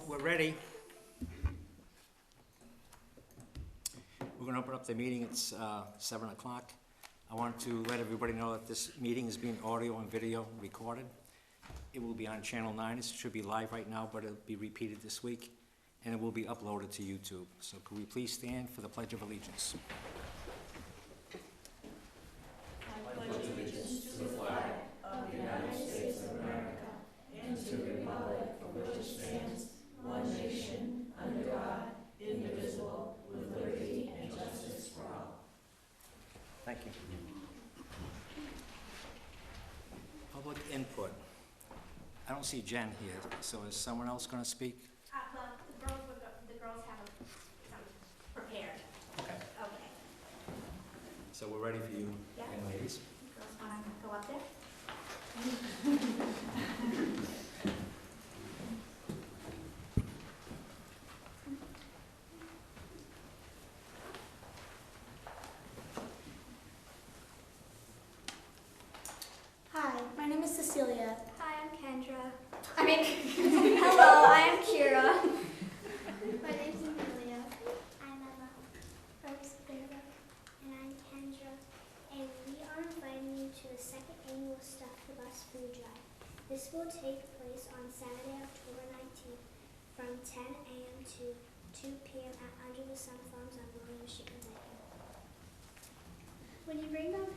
We're ready. We're going to open up the meeting. It's 7 o'clock. I want to let everybody know that this meeting is being audio and video recorded. It will be on Channel 9. It should be live right now, but it'll be repeated this week, and it will be uploaded to YouTube. So could we please stand for the Pledge of Allegiance? I pledge allegiance to the flag of the United States of America and to the republic for which it stands, one nation, under God, indivisible, with liberty and justice for all. Thank you. Public input. I don't see Jen here, so is someone else going to speak? Well, the girls have some prepared. Okay. Okay. So we're ready for you, Yeah. young ladies. Girls want to go up there? Hi, my name is Cecilia. Hi, I'm Kendra. Hello, I am Kira. My name's Amelia. I'm Emma. I'm Sarah. And I'm Kendra, and we are inviting you to the second annual Stuff the Bus food drive. This will take place on Saturday, October 19th from 10 a.m. to 2 p.m. at Under the Sun Farms on William Street in Dayton. When you bring down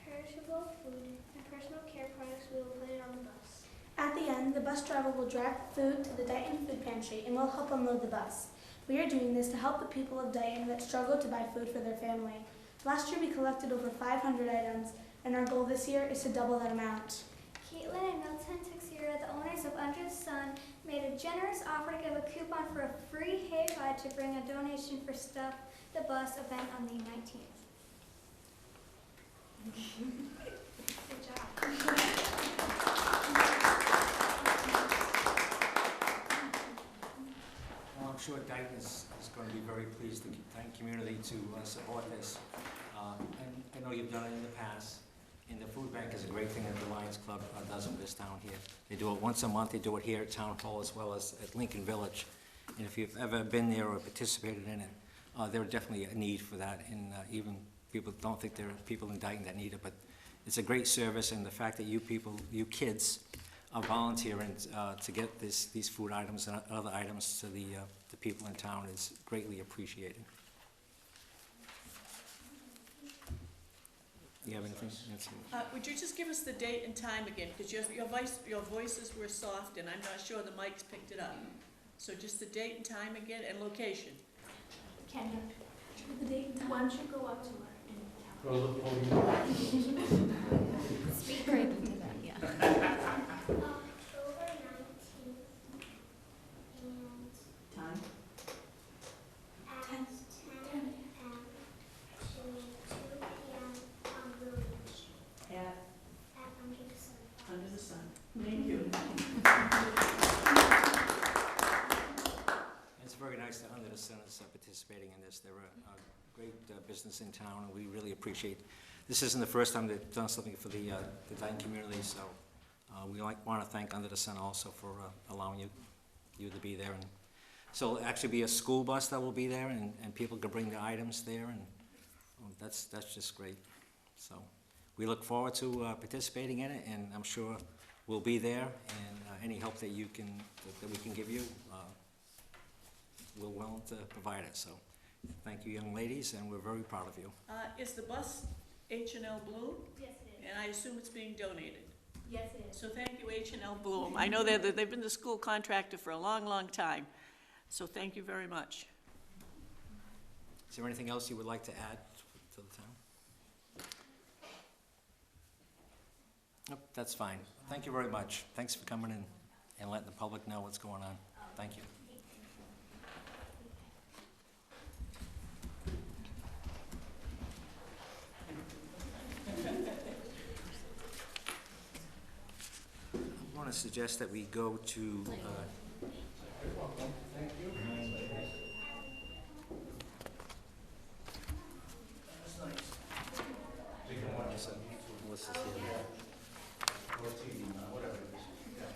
perishable food and personal care products, we will put it on the bus. At the end, the bus driver will drive food to the Dayton Food Pantry and will help unload the bus. We are doing this to help the people of Dayton that struggle to buy food for their family. Last year we collected over 500 items, and our goal this year is to double that amount. Caitlin and Milton Texera, the owners of Under the Sun, made a generous offer to give a coupon for a free hayride to bring a donation for Stuff the Bus event on the 19th. Good job. Well, I'm sure Dayton is going to be very pleased, the Dayton community, to support this. And I know you've done it in the past, and the food bank is a great thing that the Lions Club does in this town here. They do it once a month. They do it here at Town Hall as well as at Lincoln Village. And if you've ever been there or participated in it, there's definitely a need for that. And even people don't think there are people in Dayton that need it, but it's a great service. And the fact that you kids, are volunteering to get these food items and other items to the people in town is greatly appreciated. You have anything? Would you just give us the date and time again? Because your voices were soft, and I'm not sure the mics picked it up. So just the date and time again, and location. Kendra, The date and time. why don't you go up to her and tell Go to the podium. her? Speak right into that, yeah. October 19th and Time? at 10 a.m. to 2 p.m. on William Street At at Under the Sun. Under the Sun. Thank you. It's very nice that Under the Sun is participating in this. They're a great business in town, and we really appreciate. This isn't the first time they've done something for the Dayton community, so we want to thank Under the Sun also for allowing you to be there. And so it'll actually be a school bus that will be there, and people can bring their items there, and that's just great. So we look forward to participating in it, and I'm sure we'll be there, and any help that we can give you, we're willing to provide it. So thank you, young ladies, and we're very proud of you. Is the bus H&L Bloom? Yes, it is. And I assume it's being donated. Yes, it is. So thank you, H&L Bloom. I know they've been the school contractor for a long, long time. So thank you very much. Is there anything else you would like to add to the town? Nope, that's fine. Thank you very much. Thanks for coming in and letting the public know what's going on. Thank you. I want to suggest that we go to Thank you. Melissa's here.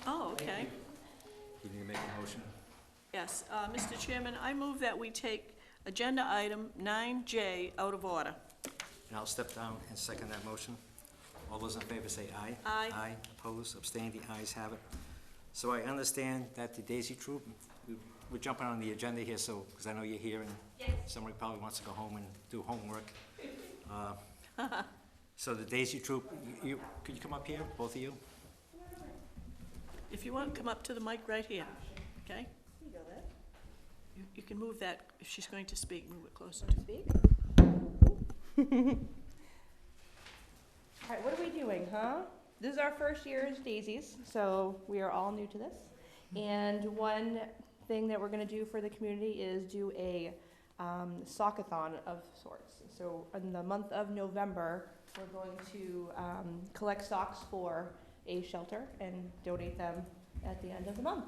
Oh, okay. You need to make a motion? Yes, Mr. Chairman, I move that we take agenda item 9J out of order. And I'll step down and second that motion. All those in favor say aye. Aye. Aye, opposed, abstained, the ayes have it. So I understand that the Daisy Troop, we're jumping on the agenda here, so, because I know you're here, and somebody probably wants to go home and do homework. So the Daisy Troop, could you come up here, both of you? If you want, come up to the mic right here, okay? You can move that, if she's going to speak, move it closer to Speak. All right, what are we doing, huh? This is our first year as Daisies, so we are all new to this. And one thing that we're going to do for the community is do a sock-a-thon of sorts. So in the month of November, we're going to collect socks for a shelter and donate them at the end of the month.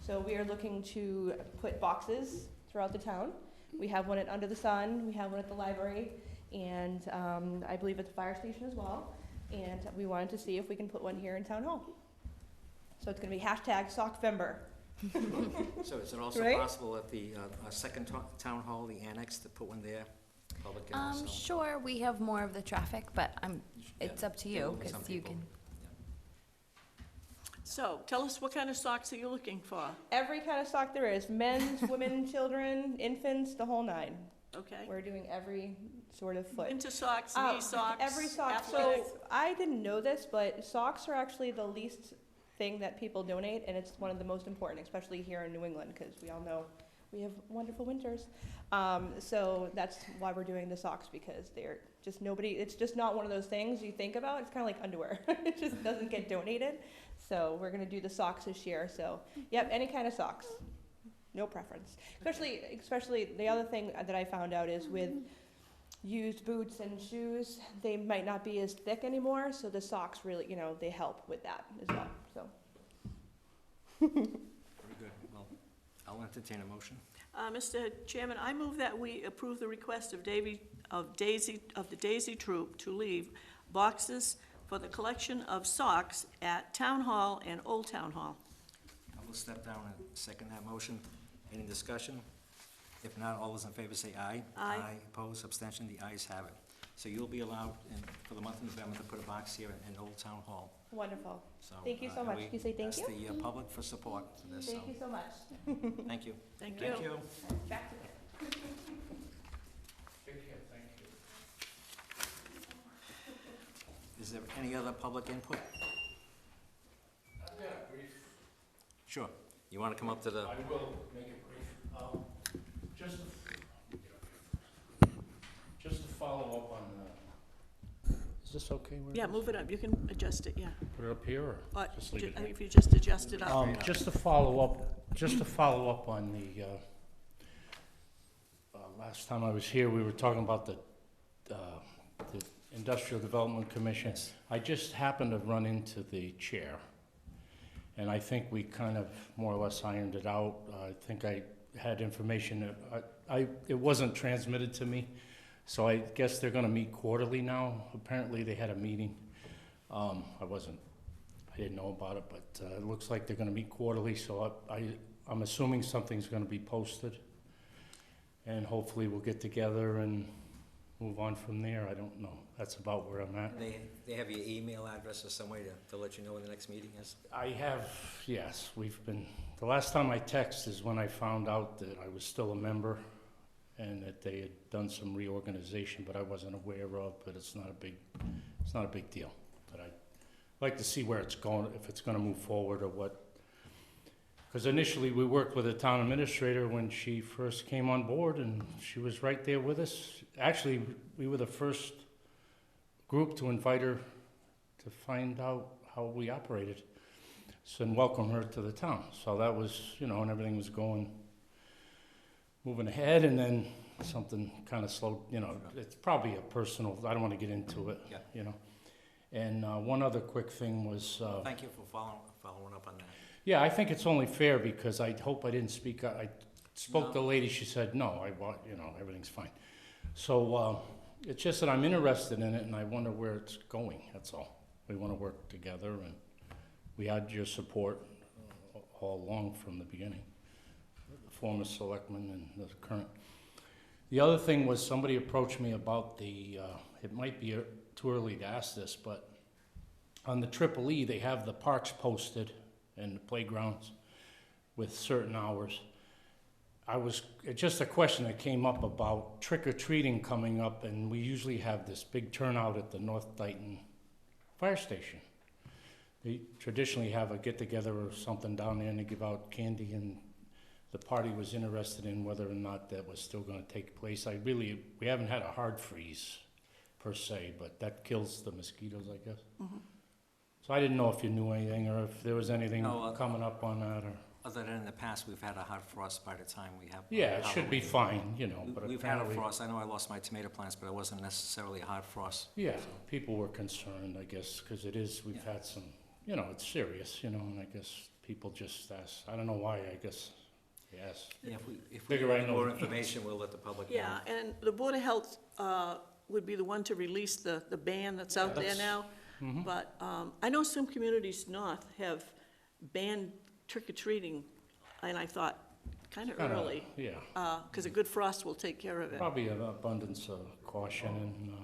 So we are looking to put boxes throughout the town. We have one at Under the Sun, we have one at the library, and I believe at the fire station as well. And we wanted to see if we can put one here in Town Hall. So it's gonna be #SockVember. So is it also Right? possible at the second town hall, the annex, to put one there? Public and so- Sure, we have more of the traffic, but it's Yeah, up to yeah, you, some because you people. can. So, tell us what kind of socks are you looking for? Every kind of sock there is, men's, women, children, infants, the whole nine. Okay? We're doing every sort of foot. Winter socks, knee socks, Every sock. So athletic. I didn't know this, but socks are actually the least thing that people donate, and it's one of the most important, especially here in New England, because we all know we have wonderful winters. So that's why we're doing the socks, because they're just it's just not one of those things you think about. It's kind of like underwear. It just doesn't get donated. So we're gonna do the socks this year. So yep, any kind of socks. No preference. Especially the other thing that I found out is with used boots and shoes, they might not be as thick anymore, so the socks really, they help with that as well, so. Very good. Well, I'll entertain a motion. Mr. Chairman, I move that we approve the request of the Daisy Troop to leave boxes for the collection of socks at Town Hall and Old Town Hall. I will step down and second that motion. Any discussion? If not, all those in favor say aye. Aye. Opposed, abstention, the ayes have it. So you'll be allowed, for the month of November, to put a box here in Old Town Hall. Wonderful. So, Thank you so and much. we Can you say thank you? ask the public for support for this, so, Thank you so much. thank you. Thank you. Thank you. Back to Take care, thank you. Is there any other public input? I've got a brief, Sure. You want to come up to the, I will make it brief. Just to follow up on, is this okay? where it Yeah, is? move it up. You can adjust it, yeah. Put it up here, or Or just leave it here? if you just adjust it up. Just to follow up on the, last time I was here, we were talking about the Industrial Development Commission. Yes. I just happened to run into the chair, and I think we kind of more or less ironed it out. I think I had information that it wasn't transmitted to me, so I guess they're gonna meet quarterly now. Apparently, they had a meeting. I didn't know about it, but it looks like they're gonna meet quarterly, so I'm assuming something's gonna be posted. And hopefully we'll get together and move on from there. I don't know. That's about where I'm at. they have your email address or some way to let you know when the next meeting is? I have, yes, the last time I texted is when I found out that I was still a member and that they had done some reorganization, but I wasn't aware of, but it's not a big deal. But I'd like to see where it's going, if it's gonna move forward or what. Because initially, we worked with the town administrator when she first came on board, and she was right there with us. Actually, we were the first group to invite her to find out how we operated, and welcome her to the town. So that was, and everything was moving ahead, and then something kind of slowed, it's probably a personal, I don't want to get into it, Yeah. And one other quick thing was... Thank you for following up on that. Yeah, I think it's only fair because I hope I didn't speak, I spoke to the No. lady, she said, no, everything's fine. So, it's just that I'm interested in it and I wonder where it's going, that's all. We want to work together and we had your support all along from the beginning. the former selectmen and the current. The other thing was somebody approached me about the, it might be too early to ask this, but on the Triple E, they have the parks posted and the playgrounds with certain hours. It's just a question that came up about trick-or-treating coming up, and we usually have this big turnout at the North Dayton Fire Station. They traditionally have a get-together or something down there and they give out candy, and the party was interested in whether or not that was still gonna take place. We haven't had a hard freeze per se, but that kills the mosquitoes, I guess. So I didn't know if you knew anything or if there was anything No, coming up on that, or. Other than in the past, we've had a hard frost by the time we have. Yeah, it should be Halloween. fine, you know, but We've had a apparently. frost. I know I lost my tomato plants, but it wasn't necessarily a hard frost. Yeah, people were concerned, I guess, because we've Yeah. had some, you know, it's serious, you know, and I guess people just ask, I don't know why, I guess, yes. Yeah, if we Figure I get know more the information, we'll let the public know. Yeah, and the Board of Health would be the one to release the ban that's out there That's- now. Mhm. But I know some communities north have banned trick-or-treating, and I thought, kind of Kinda, early, Yeah, because a good frost will take care of it. probably an abundance of caution and,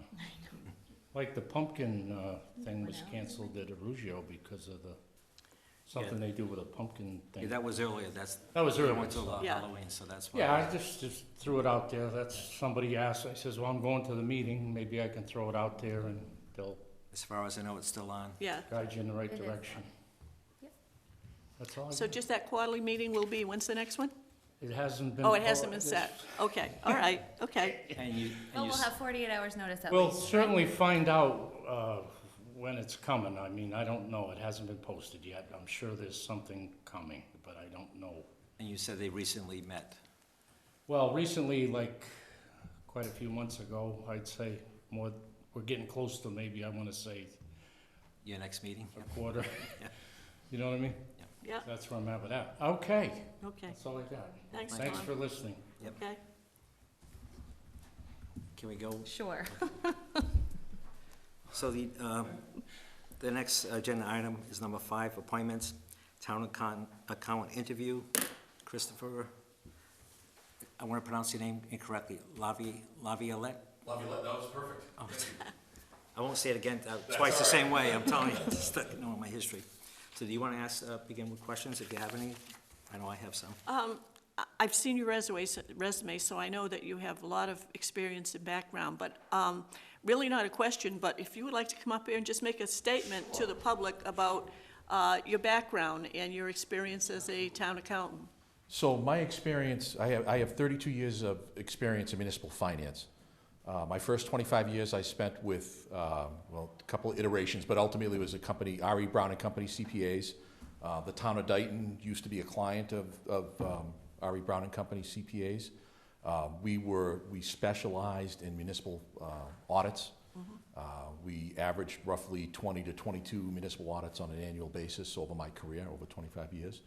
like the pumpkin thing was canceled at Arugio because of something they do with a pumpkin Yeah, thing. that was earlier. That was earlier. Went till Yeah. Halloween, so that's why. Yeah, I just threw it out there. That's, somebody asked, I says, well, I'm going to the meeting, maybe I can throw it out there and they'll As far as I know, it's still on. Yeah, guide you in the right It is. direction. Yep. That's all I so got. just that quarterly meeting will be, when's the next one? It hasn't been. Oh, it hasn't been set. Okay, all right, okay. And you, Well, we'll have 48 hours notice at We'll least. right? certainly find out when it's coming. I mean, I don't know. It hasn't been posted yet. I'm sure there's something coming, but I don't know. and you said they recently met. Well, recently, like quite a few months ago, I'd say more, we're getting close to maybe, I want to say, Your next meeting? a quarter. Yeah. You know what I mean? Yeah, That's where I'm at with that. Okay, okay, that's all I got. thanks, Thanks Tom. for listening. Okay, Can we go? Sure. So the next agenda item is number 5, appointments, town accountant interview. Christopher, I want to pronounce your name incorrectly, Laviolette? Laviolette, that was perfect. Oh, I won't say it again twice the same way, I'm telling you, just knowing my history. So do you want to begin with questions, if you have any? I know I have some. I've seen your resume, so I know that you have a lot of experience and background, but really not a question, but if you would like to come up here and just make a statement to the public about your background and your experience as a town accountant. So my experience, I have 32 years of experience in municipal finance. My first 25 years I spent with, well, a couple of iterations, but ultimately it was a company, R.E. Brown and Company CPAs. The town of Dayton used to be a client of R.E. Brown and Company CPAs. We specialized in municipal audits. We averaged roughly 20 to 22 municipal audits on an annual basis over my career, over 25 years.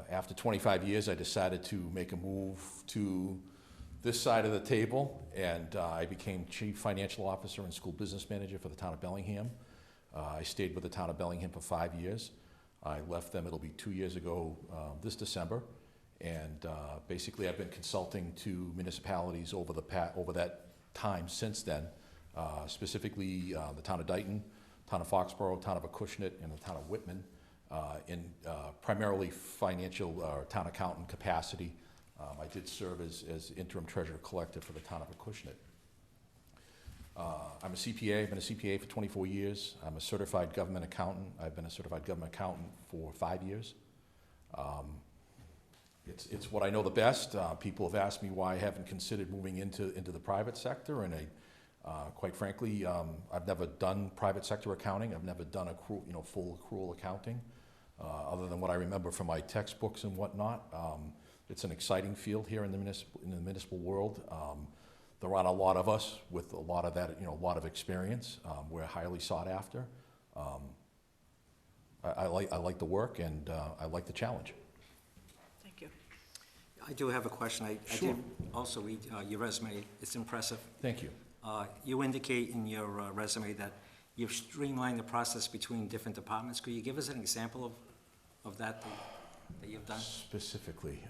After 25 years, I decided to make a move to this side of the table, and I became Chief Financial Officer and School Business Manager for the town of Bellingham. I stayed with the town of Bellingham for 5 years. I left them, it'll be 2 years ago this December, and basically I've been consulting to municipalities over that time since then, specifically the town of Dayton, town of Foxborough, town of Acushnet, and the town of Whitman, in primarily financial town accountant capacity. I did serve as interim treasurer collector for the town of Acushnet. I'm a CPA. I've been a CPA for 24 years. I'm a certified government accountant. I've been a certified government accountant for 5 years. It's what I know the best. People have asked me why I haven't considered moving into the private sector, and quite frankly, I've never done private sector accounting. I've never done full accrual accounting, other than what I remember from my textbooks and whatnot. It's an exciting field here in the municipal world. There aren't a lot of us with a lot of that, a lot of experience. We're highly sought after. I like the work, and I like the challenge. Thank you. I do have a question. I Sure. did also read your resume. It's impressive. Thank you. You indicate in your resume that you've streamlined the process between different departments. Could you give us an example of that? that you've done? Specifically,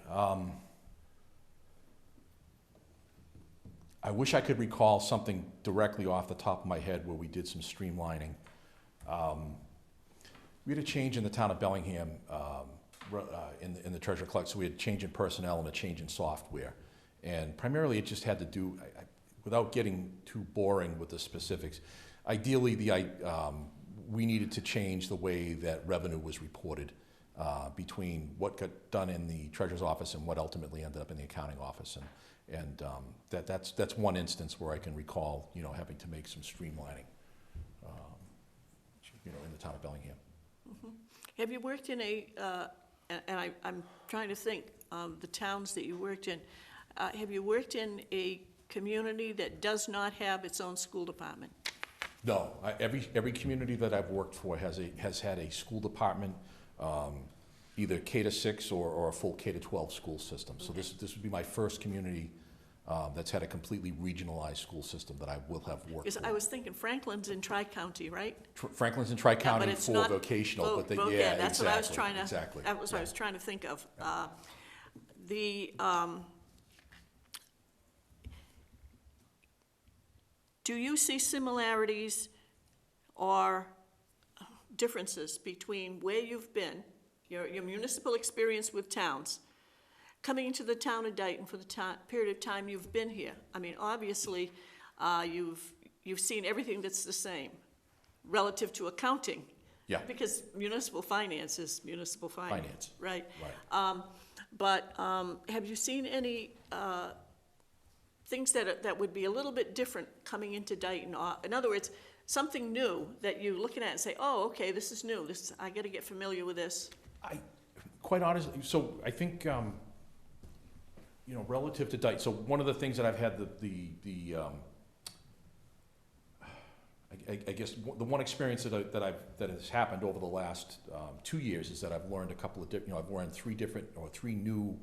I wish I could recall something directly off the top of my head where we did some streamlining. We had a change in the town of Bellingham in the treasurer collect, so we had a change in personnel and a change in software. And primarily it just had to do, without getting too boring with the specifics, ideally we needed to change the way that revenue was reported between what got done in the treasurer's office and what ultimately ended up in the accounting office. And that's one instance where I can recall, having to make some streamlining, in the town of Bellingham. Mm-hmm. Have you worked in I'm trying to think of the towns that you worked in, have you worked in a community that does not have its own school department? No, every community that I've worked for has had a school department, either K-6 or a full K-12 school system. So Okay. this would be my first community that's had a completely regionalized school system that I will have worked Because for. I was thinking Franklin's in Tri-County, right? Franklin's and Tri-County but it's for not vocational, but Voc yeah, Ed, that's exactly. what I was trying to. Exactly. That was what I yeah. was trying to think of. Do you see similarities or differences between where you've been, your municipal experience with towns, coming into the town of Dayton for the period of time you've been here? I mean, obviously, you've seen everything that's the same relative to accounting. Yeah. Because municipal finance is municipal finance. Right? Right. But have you seen any things that would be a little bit different coming into Dayton? In other words, something new that you're looking at and say, oh, okay, this is new. I got to get familiar with this. Quite honestly, so I think, relative to Dayton, so one of the things that I've had I guess the one experience that has happened over the last 2 years is that I've learned I've learned three new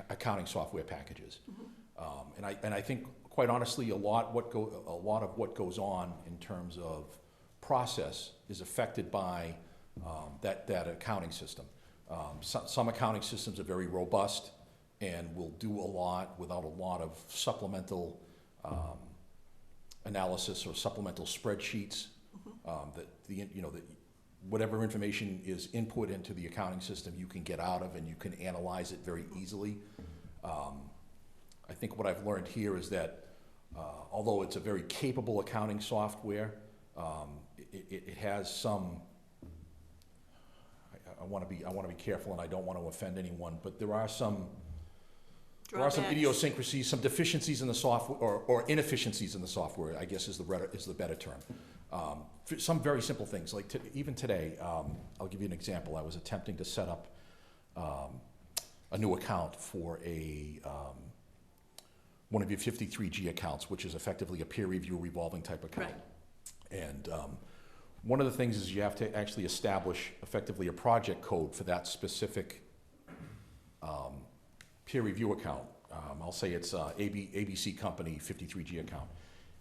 accounting software packages. Mm-hmm. And I think, quite honestly, a lot of what goes on in terms of process is affected by that accounting system. Some accounting systems are very robust and will do a lot without a lot of supplemental analysis or supplemental spreadsheets. That whatever information is input into the accounting system, you can get out of and you can analyze it very easily. I think what I've learned here is that although it's a very capable accounting software, it has some. I want to be careful, and I don't want to offend anyone, but there are some. There are some idiosyncrasies, some deficiencies in the software, or inefficiencies in the software, I guess is the better term. Some very simple things, like even today, I'll give you an example. I was attempting to set up a new account for one of your 53G accounts, which is effectively a peer review revolving type account. Right. And one of the things is you have to actually establish effectively a project code for that specific peer review account. I'll say it's ABC Company 53G account.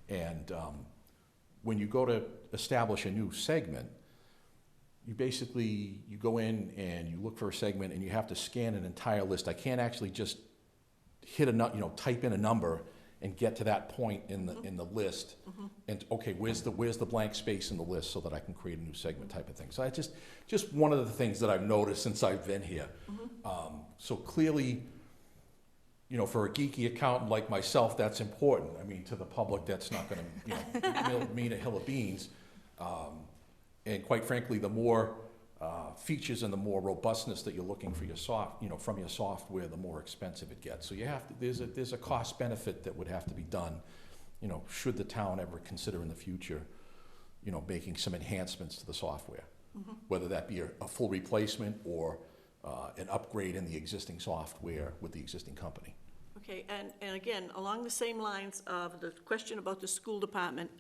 And when you go to establish a new segment, you go in and you look for a segment and you have to scan an entire list. I can't actually just type in a number and get to that point in the list. Mm-hmm. And okay, where's the blank space in the list so that I can create a new segment type of thing. So I just one of the things that I've noticed since I've been here. Mm-hmm. So clearly, for a geeky accountant like myself, that's important. I mean, to the public, that's not going to mean a hill of beans. And quite frankly, the more features and the more robustness that you're looking for from your software, the more expensive it gets. So there's a cost benefit that would have to be done, should the town ever consider in the future, making some enhancements to the software, mm-hmm. whether that be a full replacement or an upgrade in the existing software with the existing company. Okay, and again, along the same lines of the question about the school department,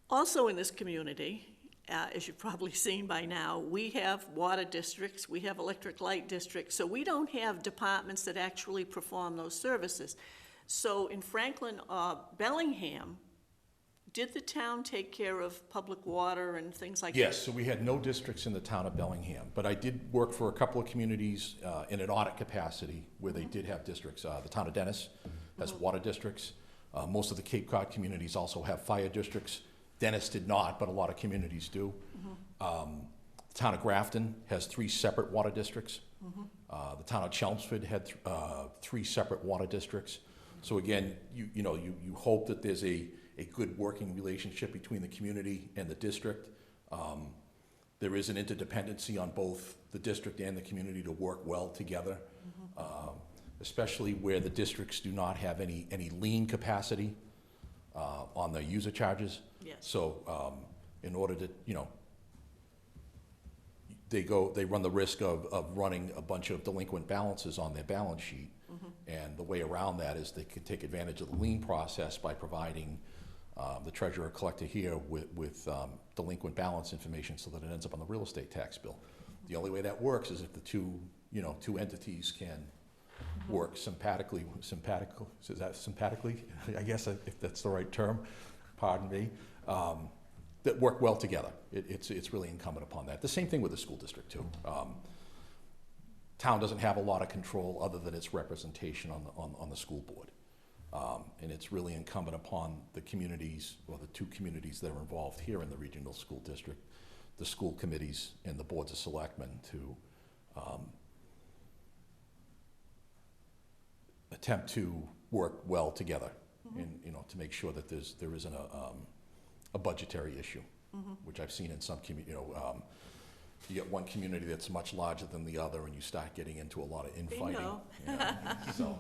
also in this community, as you've probably seen by now, we have water districts, we have electric light districts, so we don't have departments that actually perform those services. So in Franklin or Bellingham, Did the town take care of public water and things like that? Yes, so we had no districts in the town of Bellingham, but I did work for a couple of communities in an audit capacity where they did have districts. The town of Dennis has water districts. Most of the Cape Cod communities also have fire districts. Dennis did not, but a lot of communities do. The town of Grafton has 3 separate water districts. The town of Chelmsford had 3 separate water districts. So again, you hope that there's a good working relationship between the community and the district. There is an interdependency on both the district and the community to work well together, especially where the districts do not have any lien capacity on their user charges. Yes. So in order to, they run the risk of running a bunch of delinquent balances on their balance sheet. And the way around that is they can take advantage of the lien process by providing the treasurer collector here with delinquent balance information so that it ends up on the real estate tax bill. The only way that works is if the two entities can work sympathetically, is that sympathetically? I guess if that's the right term, pardon me, that work well together. It's really incumbent upon that. The same thing with the school district too. Town doesn't have a lot of control other than its representation on the school board. And it's really incumbent upon the communities, or the 2 communities that are involved here in the regional school district, the school committees and the boards of selectmen to attempt to work well together and, to make sure that there isn't a budgetary issue, which I've seen in some communities. You get one community that's much larger than the other, and you start getting into a lot of infighting. So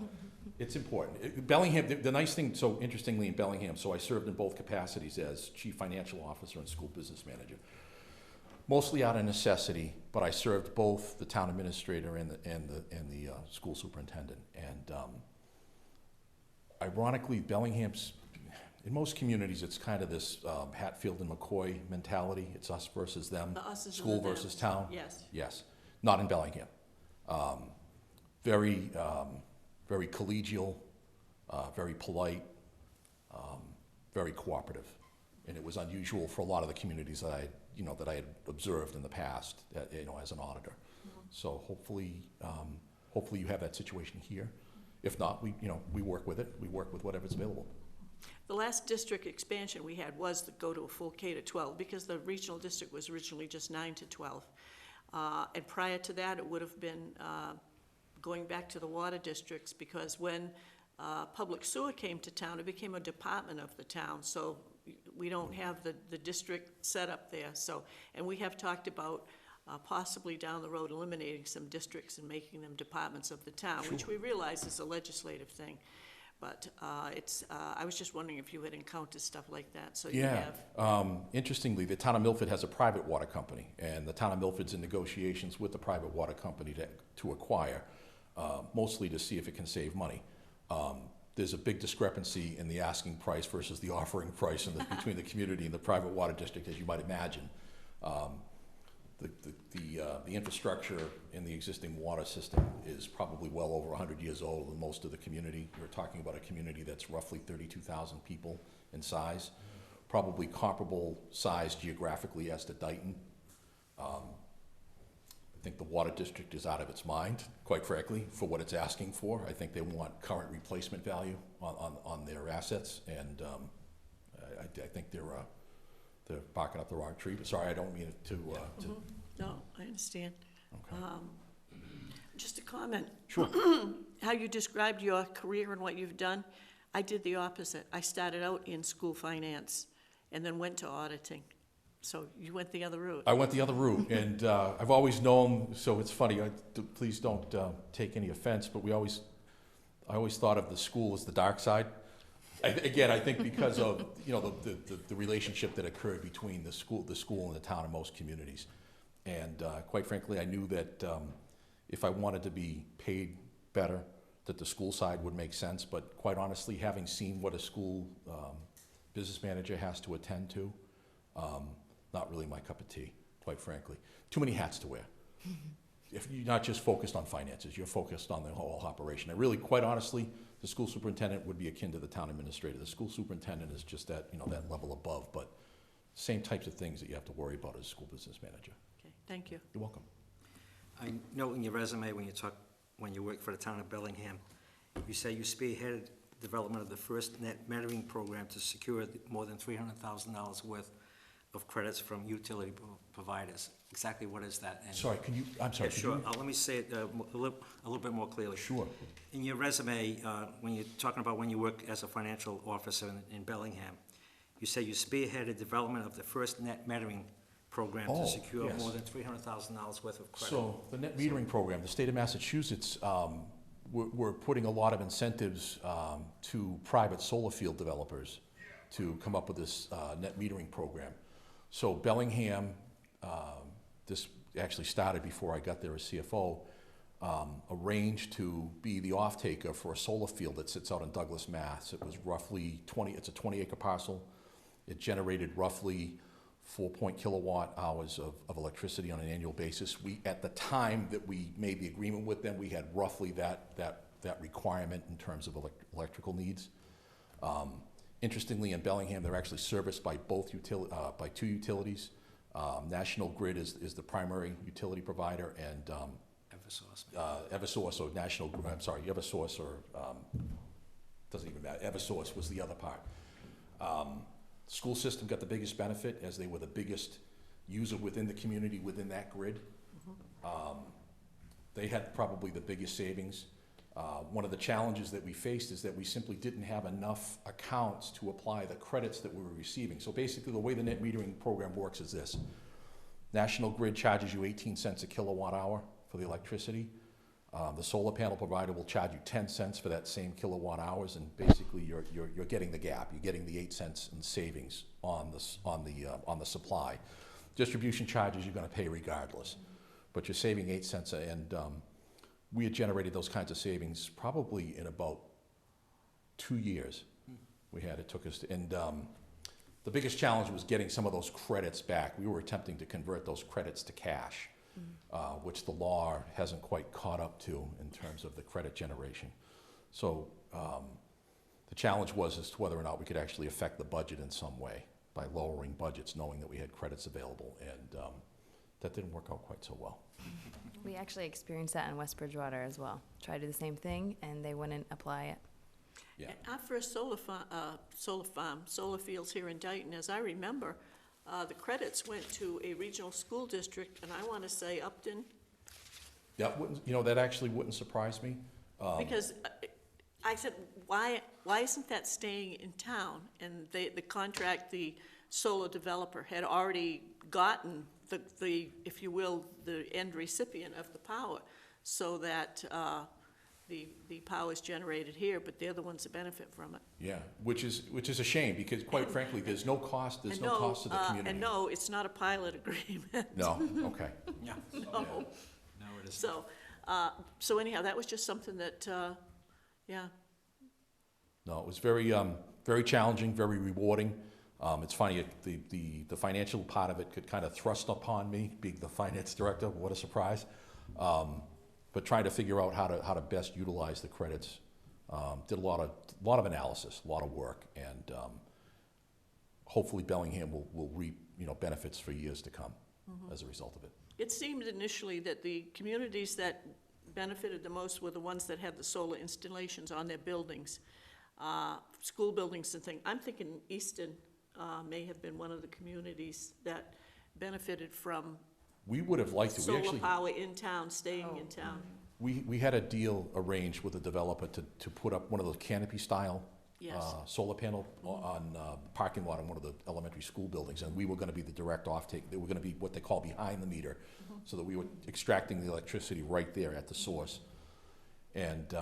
it's important. Bellingham, the nice thing, so interestingly in Bellingham, so I served in both capacities as chief financial officer and school business manager. Mostly out of necessity, but I served both the town administrator and the school superintendent. And ironically, Bellingham's, in most communities, it's kind of this Hatfield and McCoy mentality. It's us versus them, The us is school the them. versus town. Yes. Yes, not in Bellingham. Very collegial, very polite, very cooperative. And it was unusual for a lot of the communities that I had observed in the past, as an auditor. So hopefully you have that situation here. If not, we work with it. We work with whatever's available. The last district expansion we had was to go to a full K-12 because the regional district was originally just 9 to 12. And prior to that, it would have been going back to the water districts because when public sewer came to town, it became a department of the town. So we don't have the district set up there. So, and we have talked about possibly down the road eliminating some districts and making them departments of the town, which we realize is a legislative thing. But I was just wondering if you had encountered stuff like that, so you have. Interestingly, the town of Milford has a private water company, and the town of Milford's in negotiations with the private water company to acquire, mostly to see if it can save money. There's a big discrepancy in the asking price versus the offering price between the community and the private water district, as you might imagine. The infrastructure in the existing water system is probably well over 100 years old in most of the community. We're talking about a community that's roughly 32,000 people in size, probably comparable size geographically as to Dayton. I think the water district is out of its mind, quite frankly, for what it's asking for. I think they want current replacement value on their assets, and I think they're barking up the wrong tree. But sorry, I don't mean it to. No, I understand. Okay. Just a comment. Sure. How you described your career and what you've done, I did the opposite. I started out in school finance and then went to auditing. So you went the other route. I went the other route, and I've always known. So it's funny. Please don't take any offense, but I always thought of the school as the dark side. I think because of the relationship that occurred between the school and the town in most communities, and quite frankly, I knew that if I wanted to be paid better, that the school side would make sense. But quite honestly, having seen what a school business manager has to attend to, not really my cup of tea, quite frankly. Too many hats to wear. if you're not just focused on finances, you're focused on the whole operation. And really, quite honestly, the school superintendent would be akin to the town administrator. The school superintendent is just that, that level above, but same types of things that you have to worry about as a school business manager. Okay, thank you. You're welcome. I know in your resume, when you worked for the town of Bellingham, you say you spearheaded development of the first net metering program to secure more than $300,000 worth of credits from utility providers. Exactly what is that? And Sorry, I'm sorry. Yeah, sure. Let me say it a little bit more clearly. Sure. In your resume, when you're talking about when you work as a financial officer in Bellingham, you say you spearheaded development of the first net metering program to secure yes. more than $300,000 worth of credit. So the net metering program, the state of Massachusetts, we're putting a lot of incentives to private solar field developers to come up with this net metering program. So Bellingham, this actually started before I got there as CFO, arranged to be the off-taker for a solar field that sits out in Douglas, Mass. It was roughly it's a 20-acre parcel. It generated roughly 4 kilowatt hours of electricity on an annual basis. At the time that we made the agreement with them, we had roughly that requirement in terms of electrical needs. Interestingly, in Bellingham, they're actually serviced by by two utilities. National Grid is the primary utility provider, and Eversource, or Eversource, or doesn't even matter. Eversource was the other part. School system got the biggest benefit as they were the biggest user within the community within that grid. They had probably the biggest savings. One of the challenges that we faced is that we simply didn't have enough accounts to apply the credits that we were receiving. So basically the way the net metering program works is this. National Grid charges you 18 cents a kilowatt hour for the electricity. The solar panel provider will charge you 10 cents for that same kilowatt hours, and basically you're getting the gap. You're getting the 8 cents in savings on the supply. Distribution charges you're going to pay regardless, but you're saving 8 cents, and we had generated those kinds of savings probably in about 2 years. It took us to, and the biggest challenge was getting some of those credits back. We were attempting to convert those credits to cash. Which the law hasn't quite caught up to in terms of the credit generation. So the challenge was as to whether or not we could actually affect the budget in some way by lowering budgets, knowing that we had credits available, and that didn't work out quite so well. We actually experienced that in West Bridgewater as well. Tried to do the same thing, and they wouldn't apply it. Yeah. Our first solar fields here in Dayton, as I remember, the credits went to a regional school district, and I want to say Upton. That actually wouldn't surprise me. Because I said, why isn't that staying in town? And the solar developer had already gotten the, if you will, the end recipient of the power, so that the power is generated here, but they're the ones that benefit from it. Yeah, which is a shame, because quite frankly, there's no cost to the community. And no, it's not a pilot agreement. No, okay. Yeah. No. No, it isn't. So anyhow, that was just something that, yeah. No, it was very, very challenging, very rewarding. It's funny, the financial part of it could kind of thrust upon me, being the finance director. What a surprise. But trying to figure out how to best utilize the credits. Did a lot of analysis, a lot of work, and hopefully Bellingham will reap benefits for years to come as a result of it. It seemed initially that the communities that benefited the most were the ones that had the solar installations on their buildings, school buildings and things. I'm thinking Easton may have been one of the communities that benefited from We would have liked to. solar power in town, staying in town. We had a deal arranged with the developer to put up one of those canopy style Yes. solar panel on the parking lot in one of the elementary school buildings, and we were going to be the direct offtake. They were going to be what they call behind the meter, so that we were extracting the electricity right there at the source. And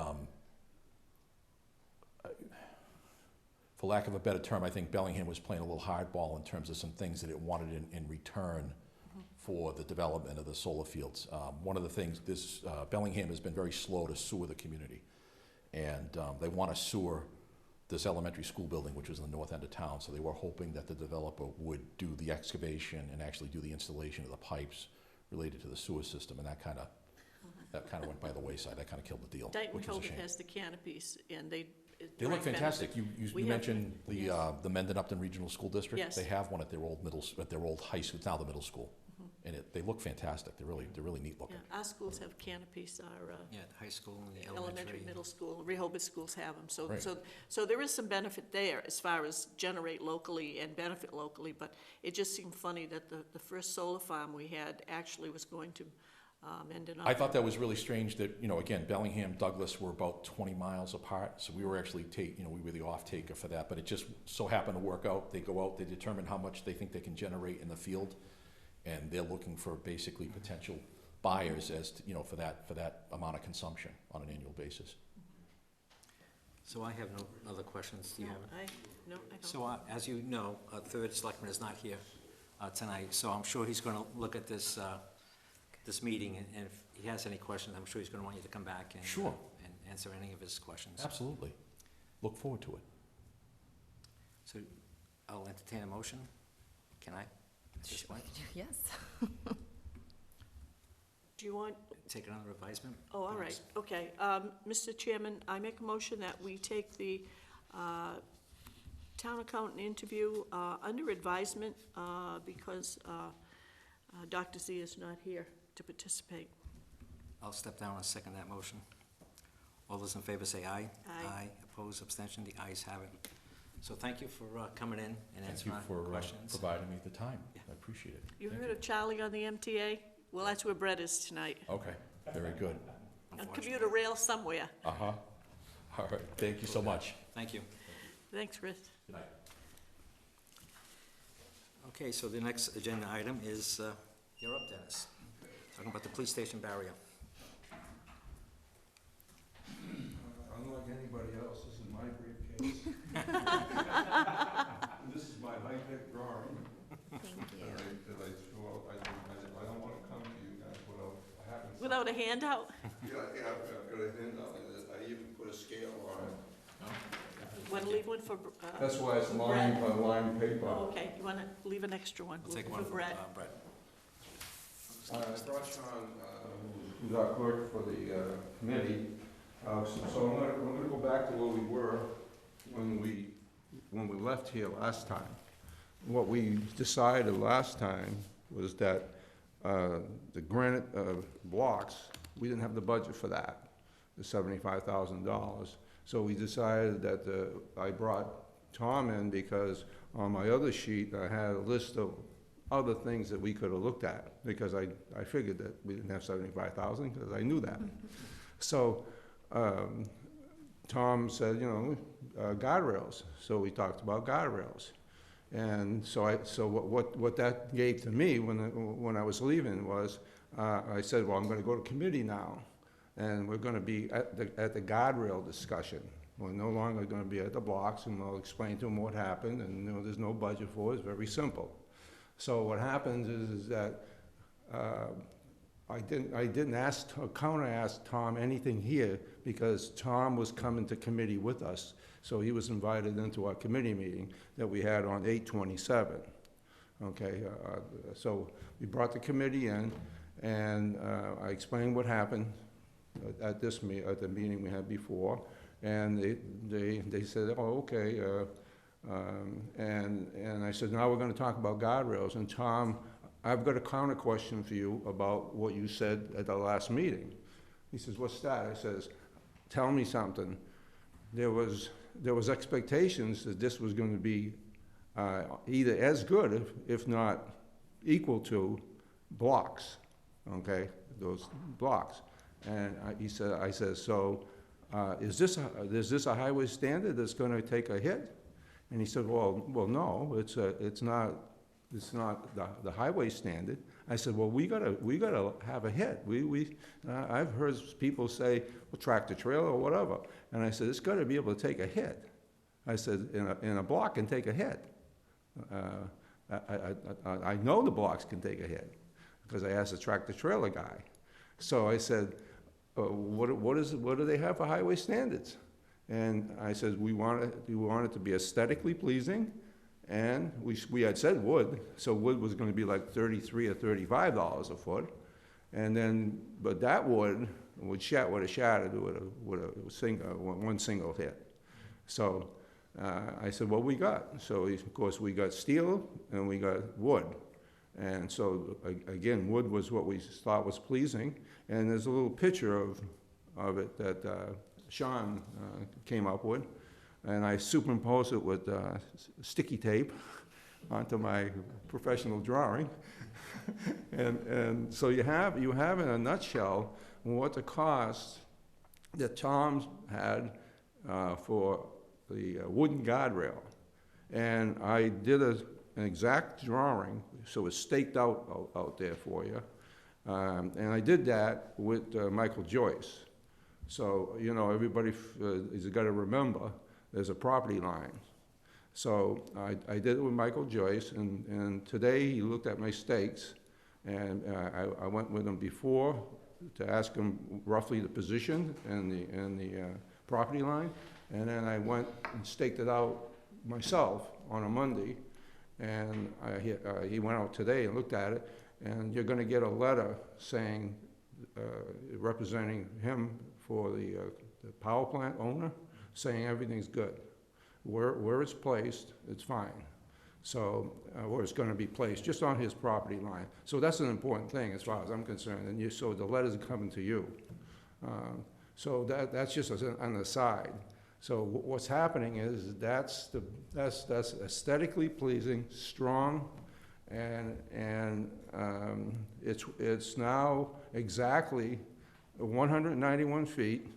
for lack of a better term, I think Bellingham was playing a little hardball in terms of some things that it wanted in return for the development of the solar fields. One of the things, Bellingham has been very slow to sewer the community, and they want to sewer this elementary school building, which was in the north end of town, so they were hoping that the developer would do the excavation and actually do the installation of the pipes related to the sewer system, and that kind of That kind of went by the wayside. That kind of killed the deal, Dayton which was a Hogan shame. has the canopies, and they. They look fantastic. You We have- mentioned yes. the Mendon Upton Regional School District. Yes. They have one at their old high school. It's now the middle school, and they look fantastic. They're really neat looking. Yeah, our schools have canopies, our Yeah, the high school and the elementary, elementary. middle school, Rehoboth schools have them. So, Right. so there is some benefit there as far as generate locally and benefit locally, but it just seemed funny that the first solar farm we had actually was going to Mendon. I thought that was really strange that, again, Bellingham, Douglas were about 20 miles apart, so we were actually we were the off-taker for that, but it just so happened to work out. They go out, they determine how much they think they can generate in the field, and they're looking for basically potential buyers as to, for that amount of consumption on an annual basis. So I have no other questions. Do you have? No, I don't. So, as you know, third selectman is not here tonight, so I'm sure he's gonna look at this meeting, and if he has any questions, I'm sure he's gonna want you to come back and Sure. and answer any of his questions. Absolutely. Look forward to it. So I'll entertain a motion. Can I? At this point? Yes. Do you want, Take it under advisement? oh, all right, okay. Mr. Chairman, I make a motion that we take the town accountant interview under advisement because Dr. Z is not here to participate. I'll step down and second that motion. All those in favor say aye. Aye. Opposed, abstention, the ayes have it. So thank you for coming in and Thank you answering for our questions. providing me the time. Yeah. I appreciate it. You Thank heard of Charlie on the MTA? Well, that's where Brett is tonight. Okay, very good. On Unfortunately. commuter rail somewhere. Uh-huh. All right, thank you so much. Thank you. Thanks, Chris. Good night. Okay, so the next agenda item is, you're up, Dennis. Talking about the police station barrier. Unlike anybody else, this is my briefcase. This is my high-tech drawing Thank you. that I threw out. I don't want to come to you guys without having. Without a handout? Yeah, I've got a handout, and I even put a scale on it. Want to leave one for, That's why it's lined paper. oh, okay, you want to leave an extra one We'll take one for for Brett? Brett. I brought Sean, who's our clerk for the committee. So I'm gonna go back to where we were when we left here last time. What we decided last time was that the granite blocks, we didn't have the budget for that, the $75,000. So we decided that I brought Tom in because on my other sheet, I had a list of other things that we could have looked at, because I figured that we didn't have 75,000, because I knew that. So Tom said, guardrails. So we talked about guardrails. And so what that gave to me when I was leaving was, I said, well, I'm gonna go to committee now, and we're gonna be at the guardrail discussion. We're no longer gonna be at the blocks, and I'll explain to them what happened, and there's no budget for it, it's very simple. So what happens is that I didn't ask, counter-ask Tom anything here, because Tom was coming to committee with us. So he was invited into our committee meeting that we had on 8/27. Okay, so we brought the committee in, and I explained what happened at the meeting we had before, and they said, oh, okay, and I said, now we're gonna talk about guardrails, and Tom, I've got a counter question for you about what you said at the last meeting. He says, what's that? I says, tell me something. There was expectations that this was gonna be either as good, if not equal to, blocks, okay, those blocks. And I said, so is this a highway standard that's gonna take a hit? And he said, well, no, it's not the highway standard. I said, well, we gotta have a hit. I've heard people say, well, tractor trailer or whatever. And I said, it's gotta be able to take a hit. I said, in a block can take a hit. I know the blocks can take a hit, because I asked the tractor trailer guy. So I said, what do they have for highway standards? And I said, we want it to be aesthetically pleasing, and we had said wood, so wood was gonna be like $33 or $35 a foot, And then, but that wood would have shattered with one single hit. So I said, what we got? So of course we got steel and we got wood. And so again, wood was what we thought was pleasing. And there's a little picture of it that Sean came up with. And I superimposed it with sticky tape onto my professional drawing. and so you have in a nutshell what the cost that Tom had for the wooden guardrail. And I did an exact drawing, so it's staked out there for you. And I did that with Michael Joyce. So, you know, everybody has got to remember there's a property line. So I did it with Michael Joyce, and today he looked at my stakes, and I went with him before to ask him roughly the position and the property line, and then I went and staked it out myself on a Monday, and he went out today and looked at it, and you're going to get a letter saying, representing him for the power plant owner, saying everything's good. Where it's placed, it's fine. So, where it's going to be placed, just on his property line. So that's an important thing as far as I'm concerned. And so the letter's coming to you. So that's just an aside. So what's happening is that's aesthetically pleasing, strong, and it's now exactly 191 feet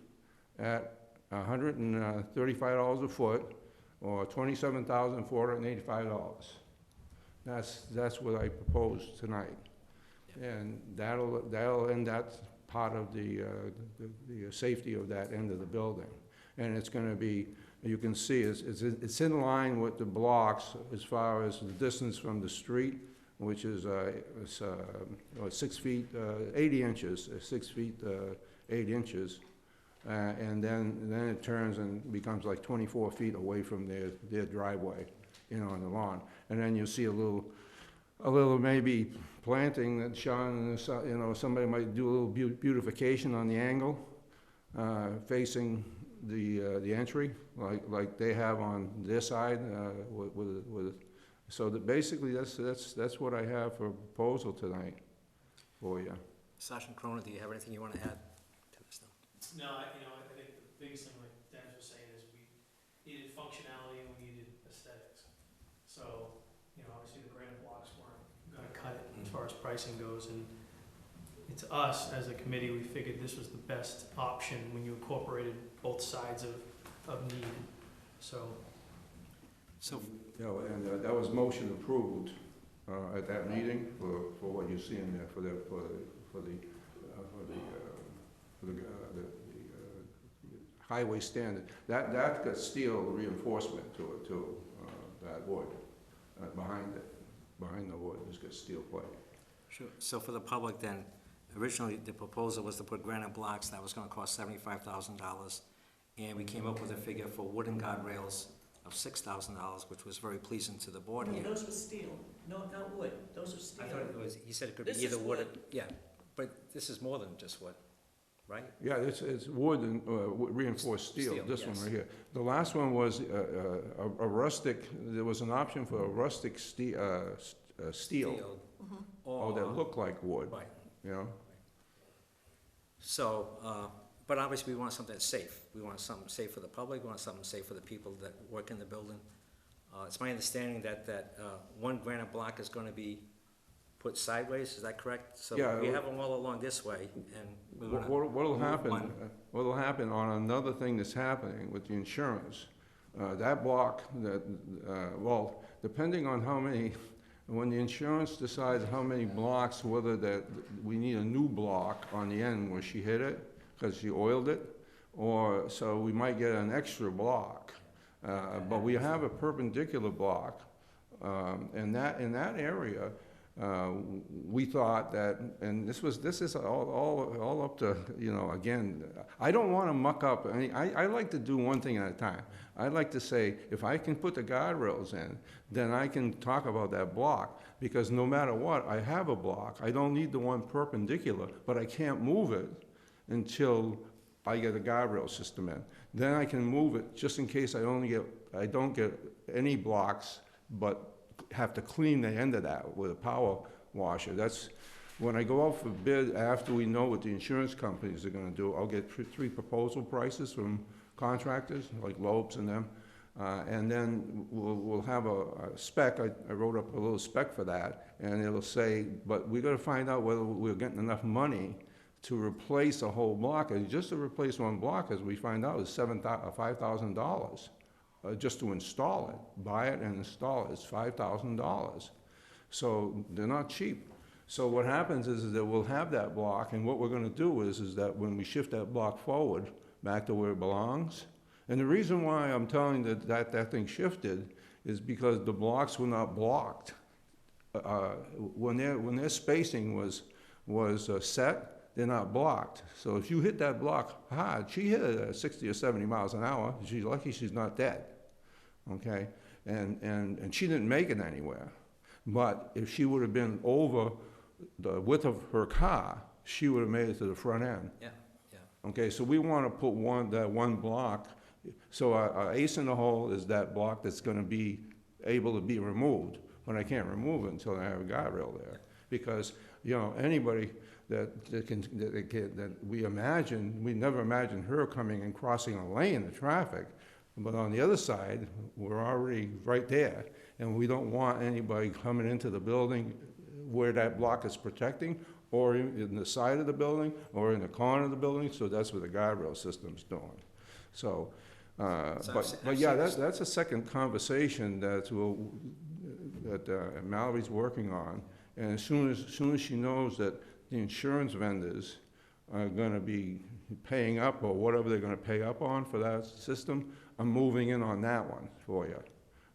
at $135 a foot, or $27,485. That's what I proposed tonight. And that'll end that part of the safety of that end of the building. And it's gonna be, you can see, it's in line with the blocks as far as the distance from the street, which is 6 feet, 80 inches, 6 feet, 8 inches. And then it turns and becomes like 24 feet away from their driveway, you know, on the lawn. And then you see a little maybe planting that Sean, you know, somebody might do a little beautification on the angle, facing the entry, like they have on their side, so that basically that's what I have for a proposal tonight for you. Sergeant Cronin, do you have anything you want to add to this though? No, I think the biggest thing, like Dennis was saying, is we needed functionality and we needed aesthetics. So, obviously the granite blocks weren't gonna cut it as far as pricing goes, and it's us, as a committee, we figured this was the best option when you incorporated both sides of need, so. You know, and that was motion approved at that meeting for what you see in there for the highway standard. That got steel reinforcement to it too. That wood behind the wood, it's got steel plate. Sure. So for the public then, originally the proposal was to put granite blocks, that was gonna cost $75,000. And we came up with a figure for wooden guardrails of $6,000, which was very pleasing to the board No, here. those were steel, not wood, those are steel. I thought it was, he said it could This be either is wood or, wood. yeah, but this is more than just wood, right? Yeah, it's wood and reinforced steel, Steel, this one yes. right here. The last one was a rustic, there was an option for a rustic steel. Or, That looked like wood, right. you know? So, but obviously we want something that's safe. We want something safe for the public, we want something safe for the people that work in the building. It's my understanding that one granite block is gonna be put sideways, is that correct? So Yeah, we have them all along this way, and we're gonna What'll move one. happen on another thing that's happening with the insurance, that block, well, depending on how many, when the insurance decides how many blocks, whether that we need a new block on the end where she hit it, because she oiled it, or, so we might get an extra block. But we have a perpendicular block, in that area, we thought that, and this is all up to, again, I don't want to muck up. I like to do one thing at a time. I like to say, if I can put the guardrails in, then I can talk about that block, because no matter what, I have a block. I don't need the one perpendicular, but I can't move it until I get a guardrail system in. Then I can move it just in case I don't get any blocks, but have to clean the end of that with a power washer. That's when I go out for bid, after we know what the insurance companies are gonna do, I'll get three proposal prices from contractors, like Lopes and them. And then we'll have a spec. I wrote up a little spec for that, and it'll say, but we gotta find out whether we're getting enough money to replace a whole block. And just to replace one block, as we find out, is $5,000. Just to install it, buy it and install it, it's $5,000. So they're not cheap. So what happens is that we'll have that block, and what we're gonna do is that when we shift that block forward, back to where it belongs, and the reason why I'm telling that thing shifted is because the blocks were not blocked. When their spacing was set, they're not blocked. So if you hit that block hard, she hit it at 60 or 70 miles an hour, she's lucky she's not dead, okay? And she didn't make it anywhere. But if she would have been over the width of her car, she would have made it to the front end. Yeah. Okay, so we want to put that one block. So our ace in the hole is that block that's going to be able to be removed, but I can't remove it until I have a guardrail there. Because, anybody that we never imagined her coming and crossing a lane of traffic. But on the other side, we're already right there, and we don't want anybody coming into the building where that block is protecting, or in the side of the building, or in the corner of the building, so that's what the guardrail system's doing. So, but yeah, that's a second conversation that Mallory's working on, and as soon as she knows that the insurance vendors are gonna be paying up, or whatever they're gonna pay up on for that system, I'm moving in on that one for you.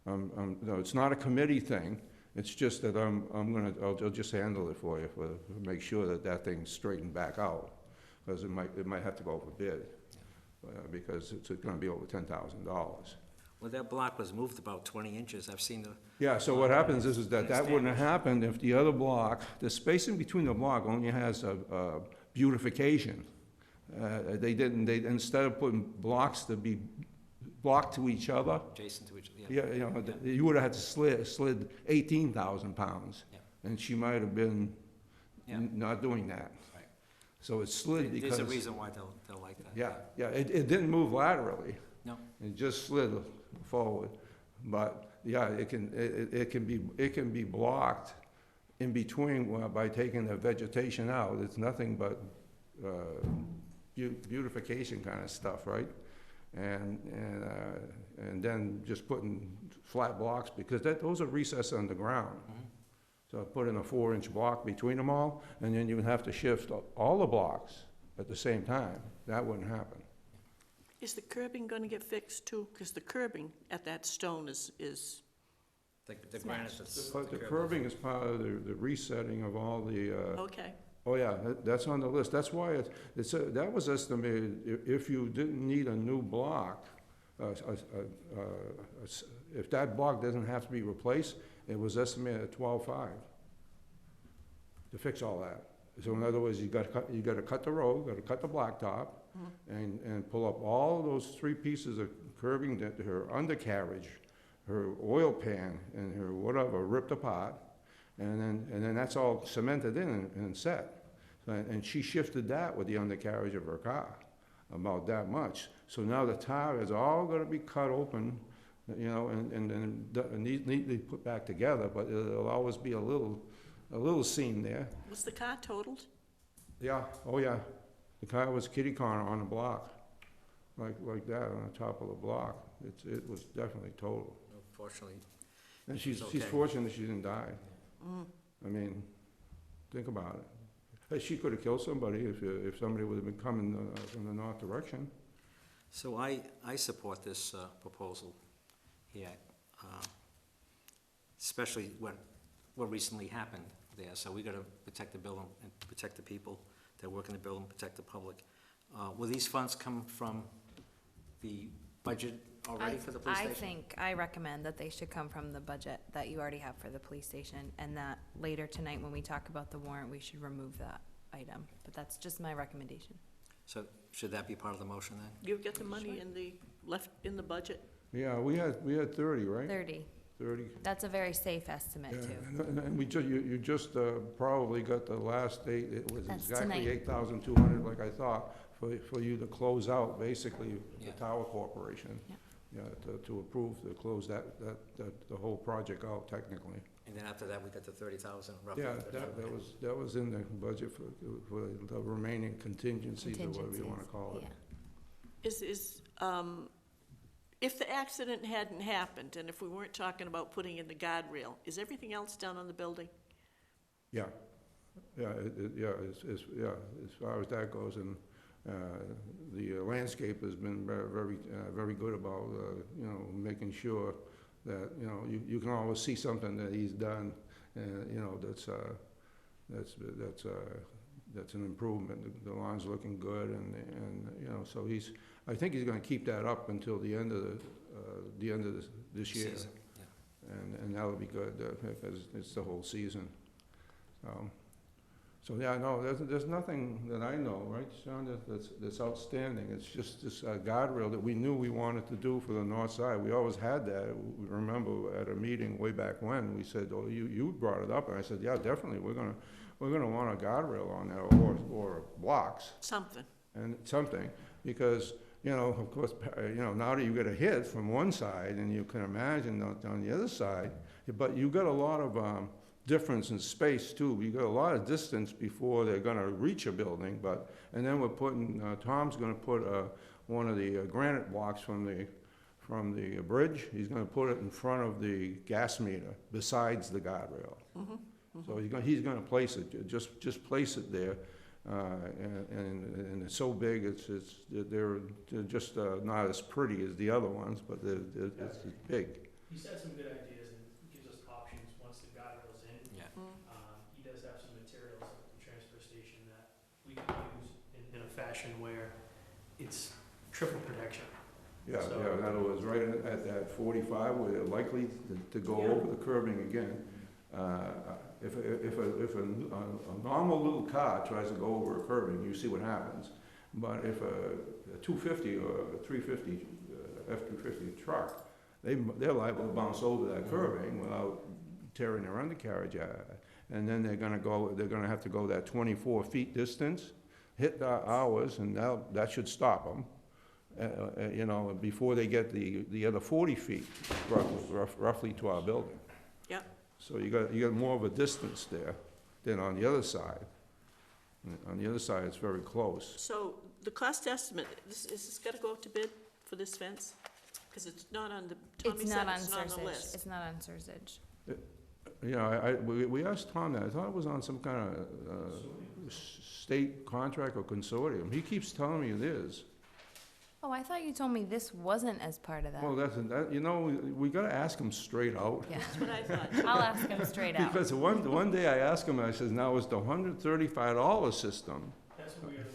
No, it's not a committee thing, it's just that I'll just handle it for you, to make sure that thing's straightened back out, because it might have to go for bid, because it's gonna be over $10,000. Well, that block was moved about 20 inches. I've seen the... Yeah, so what happens is that wouldn't have happened if the other block, the spacing between the block only has a beautification. They instead of putting blocks to be blocked to each other, Adjacent to each other. yeah, you would have had to slid 18,000 pounds. Yeah. And she might have been not doing that. Right. So it slid because... There's a reason why they'll like that. Yeah, it didn't move laterally. No. It just slid forward. But yeah, it can be blocked in between by taking the vegetation out. It's nothing but beautification kind of stuff, right? And then just putting flat blocks, because those are recessed underground. Mm-hmm. So put in a 4-inch block between them all, and then you would have to shift all the blocks at the same time. That wouldn't happen. Is the curbing going to get fixed too? Because the curbing at that stone is The granite that's... But the curbing is part of the resetting of all the, okay. oh yeah, that's on the list. That's why that was estimated, if you didn't need a new block, if that block doesn't have to be replaced, it was estimated at $12,500 to fix all that. So in other words, you got to cut the road, got to cut the blacktop, and pull up all those 3 pieces of curbing, that her undercarriage, her oil pan, and her whatever ripped apart, and then that's all cemented in and set. And she shifted that with the undercarriage of her car, about that much. So now the tire is all going to be cut open, and neatly put back together, but it'll always be a little seam there. Was the car totaled? Yeah, oh yeah. The car was kitty corner on the block, like that, on the top of the block. It was definitely total. Unfortunately. And she's okay. fortunate she didn't die. I mean, think about it. Hey, she could have killed somebody if somebody would have been coming from the north direction. So I support this proposal here, especially what recently happened. there, so we gotta protect the building and protect the people that work in the building, protect the public. Will these funds come from the budget already for the police station? I recommend that they should come from the budget that you already have for the police station, and that later tonight, when we talk about the warrant, we should remove that item. But that's just my recommendation. So should that be part of the motion then? You get the money left in the budget? Yeah, we had 30, right? 30. 30. That's a very safe estimate, Yeah, too. and we just, you just probably got the last date, it was That's exactly tonight. 8,200, like I thought, for you to close out, basically, the Yeah. Tower Corporation. Yeah. Yeah, to approve, to close the whole project out technically. And then after that, we got the 30,000 roughly. Yeah, that was in the budget for the remaining contingencies, or whatever you wanna call it. Yeah. If the accident hadn't happened, and if we weren't talking about putting in the guardrail, is everything else done on the building? Yeah, yeah, as far as that goes, and the landscape has been very good about, making sure that, you can always see something that he's done, that's an improvement. The lawn's looking good, and so I think he's gonna keep that up until the end of this year. Season, yeah. And that'll be good, because it's the whole season. So, yeah, no, there's nothing that I know, right, Sean, that's outstanding. It's just this guardrail that we knew we wanted to do for the north side. We always had that. We remember at a meeting way back when, we said, oh, you brought it up, and I said, yeah, definitely, we're gonna want a guardrail on there, or blocks. Something. And something, because, of course, now that you get a hit from one side, and you can imagine on the other side, but you got a lot of difference in space too. You got a lot of distance before they're gonna reach a building, and then we're putting, Tom's gonna put one of the granite blocks from the bridge. He's gonna put it in front of the gas meter, besides the guardrail. So he's gonna place it, just place it there. And it's so big, they're just not as pretty as the other ones, but it's big. He said some good ideas and gives us options once the guardrail's in. Yeah. He does have some materials at the transfer station that we can use in a fashion where it's triple protection. Yeah, in other words, right at that 45, where they're likely to go over the curbing again. If a normal little car tries to go over a curbing, you see what happens. But if a 250 or a 350 F-250 truck, they're liable to bounce over that curbing without tearing their undercarriage out. And then they're gonna have to go that 24 feet distance, hit ours, and that should stop them. Before they get the other 40 feet roughly to our building. Yep. So you got more of a distance there than on the other side. On the other side, it's very close. So the cost estimate, is this gotta go out to bid for this fence? Because it's not on the, Tommy It's said not on it's not on the Sursage. list. It's not on Sursage. We asked Tom that. I thought it was on some kind of state contract or consortium. He keeps telling me it is. Oh, I thought you told me this wasn't as part of that. Well, we gotta ask him straight out. Yeah, That's what I thought. I'll ask him straight out. Because one day I asked him, I says, now it's the $135 system. That's what we were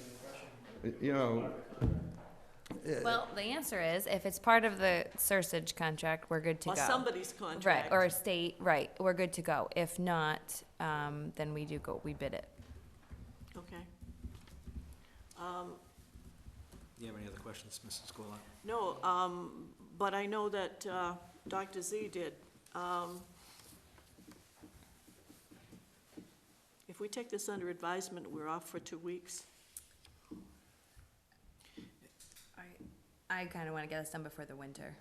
under the impression. Well, the answer is, if it's part of the Sursage contract, we're good to Or go. somebody's Right, contract. or a state, right, we're good to go. If not, then we bid it. Okay. Do you have any other questions, Mrs. Goulart? No, but I know that Dr. Z did. If we take this under advisement, we're off for 2 weeks. I kind of want to get this done before the winter.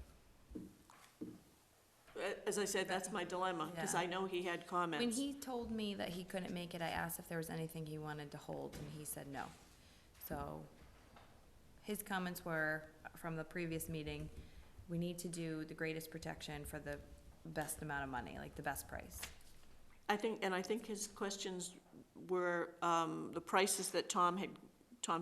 As I said, that's my dilemma, because Yeah. I know he had comments. When he told me that he couldn't make it, I asked if there was anything he wanted to hold, and he said no. So his comments were, from the previous meeting, we need to do the greatest protection for the best amount of money, like the best price. I think his questions were, the prices that Tom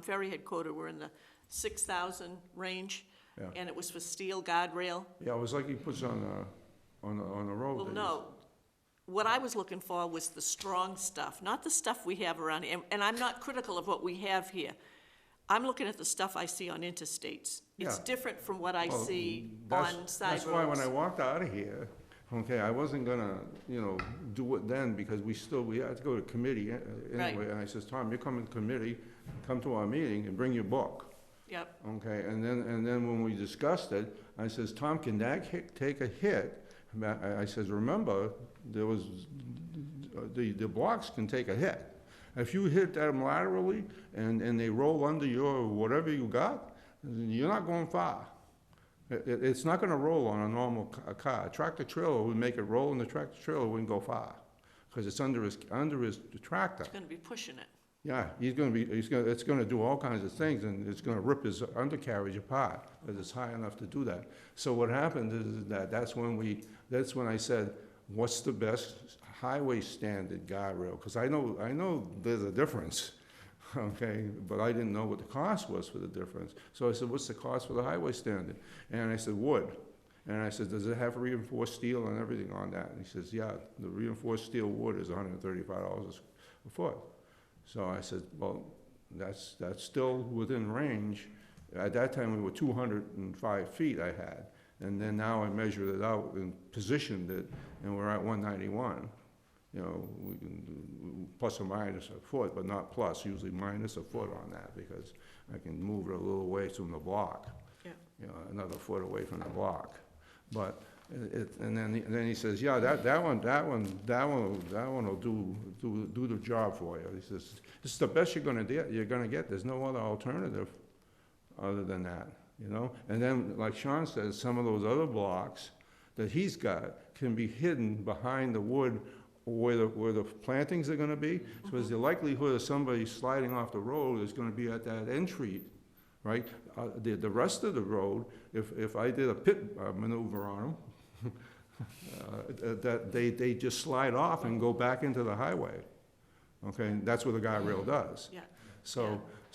Ferry had quoted were in the 6,000 range, Yeah. and it was for steel guardrail. Yeah, it was like he puts on the road. Well, no, what I was looking for was the strong stuff, not the stuff we have around here. And I'm not critical of what we have here. I'm looking at the stuff I see on interstates. It's Yeah. different from what I Well, see that's- on side roads. That's why when I walked out of here, okay, I wasn't gonna, do it then, because we had to go to committee anyway. And I says, Tom, you come to committee, come to our meeting and bring your book. Yep, Okay, and then when we discussed it, I says, Tom, can that take a hit? I says, remember, there was, the blocks can take a hit. If you hit them laterally and they roll under your whatever you got, you're not going far. It's not gonna roll on a normal car. A tractor trailer would make it roll, and the tractor trailer wouldn't go far, because it's under his tractor. it's gonna be pushing it. Yeah, it's gonna do all kinds of things, and it's gonna rip his undercarriage apart, because it's high enough to do that. So what happened is that's when I said, what's the best highway standard guardrail? Because I know there's a difference, okay, but I didn't know what the cost was for the difference. So I said, what's the cost for the highway standard? And I said, wood. And I said, does it have reinforced steel and everything on that? And he says, yeah, the reinforced steel wood is $135 a foot. So I said, well, that's still within range. At that time, we were 205 feet I had. And then now I measured it out and positioned it, and we're at 191. We can do plus or minus a foot, but not plus, usually minus a foot on that, because I can move it a little away from the block. Yeah. Another foot away from the block. But and then he says, yeah, that one will do the job for you. He says, this is the best you're gonna get. There's no other alternative other than that, And then, like Sean says, some of those other blocks that he's got can be hidden behind the wood where the plantings are gonna be. So there's the likelihood of somebody sliding off the road is gonna be at that entry, right? The rest of the road, if I did a pit maneuver on them, that they just slide off and go back into the highway. Okay, that's what the guardrail does. Yeah.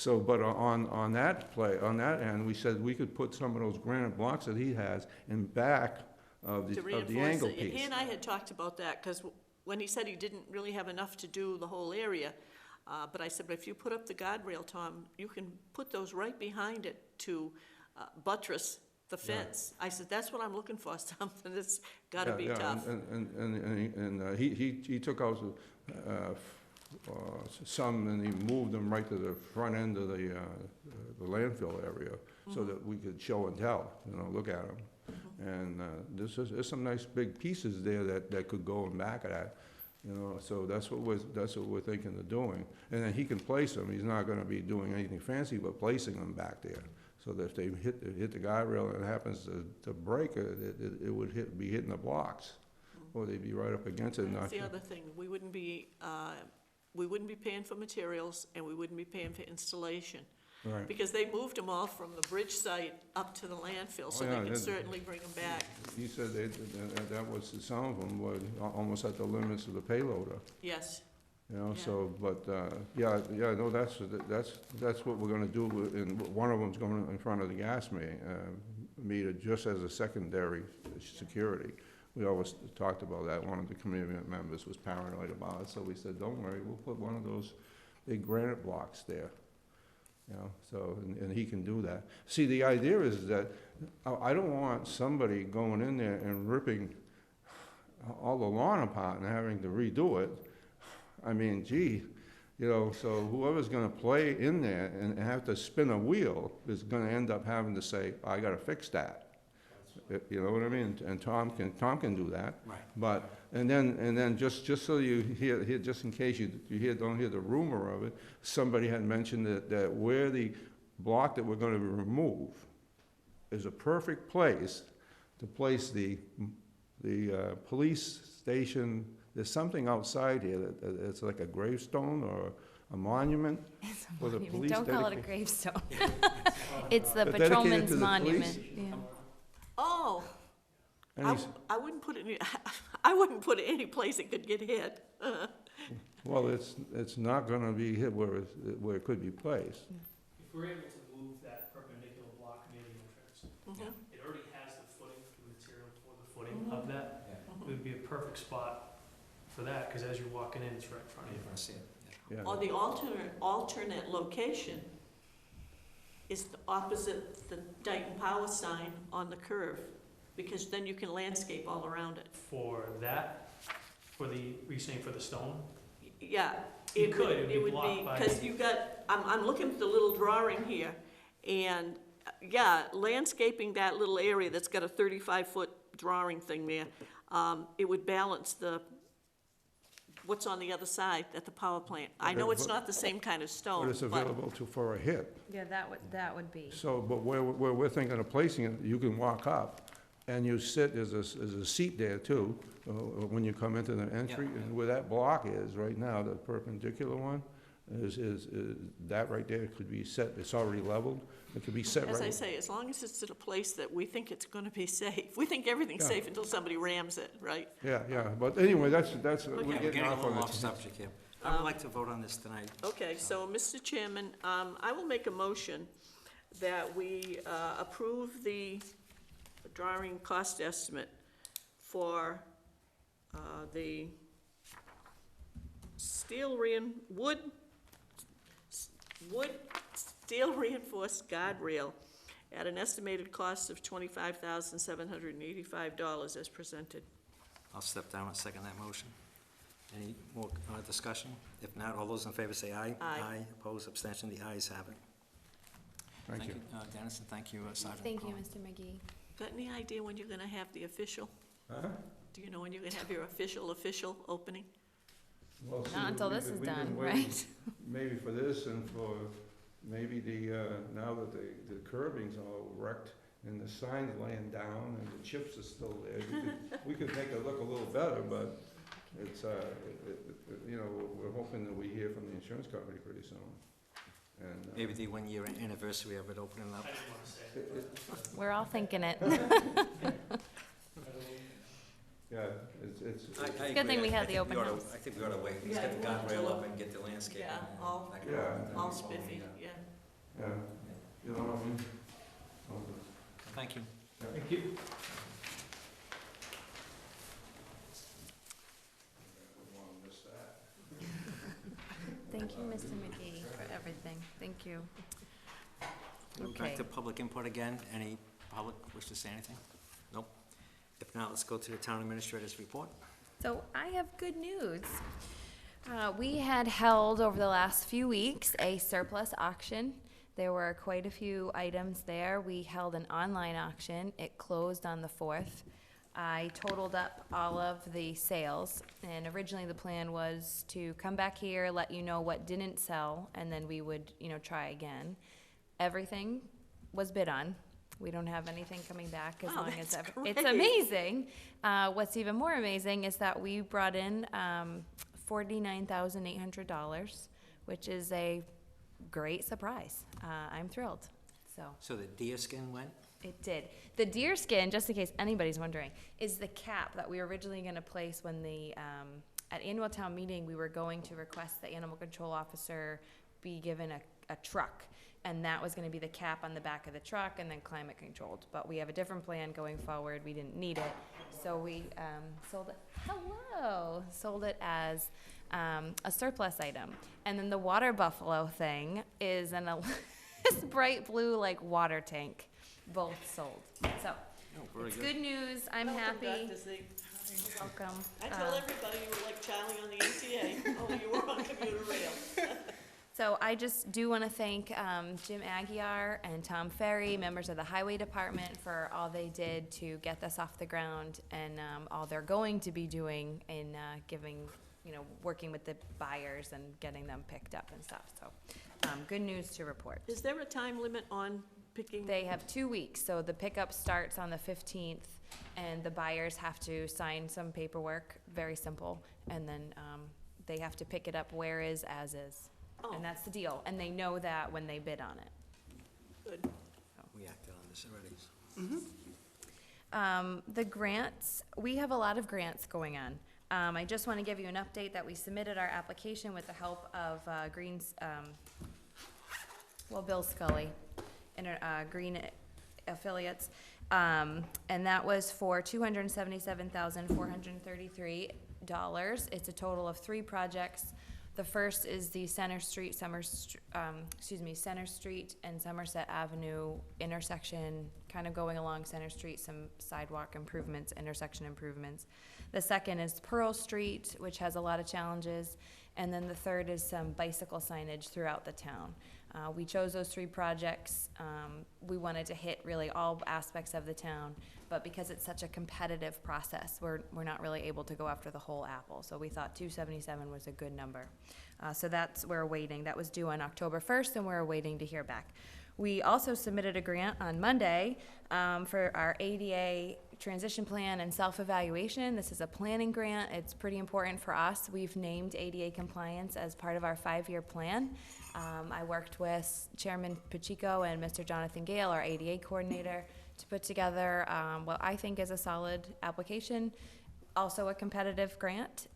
But on that end, we said we could put some of those granite blocks that he has in back of To the reinforce angle it. piece. He and I had talked about that, because when he said he didn't really have enough to do the whole area, but I said, but if you put up the guardrail, Tom, you can put those right behind it to buttress the fence. I said, that's what I'm looking for, something that's gotta be tough. And he took out some, and he moved them right to the front end of the landfill area, so that we could show and tell, look at them. And there's some nice big pieces there that could go in back of that, so that's what we're thinking of doing. And then he can place them. He's not gonna be doing anything fancy, but placing them back there, so that if they hit the guardrail and it happens to break it would be hitting the blocks, or they'd be right up against it. That's the other thing, we wouldn't be paying for materials, and we wouldn't be paying for installation. Right. Because they moved them all from the bridge site up to the landfill, so Oh, yeah, they can that- certainly bring them back. He said that was, some of them were almost at the limits of the payloader. Yes, So, but, no, that's what we're gonna do, and one of them's going in front of the gas meter, just as a secondary security. We always talked about that. One of the committee members was paranoid about it, so we said, don't worry, we'll put one of those big granite blocks there. So, and he can do that. See, the idea is that I don't want somebody going in there and ripping all the lawn apart and having to redo it. I mean, gee, so whoever's gonna play in there and have to spin a wheel is gonna end up having to say, I gotta fix that. You know what I mean? And Tom can do that. Right. But, and then just so you hear, just in case you don't hear the rumor of it, somebody had mentioned that where the block that we're gonna remove is a perfect place to place the police station. There's something outside here that it's like a gravestone or a monument for the police. Don't call it a dedicated- gravestone. It's the Dedicated patrolman's to the monument. police? Yeah. oh, And he's, I wouldn't put it, I wouldn't put it any place it could get hit. well, it's not gonna be hit where it could be placed. If we're able to move that perpendicular block near the entrance, it already has the footing, the material for the footing of that. It would be a perfect spot for that, because as you're walking in, it's right in front of you. I see it, yeah. Yeah. Or the alternate location is opposite the Dayton Power sign on the curve, because then you can landscape all around it. For that, were you saying for the stone? Yeah. You could, it'd be It would blocked be, by. because you got, I'm looking at the little drawing here, and, yeah, landscaping that little area that's got a 35-foot drawing thing there, it would balance what's on the other side at the power plant. I know it's not the same kind of But stone, it's but, available for a hit. Yeah, that would be. So, but where we're thinking of placing it, you can walk up, and you sit, there's a seat there too, when you come into the entry, Yeah. and where that block is right now, the perpendicular one, is that right there could be set, it's already leveled, it could be set as I right. say, as long as it's in a place that we think it's gonna be safe. We think everything's Yeah. safe until somebody rams it, right? Yeah, but anyway, that's, Okay. we're Yeah, we're getting getting a off on little the off subject here. I would like to vote on this tonight. Okay, so, Mr. Chairman, I will make a motion that we approve the drawing cost estimate for the steel reinforced guardrail at an estimated cost of $25,785 as presented. I'll step down and second that motion. Any more discussion? If not, all those in favor say aye. Aye. Opposed, abstention, the ayes have it. Thank you. Dennis, and thank you, Sergeant. Thank you, Cronin. Mr. McGee. Got any idea when you're gonna have the official? Huh? Do you know when you're gonna have your official opening? Well, see, Not until we've this been- is we've been done, waiting right? Maybe for this and for maybe now that the curbing's all wrecked and the sign's laying down and the chips are still there, we could make it look a little better, but it's, we're hoping that we hear from the insurance company pretty soon. And, Maybe the 1-year anniversary of it opening up. I didn't want to say it. We're all thinking it. Yeah, it's. I agree. Good thing we had the think open we oughta- house. I think we ought to wait. Let's Yeah, get the you want to guardrail do up it. and get the landscape. Yeah, all- Yeah. All spiffy, yeah. Yeah, you know what I mean? Thank you. Thank you. Thank you, Mr. McGee, for everything. Thank you. Back Okay. to public input again. Any public wish to say anything? Nope. If not, let's go to the town administrator's report. So I have good news. We had held over the last few weeks a surplus auction. There were quite a few items there. We held an online auction. It closed on the 4th. I totaled up all of the sales, and originally the plan was to come back here, let you know what didn't sell, and then we would, try again. Everything was bid on. We don't have anything coming back as Wow, long as that's it's great. amazing. What's even more amazing is that we brought in $49,800, which is a great surprise. I'm thrilled. So the deer skin went? It did. The deer skin, just in case anybody's wondering, is the cap that we were originally going to place when at annual town meeting, we were going to request the animal control officer be given a truck. And that was going to be the cap on the back of the truck and then climate controlled. But we have a different plan going forward. We didn't need it. So we sold it as a surplus item. And then the water buffalo thing is this bright blue like water tank. Both sold. So Very it's good news. I'm Welcome, happy. Dr. Z. Welcome. I tell everybody you were like Charlie on the ATA, only you were on commuter rail. So I just do want to thank Jim Aguiar and Tom Ferry, members of the Highway Department, for all they did to get this off the ground and all they're going to be doing in working with the buyers and getting them picked up and stuff. So good news to report. Is there a time limit on picking? They have 2 weeks, so the pickup starts on the 15th, and the buyers have to sign some paperwork, very simple, and then they have to pick it up where is, as is. Oh, And that's the deal, and they know that when they bid on it. good. We acted on this already. The grants, we have a lot of grants going on. I just want to give you an update that we submitted our application with the help of Bill Scully and Green Affiliates. And that was for $277,433. It's a total of 3 projects. The first is the Center Street and Somerset Avenue intersection, kind of going along Center Street, some sidewalk improvements, intersection improvements. The second is Pearl Street, which has a lot of challenges. And then the third is some bicycle signage throughout the town. We chose those 3 projects. We wanted to hit really all aspects of the town, but because it's such a competitive process, we're not really able to go after the whole apple. So we thought 277 was a good number. So we're waiting. That was due on October 1st, and we're waiting to hear back. We also submitted a grant on Monday for our ADA transition plan and self-evaluation. This is a planning grant. It's pretty important for us. We've named ADA compliance as part of our 5-year plan. I worked with Chairman Pacheco and Mr. Jonathan Gale, our ADA coordinator, to put together what I think is a solid application, also a competitive grant.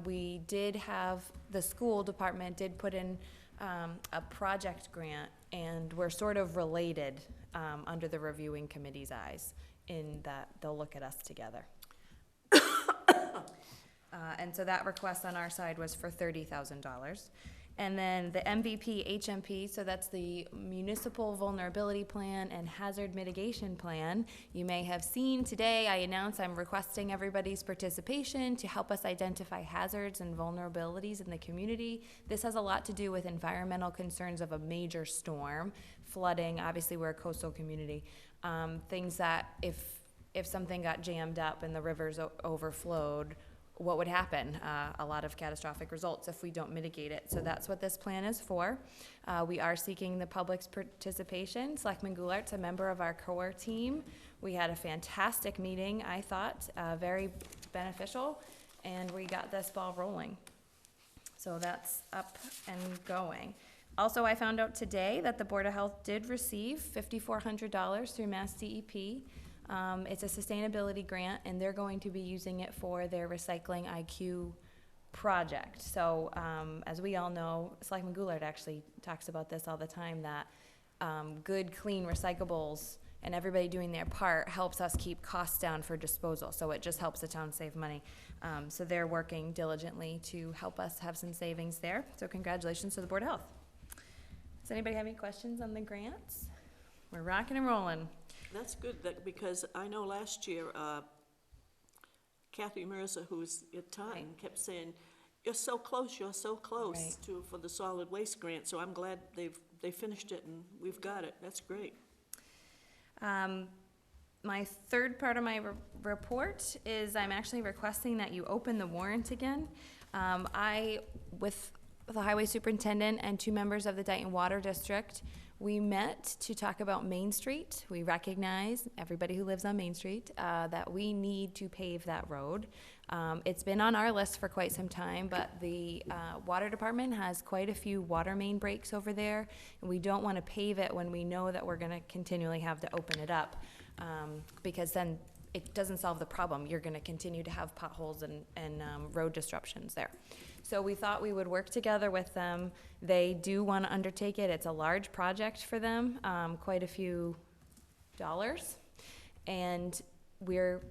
We did have, the school department did put in a project grant, and we're sort of related under the reviewing committee's eyes in that they'll look at us together. And so that request on our side was for $30,000. And then the MVP, HMP, so that's the Municipal Vulnerability Plan and Hazard Mitigation Plan. You may have seen today I announced I'm requesting everybody's participation to help us identify hazards and vulnerabilities in the community. This has a lot to do with environmental concerns of a major storm, flooding. Obviously, we're a coastal community. Things that if something got jammed up and the rivers overflowed, what would happen? A lot of catastrophic results if we don't mitigate it. So that's what this plan is for. We are seeking the public's participation. Selectman Goulart's a member of our core team. We had a fantastic meeting, I thought, very beneficial, and we got this ball rolling. So that's up and going. Also, I found out today that the Board of Health did receive $5,400 through Mass DEP. It's a sustainability grant, and they're going to be using it for their Recycling IQ project. So, as we all know, Selectman Goulart actually talks about this all the time, that good, clean recyclables and everybody doing their part helps us keep costs down for disposal. So it just helps the town save money. So they're working diligently to help us have some savings there. So congratulations to the Board of Health. Does anybody have any questions on the grants? We're rocking and rolling. That's good, because I know last year, Kathy Mirza, who's at Taunton, kept saying, you're so close Right. for the solid waste grant. So I'm glad they finished it and we've got it. That's great. My third part of my report is I'm actually requesting that you open the warrant again. With the highway superintendent and 2 members of the Dayton Water District, we met to talk about Main Street. We recognize, everybody who lives on Main Street, that we need to pave that road. It's been on our list for quite some time, but the water department has quite a few water main breaks over there, and we don't want to pave it when we know that we're going to continually have to open it up, because then it doesn't solve the problem. You're going to continue to have potholes and road disruptions there. So we thought we would work together with them. They do want to undertake it. It's a large project for them, quite a few dollars. And we're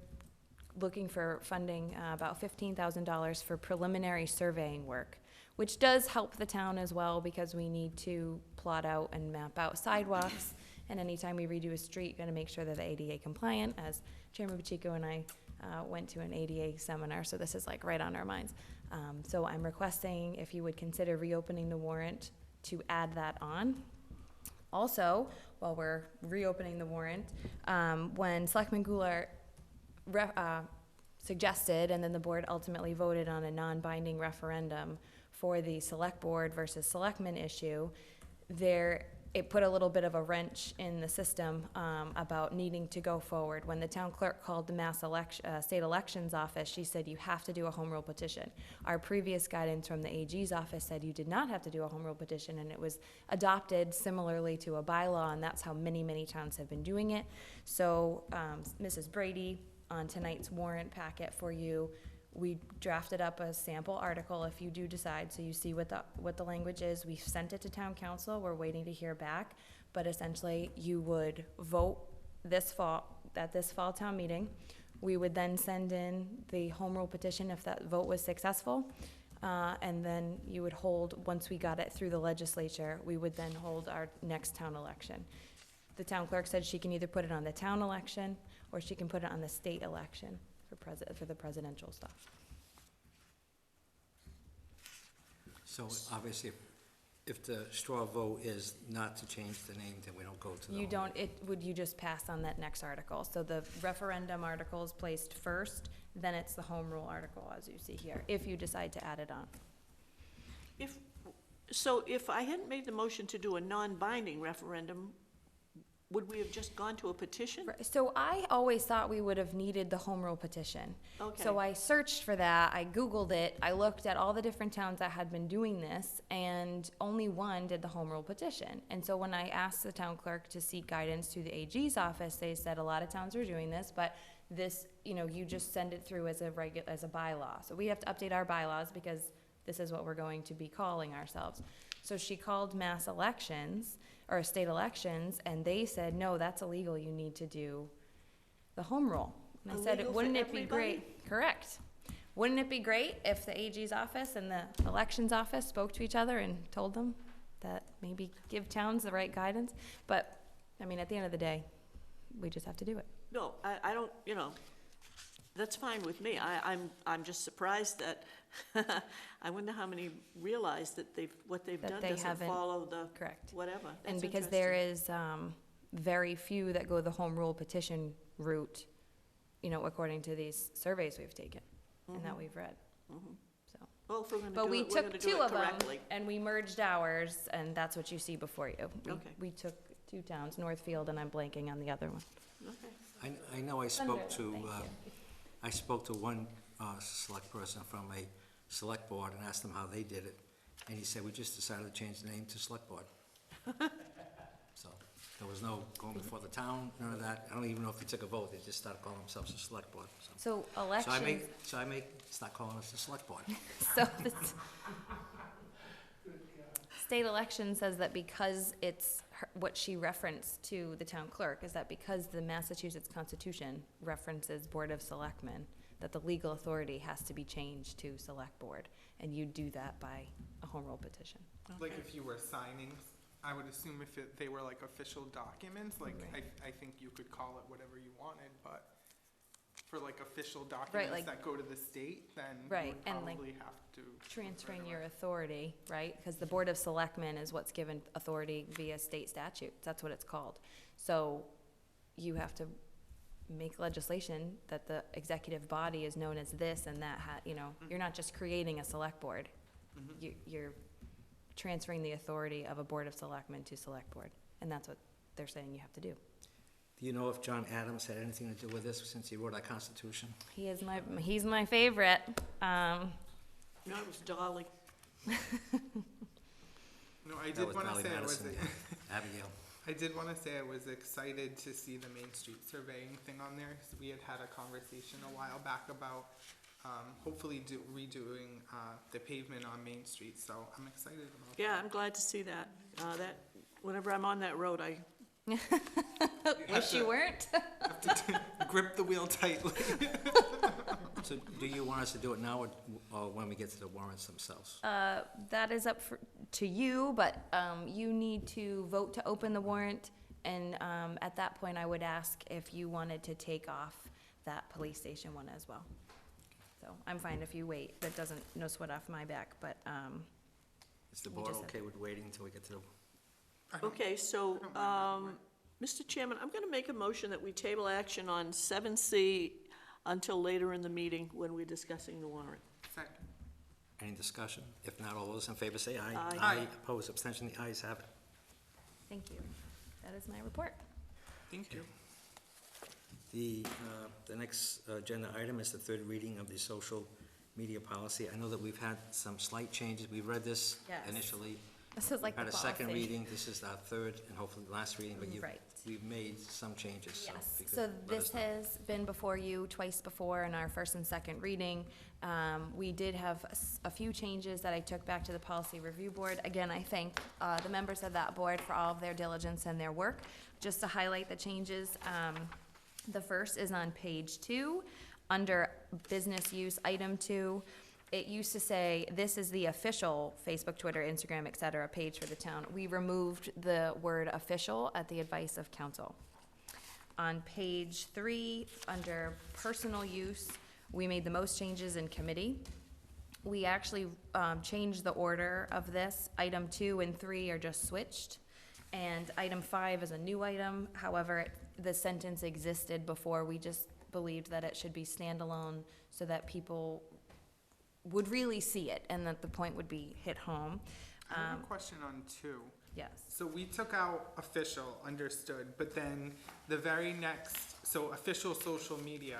looking for funding about $15,000 for preliminary surveying work, which does help the town as well, because we need to plot out and map out sidewalks. And anytime we redo a street, got to make sure that they're ADA compliant. As Chairman Pacheco and I went to an ADA seminar, so this is like right on our minds. So I'm requesting if you would consider reopening the warrant to add that on. Also, while we're reopening the warrant, when Selectman Goulart suggested, and then the board ultimately voted on a non-binding referendum for the select board versus selectmen issue, it put a little bit of a wrench in the system about needing to go forward. When the town clerk called the state elections office, she said you have to do a home rule petition. Our previous guidance from the AG's office said you did not have to do a home rule petition, and it was adopted similarly to a bylaw, and that's how many, many towns have been doing it. So Mrs. Brady, on tonight's warrant packet for you, we drafted up a sample article if you do decide, so you see what the language is. We've sent it to town council. We're waiting to hear back, but essentially you would vote this fall, at this fall town meeting, We would then send in the home rule petition if that vote was successful. And then you would hold, once we got it through the legislature, we would then hold our next town election. The town clerk said she can either put it on the town election or she can put it on the state election for the presidential stuff. So obviously, if the straw vote is not to change the name, then we don't go to the. You don't, you just pass on that next article. So the referendum article is placed first, then it's the home rule article, as you see here, if you decide to add it on. If I hadn't made the motion to do a non-binding referendum, would we have just gone to a petition? So I always thought we would have needed the home rule petition. Okay. So I searched for that, I Googled it, I looked at all the different towns that had been doing this, and only one did the home rule petition. And so when I asked the town clerk to seek guidance through the AG's office, they said a lot of towns are doing this, but this, you just send it through as a bylaw. So we have to update our bylaws because this is what we're going to be calling ourselves. So she called mass elections, or state elections, and they said, no, that's illegal, you need to do the home rule. And I said, Illegal for wouldn't it be everybody? great? Correct. Wouldn't it be great if the AG's office and the elections office spoke to each other and told them that maybe give towns the right guidance? But, I mean, at the end of the day, we just have to do it. No, I don't, that's fine with me. I'm just surprised that, I wonder how many realize that what they've That done they doesn't haven't- follow the Correct. whatever. And That's because there interesting. is very few that go the home rule petition route, according to these surveys we've taken and that we've read, Mhm. so. Well, if we're gonna But do we it, we're took gonna do two it of them correctly. and we merged ours, and that's what you see before you. Okay. We took two towns, Northfield, and I'm blanking on the other one. Okay. I know I spoke to, Thank you. I spoke to one select person from a select board and asked them how they did it, and he said, we just decided to change the name to select board. So, there was no going before the town, none of that. I don't even know if they took a vote, they just started calling themselves a select board, so. So So elections, I may start calling us the select board. so the state election says that because it's what she referenced to the town clerk is that because the Massachusetts Constitution references Board of Selectmen, that the legal authority has to be changed to select board, and you do that by a home rule petition. Like if you were signing, I would assume if they were like official documents, like Right. I think you could call it whatever you wanted, but for like official Right, documents like- that go to the state, then you Right, would and, like, probably have to. Transferring right your away. authority, right? Because the Board of Selectmen is what's given authority via state statute. That's what it's called. So you have to make legislation that the executive body is known as this and that, you're not just creating a select board. Mhm. You're transferring the authority of a Board of Selectmen to select board. And that's what they're saying you have to do. Do you know if John Adams had anything to do with this since he wrote our Constitution? He's my favorite. No, it was Dolly. No, I That did was want to Dolly say Madison, Abigail. I did want to say I was excited to see the Main Street surveying thing on there. So we had a conversation a while back about hopefully redoing the pavement on Main Street. So I'm excited about Yeah, I'm glad to see that. Whenever I'm on that road, I Wish you weren't. have to grip the wheel tightly. So do you want us to do it now or when we get to the warrants themselves? That is up to you, but you need to vote to open the warrant, and at that point, I would ask if you wanted to take off that police station one as well. So I'm fine if you wait. That doesn't, no sweat off my back, but Is the we board just have okay with waiting until we get to the? Okay, so, Mr. Chairman, I'm gonna make a motion that we table action on 7C until later in the meeting when we're discussing the warrant. Second. Any discussion? If not, all those in favor say aye. Aye. Aye. Opposed, abstention, the ayes have it. thank you. That is my report. Thank you. The next agenda item is the third reading of the social media policy. I know that we've had some slight changes. We read this Yes. initially. This is like the Had a second policy. reading. This is our third and hopefully last reading, but Right. we've made some changes, so. Yes, if you could so let this us know. has been before you twice before in our first and second reading. We did have a few changes that I took back to the Policy Review Board. Again, I thank the members of that board for all of their diligence and their work. Just to highlight the changes, The first is on page 2, under business use, item 2. It used to say, this is the official Facebook, Twitter, Instagram, et cetera, page for the town. We removed the word official at the advice of council. On page 3, under personal use, we made the most changes in committee. We actually changed the order of this. Item 2 and 3 are just switched. And item 5 is a new item. However, the sentence existed before. We just believed that it should be standalone so that people would really see it and that the point would be hit home. I have a question on 2. Yes. So we took out official, understood, but then the very next, so official social media,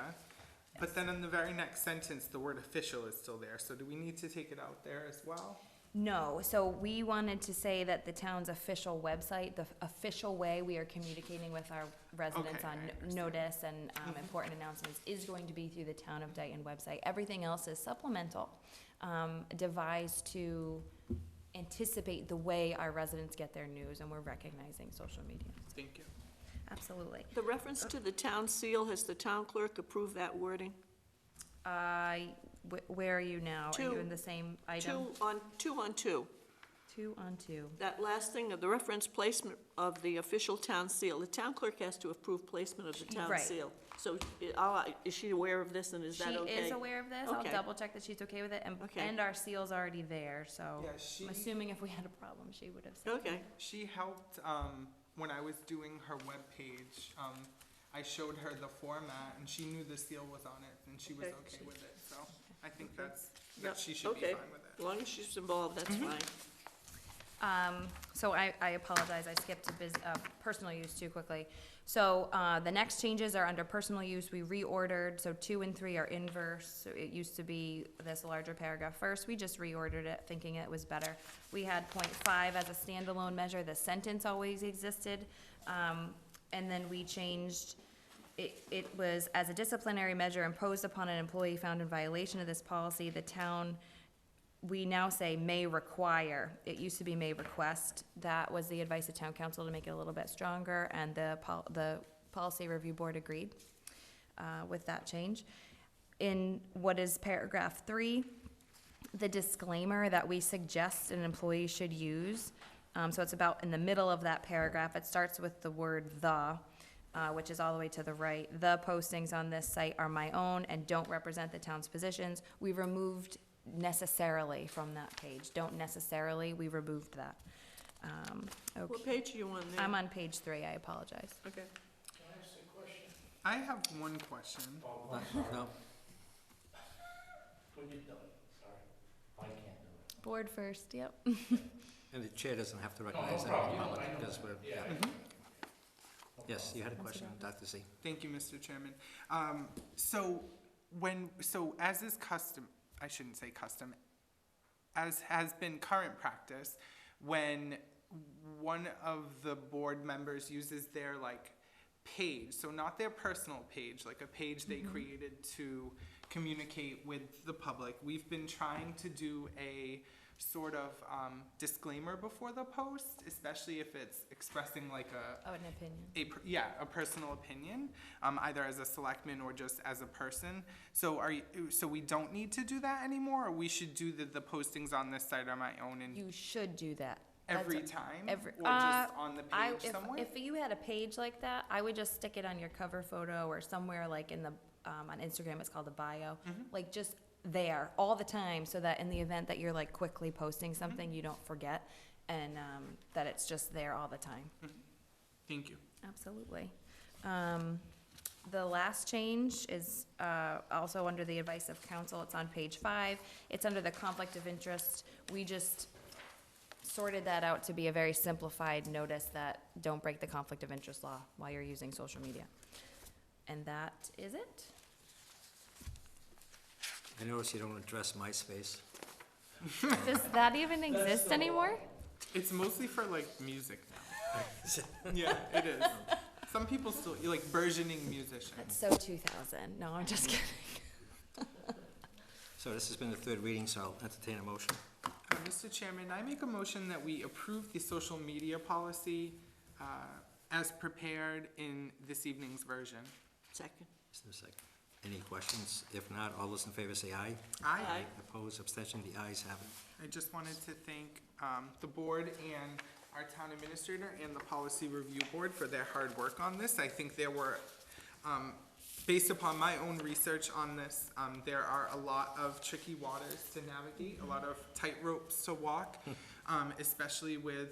but then in the very next sentence, the word official is still there. So do we need to take it out there as well? No, so we wanted to say that the town's official website, the official way we are communicating with our residents Okay, on I understand. notice and important announcements is going to be through the Town of Dayton website. Everything else is supplemental, devised to anticipate the way our residents get their news, and we're recognizing social media. Thank you. Absolutely. The reference to the town seal, has the town clerk approved that wording? Where are you now? Are you 2. in the same item? 2 on 2. 2 on 2. That last thing, of the reference placement of the official town seal, the town clerk has to approve placement of the town Right. seal. So is she aware of this, and is that okay? She is aware of this. I'll Okay. double check that she's okay with it, Okay. and our seal's already there, so Yeah, I'm assuming if we had a problem, she would have said. Okay, She helped, when I was doing her webpage, I showed her the format, and she knew the seal was on it, and she was Okay. okay with it, so I think Okay. that Yep, she should be okay. fine with it. as long as she's involved, that's fine. So I apologize, I skipped to personal use too quickly. So, the next changes are under personal use, we reordered, so 2 and 3 are inverse. So it used to be this larger paragraph first, we just reordered it, thinking it was better. We had .5 as a standalone measure, the sentence always existed. And then we changed, it was as a disciplinary measure imposed upon an employee found in violation of this policy, the town, we now say may require. It used to be may request. That was the advice of town council to make it a little bit stronger, and the policy review board agreed with that change. In what is paragraph 3, the disclaimer that we suggest an employee should use, so it's about in the middle of that paragraph. It starts with the word the, which is all the way to the right. The postings on this site are my own and don't represent the town's positions. We removed necessarily from that page. Don't necessarily, we removed that. What Okay. page are you on there? I'm on page 3, I apologize. Okay. Can I ask a question? I have one question. No, When you're done, sorry. I can't do it. Board first, yep. and the chair doesn't have to recognize that problem. in public, I know because that. we're, Yeah. yes, you had a question, Dr. Z. Thank you, Mr. Chairman. So as is custom, I shouldn't say custom, as has been current practice, when one of the board members uses their page, so not their personal page, like a page they created to communicate with the public, we've been trying to do a sort of disclaimer before the post, especially if it's expressing An opinion. a personal opinion, either as a selectman or just as a person. So so we don't need to do that anymore, or we should do the postings on this site on my own and You should do that. every That's time, every- or just on the page if, somewhere? if you had a page like that, I would just stick it on your cover photo or somewhere like in the, on Instagram, it's called a bio. Like just there all the time, so that in the event that you're quickly posting something, you don't forget, and that it's just there all the time. Thank you. Absolutely. The last change is also under the advice of council. It's on page 5. It's under the conflict of interest. We just sorted that out to be a very simplified notice that don't break the conflict of interest law while you're using social media. And that is it. I notice you don't address MySpace. Does that even exist anymore? It's mostly for music now. Yeah, it is. Some people still burgeoning musicians. That's so 2000. No, I'm just kidding. So this has been the third reading, so I'll entertain a motion. Mr. Chairman, I make a motion that we approve the social media policy as prepared in this evening's version. Second. Is there a second? Any questions? If not, all those in favor say aye. Aye. Opposed, abstention, the ayes have it. I just wanted to thank the board and our town administrator and the policy review board for their hard work on this. I think there were, based upon my own research on this, there are a lot of tricky waters to navigate, a lot of tight ropes to walk, especially with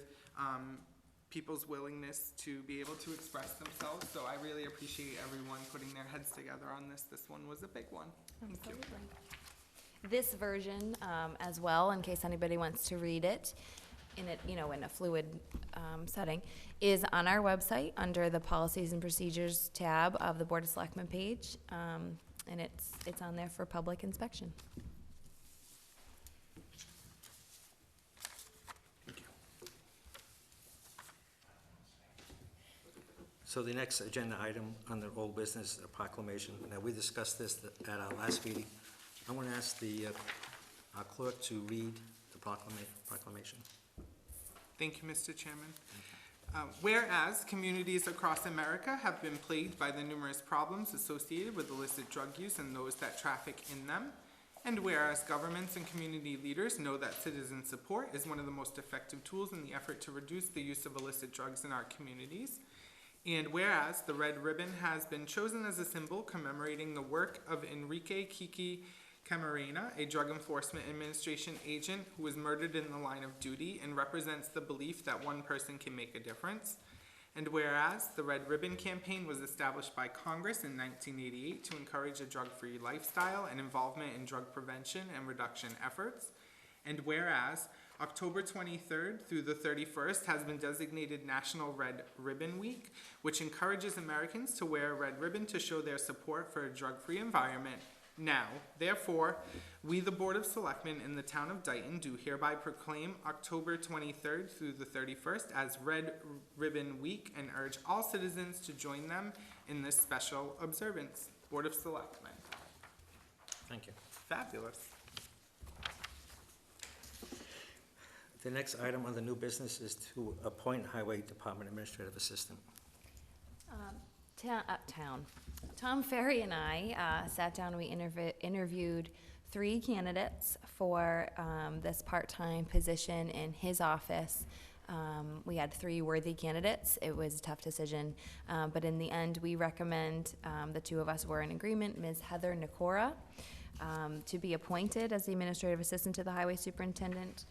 people's willingness to be able to express themselves. So I really appreciate everyone putting their heads together on this. This one was a big one. Thank you. This version, as well, in case anybody wants to read it, in a fluid setting, is on our website under the Policies and Procedures tab of the Board of Selectmen page, and it's on there for public inspection. So the next agenda item under old business, a proclamation. Now, we discussed this at our last meeting. I want to ask our clerk to read the proclamation. Thank you, Mr. Chairman. Whereas communities across America have been plagued by the numerous problems associated with illicit drug use and those that traffic in them, and whereas governments and community leaders know that citizen support is one of the most effective tools in the effort to reduce the use of illicit drugs in our communities, and whereas the red ribbon has been chosen as a symbol commemorating the work of Enrique Kiki Camarena, a Drug Enforcement Administration agent who was murdered in the line of duty and represents the belief that one person can make a difference. And whereas the Red Ribbon Campaign was established by Congress in 1988 to encourage a drug-free lifestyle and involvement in drug prevention and reduction efforts. And whereas October 23rd through the 31st has been designated National Red Ribbon Week, which encourages Americans to wear a red ribbon to show their support for a drug-free environment. Now, therefore, we, the Board of Selectmen in the town of Dayton, do hereby proclaim October 23rd through the 31st as Red Ribbon Week and urge all citizens to join them in this special observance. Board of Selectmen. Thank you. Fabulous. The next item on the new business is to appoint Highway Department Administrative Assistant. Tom Ferry and I sat down, we interviewed 3 candidates for this part-time position in his office. We had 3 worthy candidates. It was a tough decision, but in the end, we recommend, the 2 of us were in agreement, Ms. Heather Nikora, to be appointed as the administrative assistant to the highway superintendent,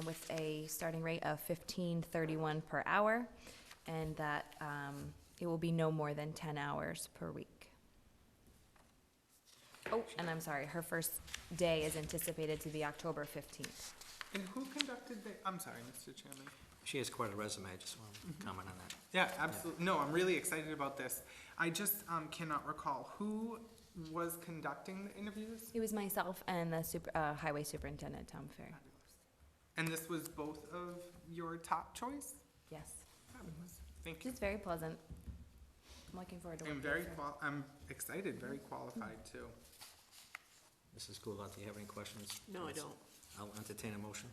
with a starting rate of $15.31 per hour, and that it will be no more than 10 hours per week. Oh, and I'm sorry, her first day is anticipated to be October 15th. And who conducted the, I'm sorry, Mr. Chairman. She has quite a resume, I just want to comment on that. Yeah, absolutely. No, I'm really excited about this. I just cannot recall who was conducting the interviews. It was myself and the highway superintendent, Tom Ferry. And this was both of your top choice? Yes. Fabulous. Thank you. She's very pleasant. I'm looking forward to working with her. I'm excited, very qualified too. Mrs. Goulart, do you have any questions? No, I don't. I'll entertain a motion.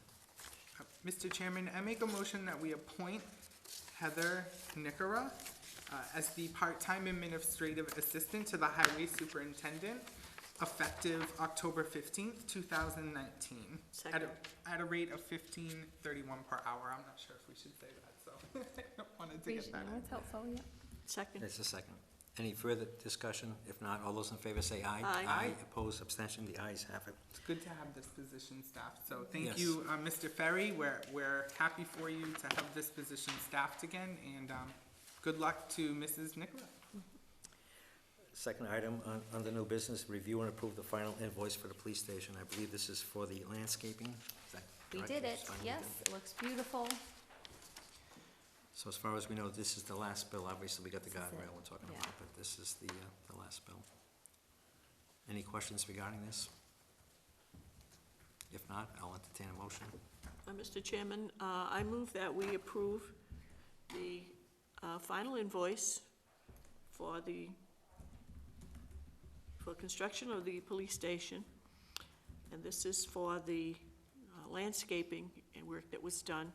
Mr. Chairman, I make a motion that we appoint Heather Nikora as the part-time administrative assistant to the highway superintendent, effective October 15th, 2019. Second. At a rate of $15.31 per hour. I'm not sure if we should say that, so I wanted to get that in. That's helpful, yeah. Second. There's a second. Any further discussion? If not, all those in favor say aye. Aye. Aye. Opposed, abstention, the ayes have it. It's good to have this position staffed, so thank Yes. you, Mr. Ferry. We're happy for you to have this position staffed again, and good luck to Mrs. Nikora. Second item on the new business, review and approve the final invoice for the police station. I believe this is for the landscaping. Is that We correct? did it, It's finally yes, done. it looks beautiful. So as far as we know, this is the last bill. Obviously, we got the This is it, guardrail we're talking yeah. about, but this is the last bill. Any questions regarding this? If not, I'll entertain a motion. Mr. Chairman, I move that we approve the final invoice for construction of the police station. And this is for the landscaping and work that was done.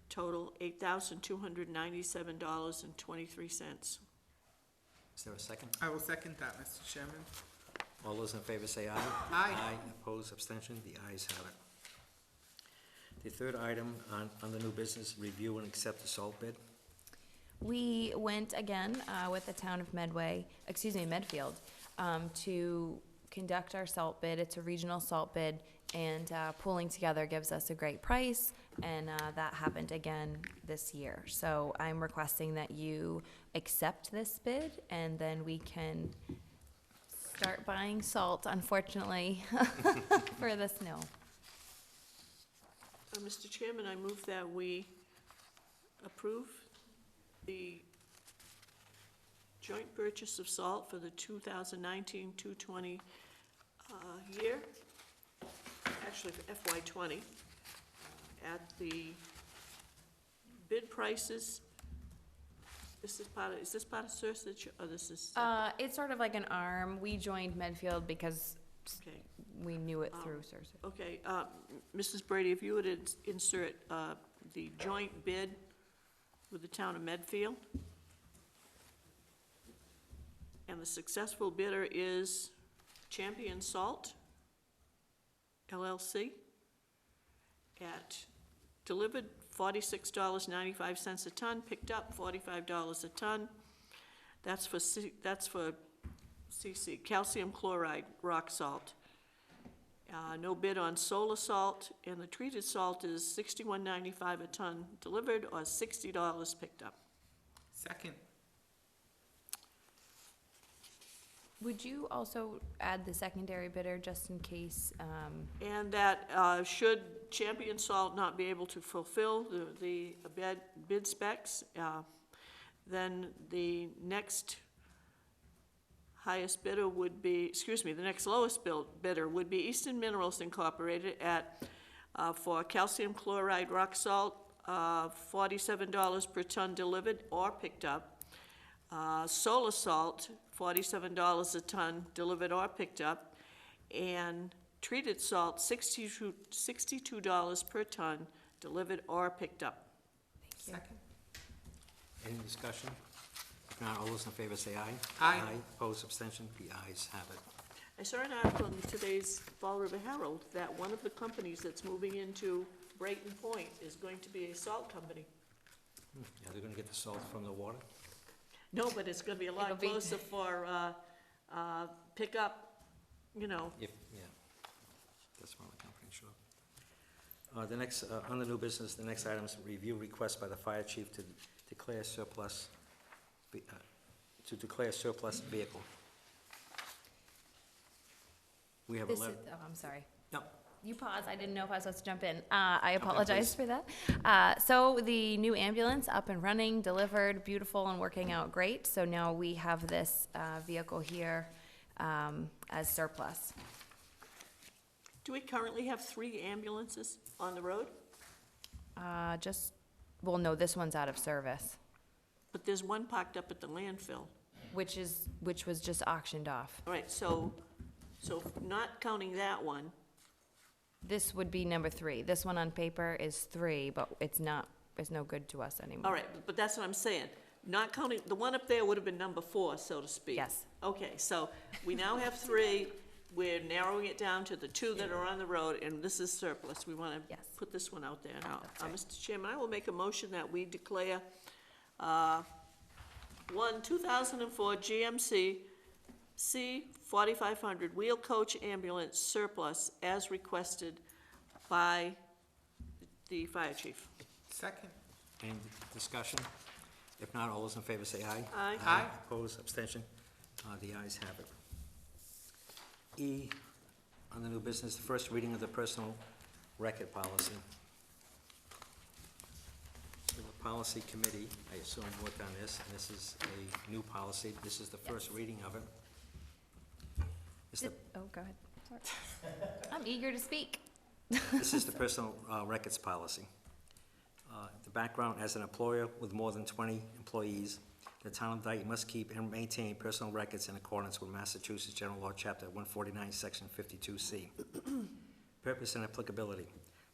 Total $8,297.23. Is there a second? I will second that, Mr. Chairman. All those in favor say aye. Aye. Opposed, abstention, the ayes have it. The third item on the new business, review and accept the salt bid. We went again with the town of Medfield, to conduct our salt bid. It's a regional salt bid, and pooling together gives us a great price, and that happened again this year. So I'm requesting that you accept this bid, and then we can start buying salt, unfortunately, for the snow. Mr. Chairman, I move that we approve the joint purchase of salt for the 2019-220 year, actually for FY20, at the bid prices. Is this part of Sursage, or this is? It's sort of like an arm. We joined Medfield because Okay. we knew it through Cersei. Okay, Mrs. Brady, if you would insert the joint bid with the town of Medfield. And the successful bidder is Champion Salt, LLC, at delivered $46.95 a ton, picked up $45 a ton. That's for CC, calcium chloride rock salt. No bid on solar salt, and the treated salt is $61.95 a ton delivered, or $60 picked up. Second. Would you also add the secondary bidder just in case? And that should Champion Salt not be able to fulfill the bid specs, then the next highest bidder would be, the next lowest bidder would be Eastern Minerals Incorporated at, for calcium chloride rock salt, $47 per ton delivered or picked up. Solar salt, $47 a ton delivered or picked up. And treated salt, $62 per ton delivered or picked up. Thank you. Second. Any discussion? If not, all those in favor say aye. Aye. Opposed, abstention, the ayes have it. I saw an article in today's Fall River Herald that one of the companies that's moving into Brayton Point is going to be a salt company. Yeah, they're gonna get the salt from the water? No, but it's gonna be a It'll lot be- closer for, pickup, you know. Yeah, that's one of the companies, sure. The next, on the new business, the next item is review request by the fire chief to declare surplus vehicle. We have a This letter. is, oh, I'm sorry. No. You paused, I didn't know if I was supposed to jump in. I apologize for that. So the new ambulance up and running, delivered, beautiful and working out great. So now we have this vehicle here as surplus. Do we currently have 3 ambulances on the road? Well, no, this one's out of service, But there's one parked up at the landfill. which was just auctioned off. All right, so not counting that one, This would be number 3. This one on paper is 3, but it's no good to us anymore. all right, but that's what I'm saying. Not counting, the one up there would have been number 4, so to speak. Yes. Okay, so we now have 3. We're narrowing it down to the 2 that are on the road, and this is surplus. We want to Yes. put this one out there now. That's right. Mr. Chairman, I will make a motion that we declare one 2004 GMC C4500 wheel coach ambulance surplus as requested by the fire chief. Second. Any discussion? If not, all those in favor say aye. Aye. Aye. Opposed, abstention, the ayes have it. E, on the new business, the first reading of the personal record policy. The policy committee, I assume, worked on this, and this is a new policy. This is the first reading of it. Oh, go ahead. Sorry. I'm eager to speak. This is the personal records policy. The background, as an employer with more than 20 employees, the town of Dayton must keep and maintain personal records in accordance with Massachusetts General Law, Chapter 149, Section 52C. Purpose and applicability.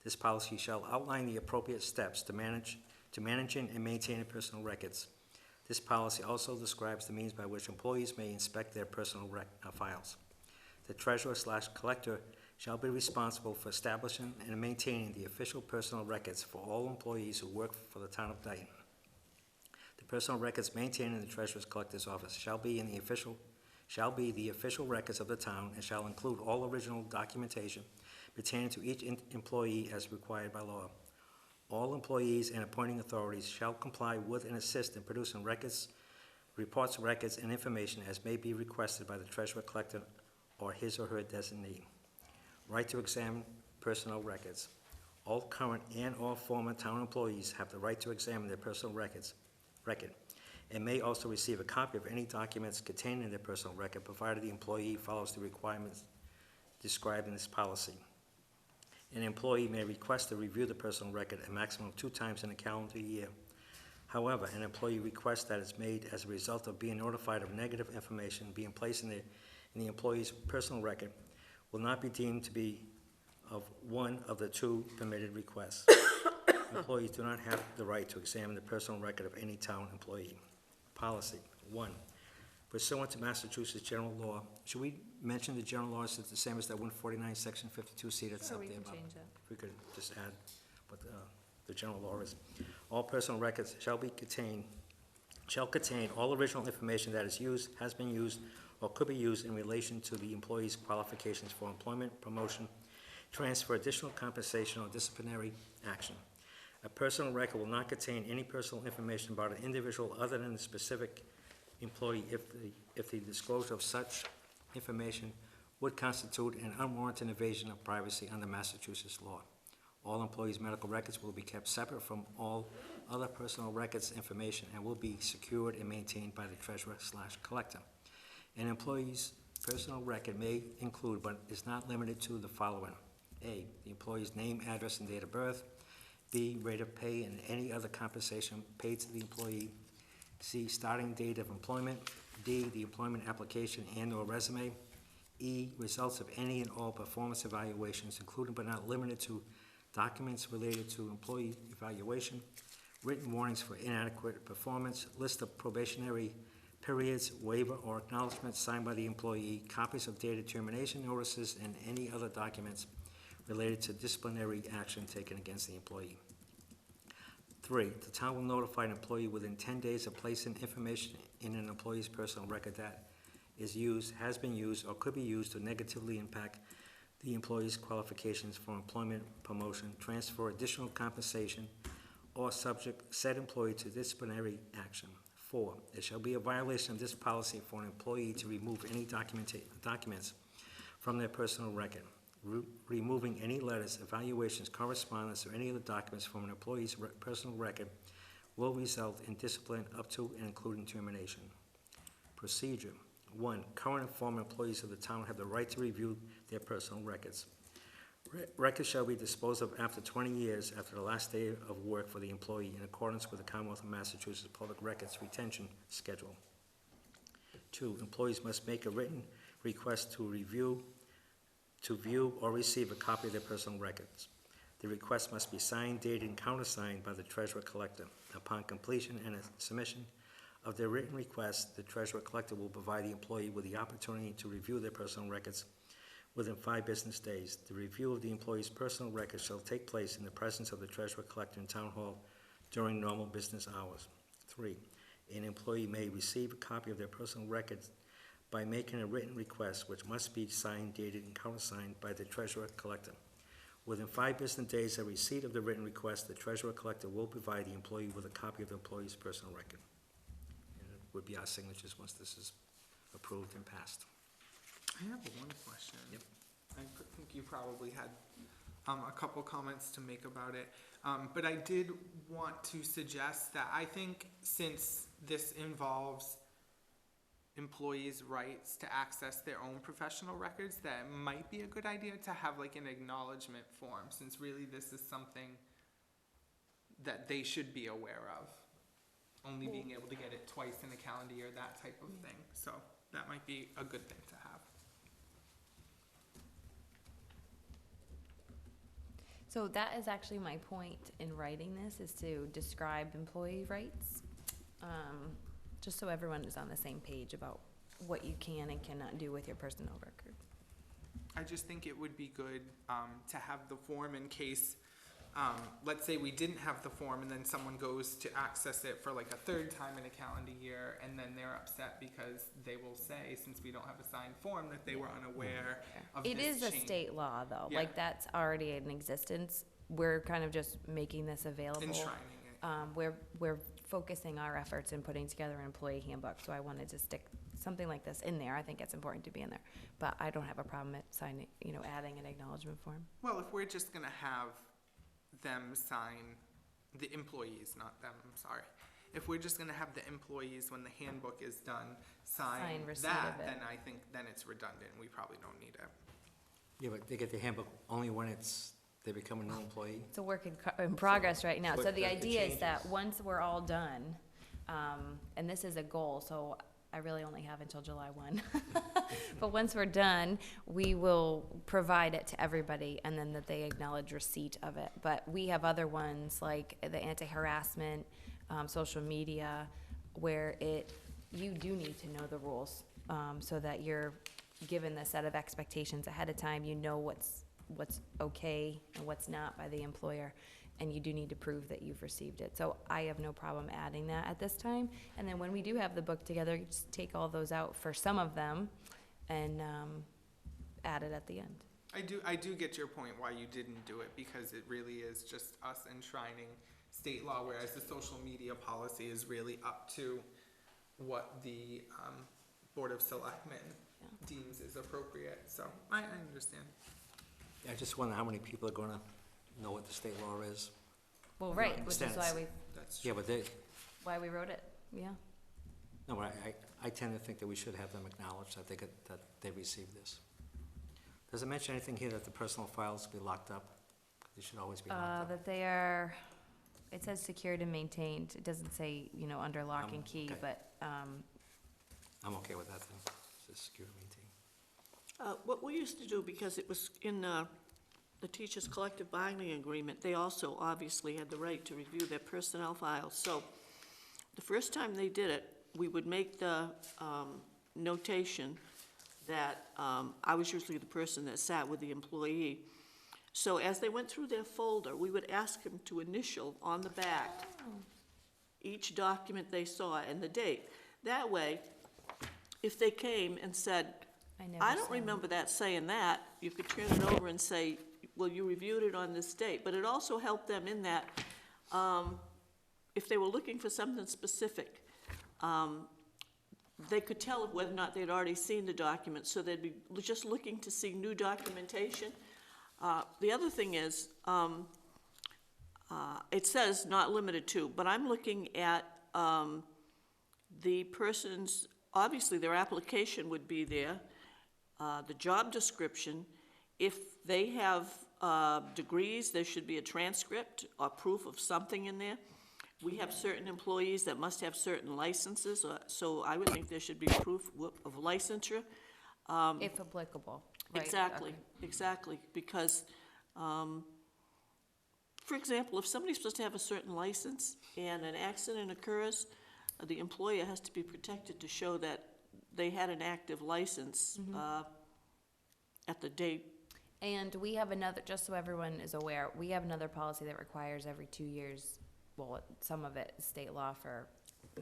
This policy shall outline the appropriate steps to managing and maintaining personal records. This policy also describes the means by which employees may inspect their personal files. The treasurer/collector shall be responsible for establishing and maintaining the official personal records for all employees who work for the town of Dayton. The personal records maintained in the treasurer's collector's office shall be the official records of the town and shall include all original documentation pertaining to each employee as required by law. All employees and appointing authorities shall comply with and assist in producing reports, records, and information as may be requested by the treasurer collector or his or her designee. Right to examine personal records. All current and or former town employees have the right to examine their personal record, and may also receive a copy of any documents contained in their personal record, provided the employee follows the requirements described in this policy. An employee may request to review the personal record a maximum of 2 times in a calendar year. However, an employee request that is made as a result of being notified of negative information being placed in the employee's personal record will not be deemed to be of one of the 2 permitted requests. Employees do not have the right to examine the personal record of any town employee. Policy 1. Pursuant to Massachusetts general law, should we mention the general law is the same as that 149, section 52C that's Sure, up we there? can Bob? change that. If we could just add what the general law is. All personal records shall contain all original information that is used, has been used, or could be used in relation to the employee's qualifications for employment, promotion, transfer, additional compensation, or disciplinary action. A personal record will not contain any personal information about an individual other than the specific employee if the disclosure of such information would constitute an unwarranted invasion of privacy under Massachusetts law. All employees' medical records will be kept separate from all other personal records information and will be secured and maintained by the treasurer/collector. An employee's personal record may include, but is not limited to, the following: A, the employee's name, address, and date of birth. B, rate of pay and any other compensation paid to the employee. C, starting date of employment. D, the employment application and/or resume. E, results of any and all performance evaluations, including but not limited to documents related to employee evaluation, written warnings for inadequate performance, list of probationary periods, waiver or acknowledgments signed by the employee, copies of dated termination notices, and any other documents related to disciplinary action taken against the employee. 3, the town will notify an employee within 10 days of placing information in an employee's personal record that is used, has been used, or could be used to negatively impact the employee's qualifications for employment, promotion, transfer, additional compensation, or subject said employee to disciplinary action. 4, it shall be a violation of this policy for an employee to remove any documents from their personal record. Removing any letters, evaluations, correspondence, or any other documents from an employee's personal record will result in discipline up to and including termination. Procedure. 1, current and former employees of the town have the right to review their personal records. Records shall be disposed of after 20 years after the last day of work for the employee in accordance with the Commonwealth of Massachusetts Public Records Retention Schedule. 2, employees must make a written request to view or receive a copy of their personal records. The request must be signed, dated, and countersigned by the treasurer-collector. Upon completion and submission of their written request, the treasurer-collector will provide the employee with the opportunity to review their personal records within 5 business days. The review of the employee's personal records shall take place in the presence of the treasurer-collector in Town Hall during normal business hours. 3, an employee may receive a copy of their personal records by making a written request, which must be signed, dated, and countersigned by the treasurer-collector. Within 5 business days of receipt of the written request, the treasurer-collector will provide the employee with a copy of the employee's personal record. And it would be our signatures once this is approved and passed. I have one question. Yep. I think you probably had a couple comments to make about it. But I did want to suggest that I think since this involves employees' rights to access their own professional records, that it might be a good idea to have like an acknowledgement form, since really this is something that they should be aware of. Only being able to get it twice in a calendar year, that type of thing. So that might be a good thing to have. So that is actually my point in writing this, is to describe employee rights. just so everyone is on the same page about what you can and cannot do with your personnel record. I just think it would be good to have the form in case, let's say we didn't have the form and then someone goes to access it for like a third time in a calendar year, and then they're upset because they will say, since we don't have a signed form, that they were unaware of this It is a change. state law, though, Yeah. like, that's already in existence. We're kind of just making this available. Enshrining it. We're focusing our efforts in putting together an employee handbook, so I wanted to stick something like this in there. I think it's important to be in there, but I don't have a problem at signing, adding an acknowledgement form. Well, if we're just gonna have them sign, the employees, not them, I'm sorry. If we're just gonna have the employees, when the handbook is done, sign Sign receipt that, of it. then I think, then it's redundant, we probably don't need it. Yeah, but they get the handbook only when they become a new employee. It's a work in progress right now. So But the the idea is that changes. once we're all done, and this is a goal, so I really only have until July 1. But once we're done, we will provide it to everybody, and then that they acknowledge receipt of it. But we have other ones, like the anti-harassment, social media, where you do need to know the rules, so that you're given the set of expectations ahead of time. You know what's okay and what's not by the employer, and you do need to prove that you've received it. So I have no problem adding that at this time. And then when we do have the book together, you just take all those out for some of them and add it at the end. I do get your point why you didn't do it, because it really is just us enshrining state law, whereas the social media policy is really up to what the Board of Selectmen deems is appropriate, so I understand. I just wonder how many people are gonna know what the state law is. Well, right, which is understand why Yeah, but why we wrote it, yeah. no, but I tend to think that we should have them acknowledge that that they received this. Does it mention anything here that the personal files be locked up? They should always be locked up. That they are, it says secured and maintained. It doesn't say, under lock and key, okay. but, I'm okay with that then. It says secure and maintain. What we used to do, because it was in the teachers' collective bargaining agreement, they also obviously had the right to review their personnel files. So the first time they did it, we would make the notation that I was usually the person that sat with the employee. So as they went through their folder, we would ask them to initial on the back each document they saw and the date. That way, if they came and said, I don't remember that saying that, you could turn it over and say, well, you reviewed it on this date. But it also helped them in that if they were looking for something specific, they could tell whether or not they'd already seen the document, so they'd be just looking to see new documentation. The other thing is, it says not limited to, but I'm looking at the person's, obviously their application would be there, the job description. If they have degrees, there should be a transcript or proof of something in there. We have certain employees that must have certain licenses, so I would think there should be proof of licensure. if applicable, right? Exactly, Okay. exactly, because, for example, if somebody's supposed to have a certain license and an accident occurs, the employer has to be protected to show that they had an active license at the date. And we have another, just so everyone is aware, we have another policy that requires every 2 years, well, some of it is state law for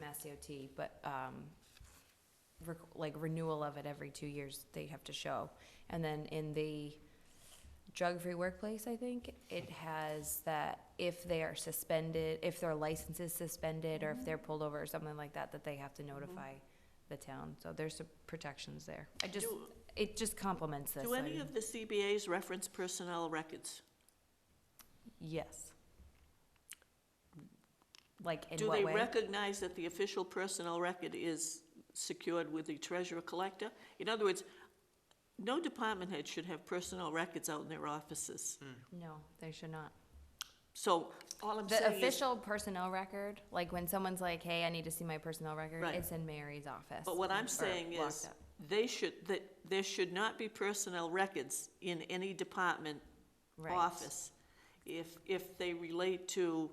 Mass DOT, but, like renewal of it every 2 years, they have to show. And then in the drug-free workplace, I think, it has that if they are suspended, if their license is suspended, or if they're pulled over or something like that, that they have to notify the town. So there's some protections there. It just complements this. Do any of the CBAs reference personnel records? Yes. Like in Do what they way? recognize that the official personnel record is secured with the treasurer collector? In other words, no department head should have personnel records out in their offices. No, they should not. So all I'm The saying is, official personnel record, like when someone's like, hey, I need to see my personnel record, Right. it's in Mary's office. but what I'm or saying locked is, up. there should not be personnel records in any department Right. office if they relate to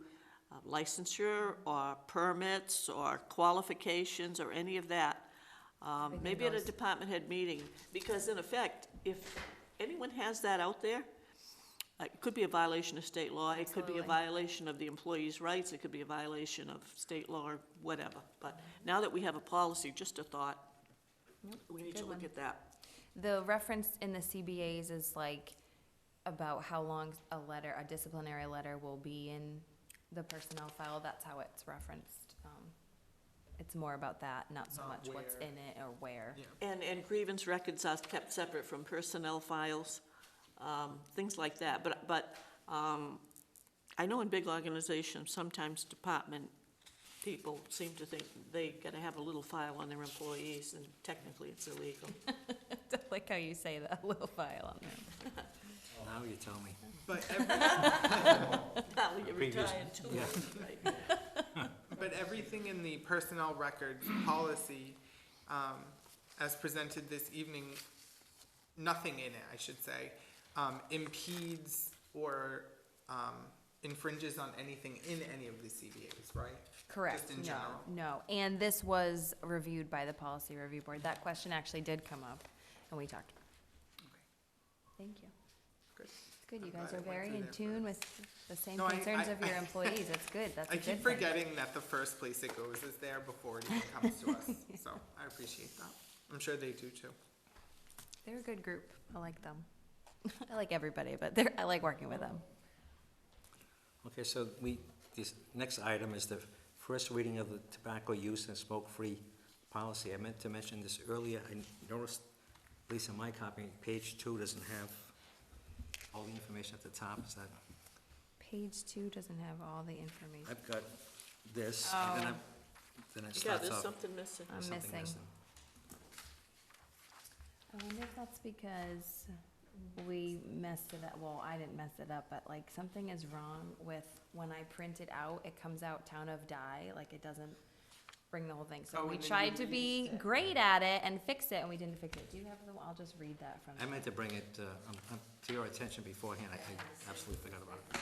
licensure or permits or qualifications or any of that. Everything Maybe at a goes- department head meeting, because in effect, if anyone has that out there, it could be a violation of state law, it could be a Absolutely. violation of the employee's rights, it could be a violation of state law or whatever. But now that we have a policy, just a thought, we need to good look one. at that. The reference in the CBAs is like about how long a disciplinary letter will be in the personnel file. That's how it's referenced. It's more about that, not so Not much what's where. in it or where. Yeah. And grievance records are kept separate from personnel files, things like that. But I know in big organizations, sometimes department people seem to think they gotta have a little file on their employees, and technically it's illegal. I like how you say that, a little file on there. Now you tell me. But Now you're Previous- retired too, yeah. right? But everything in the personnel records policy, as presented this evening, nothing in it, I should say, impedes or infringes on anything in any of the CBAs, right? Correct, Just in no, general. no. And this was reviewed by the Policy Review Board. That question actually did come up, and we talked. Thank you. Good. It's good, you I'm guys glad are it went very through in there tune first. with the same No, concerns of your employees. That's good, that's a I good keep thing. forgetting that the first place it goes is there before it even comes to us, so I appreciate that. I'm sure they do too. They're a good group. I like them. I like everybody, but I like working with them. Okay, so this next item is the first reading of the tobacco use and smoke-free policy. I meant to mention this earlier. I noticed, at least in my copy, page 2 doesn't have all the information at the top. Is that, Page 2 doesn't have all the information. I've got this, Oh. and then it Yeah, starts there's off. something missing. I'm There's something missing. I wonder if that's because we messed it up. Well, I didn't mess it up, but like something is wrong with when I print it out, it comes out Town of Dye, like it doesn't bring the whole thing. So Oh, we and then tried you to be reused it. great at it and fix it, and we didn't fix it. Do you have the, I'll just read that from. I meant to bring it to your attention beforehand. I absolutely forgot about it.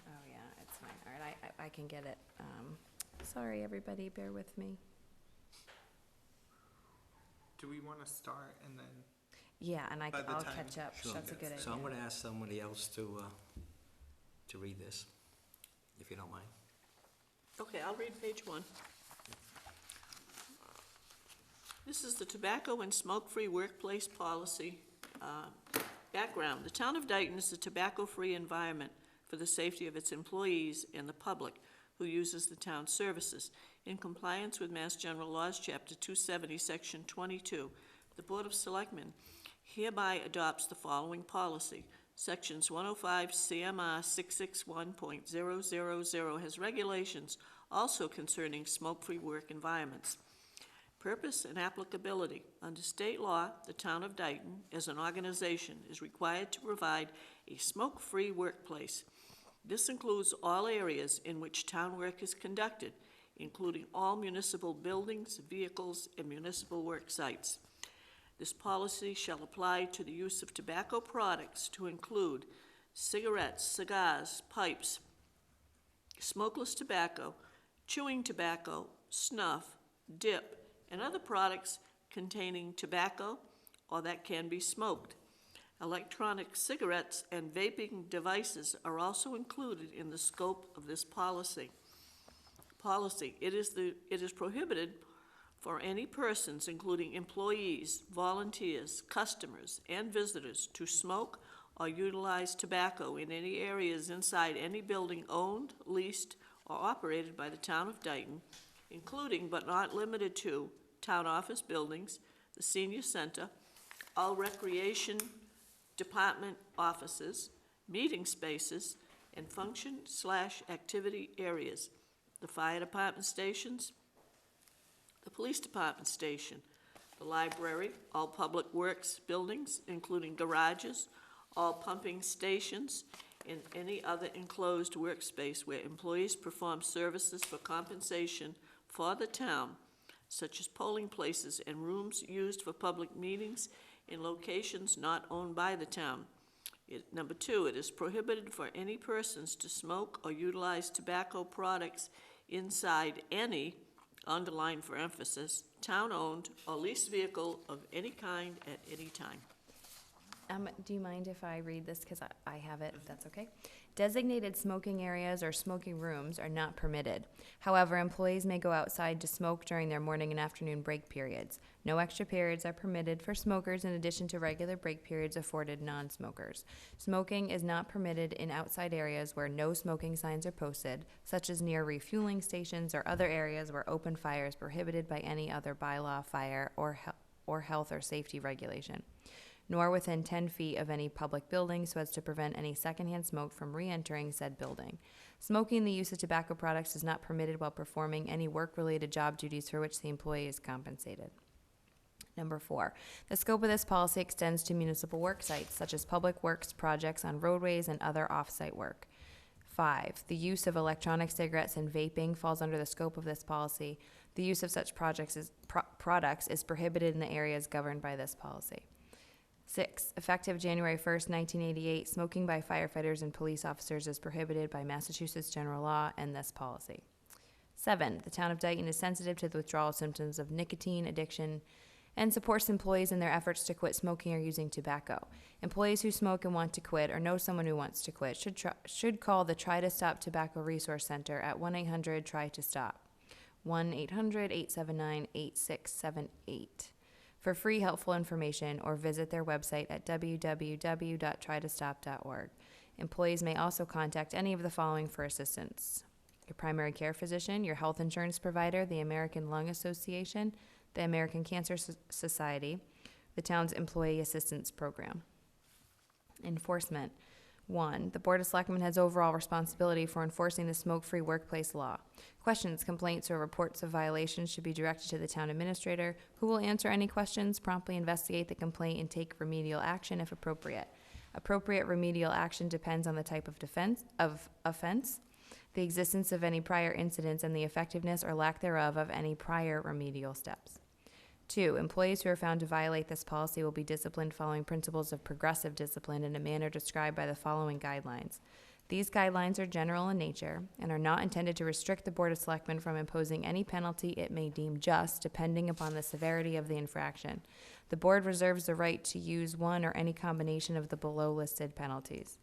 Oh, yeah, it's fine. All right, I can get it. Sorry, everybody, bear with me. Do we want to start and then? Yeah, and By the I'll time- catch up. Sure. That's a good idea. So I'm gonna ask somebody else to read this, if you don't mind. Okay, I'll read page 1. This is the tobacco and smoke-free workplace policy. Background, the town of Dayton is a tobacco-free environment for the safety of its employees and the public who uses the town's services. In compliance with Mass General Laws, Chapter 270, Section 22, the Board of Selectmen hereby adopts the following policy. Sections 105 CMR 661.000 has regulations also concerning smoke-free work environments. Purpose and applicability. Under state law, the town of Dayton, as an organization, is required to provide a smoke-free workplace. This includes all areas in which town work is conducted, including all municipal buildings, vehicles, and municipal work sites. This policy shall apply to the use of tobacco products to include cigarettes, cigars, pipes, smokeless tobacco, chewing tobacco, snuff, dip, and other products containing tobacco or that can be smoked. Electronic cigarettes and vaping devices are also included in the scope of this policy. It is prohibited for any persons, including employees, volunteers, customers, and visitors, to smoke or utilize tobacco in any areas inside any building owned, leased, or operated by the town of Dayton, including but not limited to town office buildings, the senior center, all recreation department offices, meeting spaces, and function/activity areas, the fire department stations, the police department station, the library, all public works buildings, including garages, all pumping stations, and any other enclosed workspace where employees perform services for compensation for the town, such as polling places and rooms used for public meetings in locations not owned by the town. Number 2, it is prohibited for any persons to smoke or utilize tobacco products inside any, underlined for emphasis, town-owned or leased vehicle of any kind at any time. Do you mind if I read this, because I have it, if that's okay? Designated smoking areas or smoking rooms are not permitted. However, employees may go outside to smoke during their morning and afternoon break periods. No extra periods are permitted for smokers in addition to regular break periods afforded non-smokers. Smoking is not permitted in outside areas where no smoking signs are posted, such as near refueling stations or other areas where open fire is prohibited by any other bylaw, fire, or health or safety regulation, nor within 10 feet of any public building so as to prevent any secondhand smoke from re-entering said building. Smoking the use of tobacco products is not permitted while performing any work-related job duties for which the employee is compensated. Number 4, the scope of this policy extends to municipal work sites, such as public works projects on roadways and other off-site work. 5, the use of electronic cigarettes and vaping falls under the scope of this policy. The use of such products is prohibited in the areas governed by this policy. 6, effective January 1st, 1988, smoking by firefighters and police officers is prohibited by Massachusetts general law and this policy. 7, the town of Dayton is sensitive to the withdrawal symptoms of nicotine addiction and supports employees in their efforts to quit smoking or using tobacco. Employees who smoke and want to quit or know someone who wants to quit should call the Try to Stop Tobacco Resource Center at 1-800-TRY-TO-STOP, 1-800-879-8678. for free helpful information, or visit their website at www.trytostop.org. Employees may also contact any of the following for assistance: your primary care physician, your health insurance provider, the American Lung Association, the American Cancer Society, the town's Employee Assistance Program. Enforcement. 1, the Board of Selectmen has overall responsibility for enforcing the smoke-free workplace law. Questions, complaints, or reports of violations should be directed to the town administrator, who will answer any questions, promptly investigate the complaint, and take remedial action if appropriate. Appropriate remedial action depends on the type of offense, the existence of any prior incidents, and the effectiveness or lack thereof of any prior remedial steps. 2, employees who are found to violate this policy will be disciplined following principles of progressive discipline in a manner described by the following guidelines. These guidelines are general in nature and are not intended to restrict the Board of Selectmen from imposing any penalty it may deem just, depending upon the severity of the infraction. The Board reserves the right to use one or any combination of the below-listed penalties.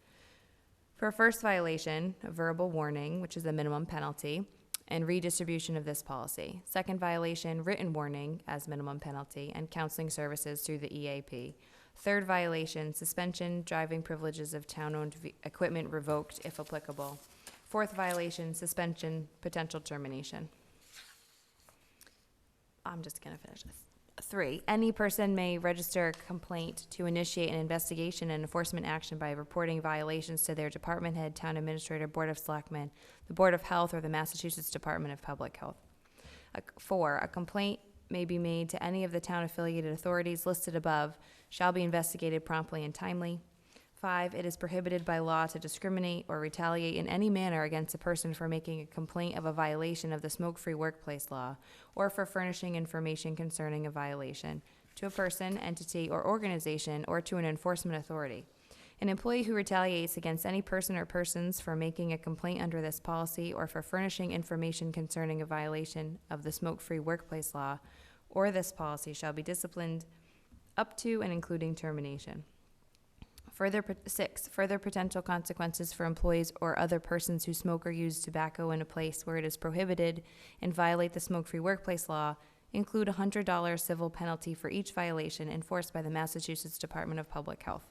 For a first violation, a verbal warning, which is a minimum penalty, and redistribution of this policy. Second violation, written warning as minimum penalty, and counseling services through the EAP. Third violation, suspension, driving privileges of town-owned equipment revoked if applicable. Fourth violation, suspension, potential termination. I'm just gonna finish this. 3, any person may register a complaint to initiate an investigation and enforcement action by reporting violations to their department head, town administrator, Board of Selectmen, the Board of Health, or the Massachusetts Department of Public Health. 4, a complaint may be made to any of the town-affiliated authorities listed above, shall be investigated promptly and timely. 5, it is prohibited by law to discriminate or retaliate in any manner against a person for making a complaint of a violation of the smoke-free workplace law, or for furnishing information concerning a violation to a person, entity, or organization, or to an enforcement authority. An employee who retaliates against any person or persons for making a complaint under this policy or for furnishing information concerning a violation of the smoke-free workplace law or this policy shall be disciplined up to and including termination. 6, further potential consequences for employees or other persons who smoke or use tobacco in a place where it is prohibited and violate the smoke-free workplace law include a $100 civil penalty for each violation enforced by the Massachusetts Department of Public Health.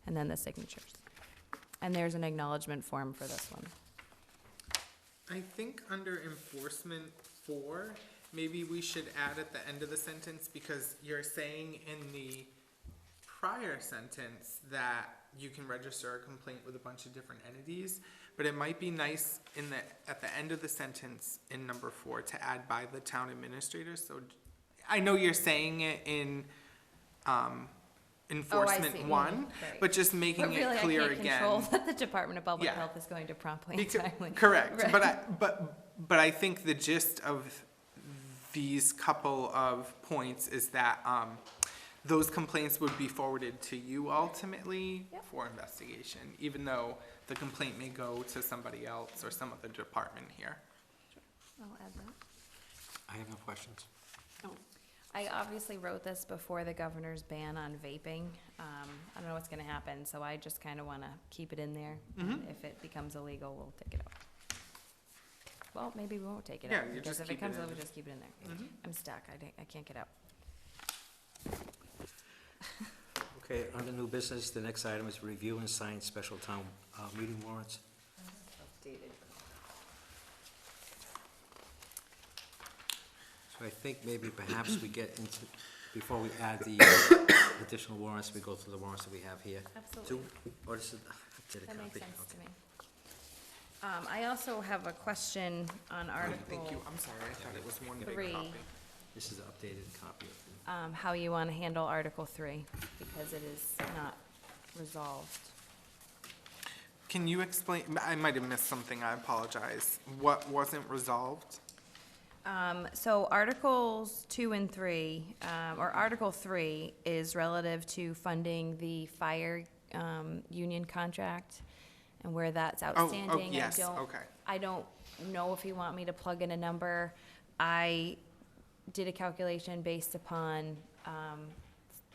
And then the signatures. And there's an acknowledgement form for this one. I think under enforcement 4, maybe we should add at the end of the sentence, because you're saying in the prior sentence that you can register a complaint with a bunch of different entities, but it might be nice at the end of the sentence in number 4 to add by the town administrator. So I know you're saying it in enforcement 1, Right. but just making But really, it clear I can't again. control that the Department of Public Yeah. Health is going to promptly and timely. Correct, Right. but I think the gist of these couple of points is that those complaints would be forwarded to you ultimately Yep. for investigation, even though the complaint may go to somebody else or some other department here. I'll add that. I have no questions. I obviously wrote this before the governor's ban on vaping. I don't know what's gonna happen, so I just kinda wanna keep it in there. Mhm. If it becomes illegal, we'll take it out. Well, maybe we won't take it Yeah, out, you because just if it keep it comes in. out, we just keep it in there. Mhm. I'm stuck, I can't get out. Okay, under new business, the next item is review and sign special town meeting warrants. Updated. So I think maybe perhaps we get into, before we add the additional warrants, we go through the warrants that we have here. Absolutely. Or is it, did a That makes copy? sense to Okay. me. I also have a question on Article. Thank you, I'm sorry, I thought it was one big Three. copy. This is the updated copy of How you wanna handle Article 3, because it is not resolved. Can you explain, I might have missed something, I apologize. What wasn't resolved? So Articles 2 and 3, or Article 3 is relative to funding the fire, union contract and where that's outstanding. Yes, I don't, okay. I don't know if you want me to plug in a number. I did a calculation based upon,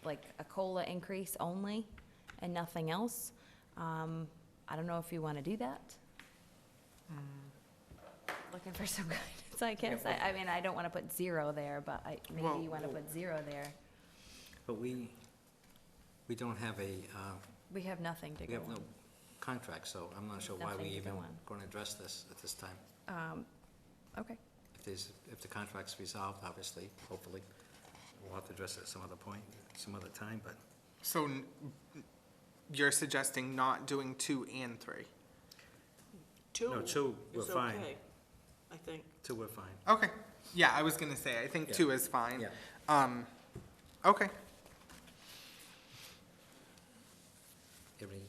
like a COLA increase only and nothing else. I don't know if you wanna do that. Looking for some guidance, I guess. I mean, I don't wanna put 0 there, but maybe Well- you wanna put 0 there. But we don't have a, We have nothing to we go have no contract, so I'm not sure why we Nothing to even go on. going to address this at this time. on. Okay. If the contract's resolved, obviously, hopefully, we'll have to address it at some other point, some other time, but So you're suggesting not doing 2 and 3? no, 2, we're is fine. okay, I think. 2, we're fine. Okay, yeah, I was gonna say, I think Yeah. 2 is fine. Yeah. Okay. Every,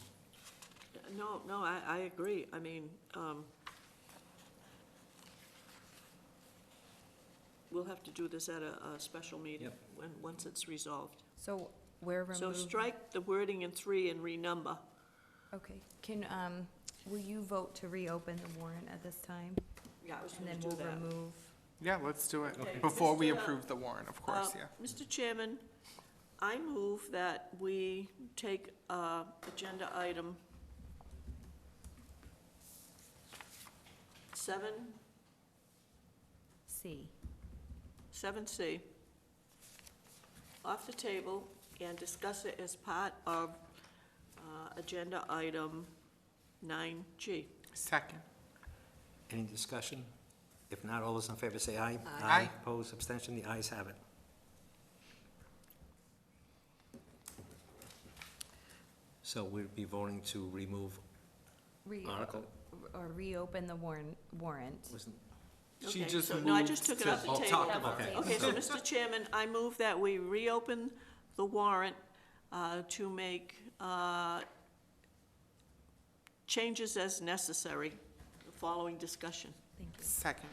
No, I agree. I mean, we'll have to do this at a special meeting Yep. once it's resolved. So we're So removing. strike the wording in 3 and renumber. Okay. Will you vote to reopen the warrant at this time? Yeah, I was And gonna then do we'll that. remove. Yeah, let's do it. Okay. Before we Mr. approve the warrant, of course, yeah. Mr. Chairman, I move that we take agenda item C. 7C off the table and discuss it as part of agenda item 9G. Second. any discussion? If not, all those in favor say aye. Aye. Opposed, abstention, the ayes have it. So we'd be voting to remove article, Or reopen the warrant. wasn't, She Okay, just so- No, I moved just took it to- off the oh, table. talk about, okay. Okay, so, Mr. Chairman, I move that we reopen the warrant to make changes as necessary, following discussion. Thank you. Second.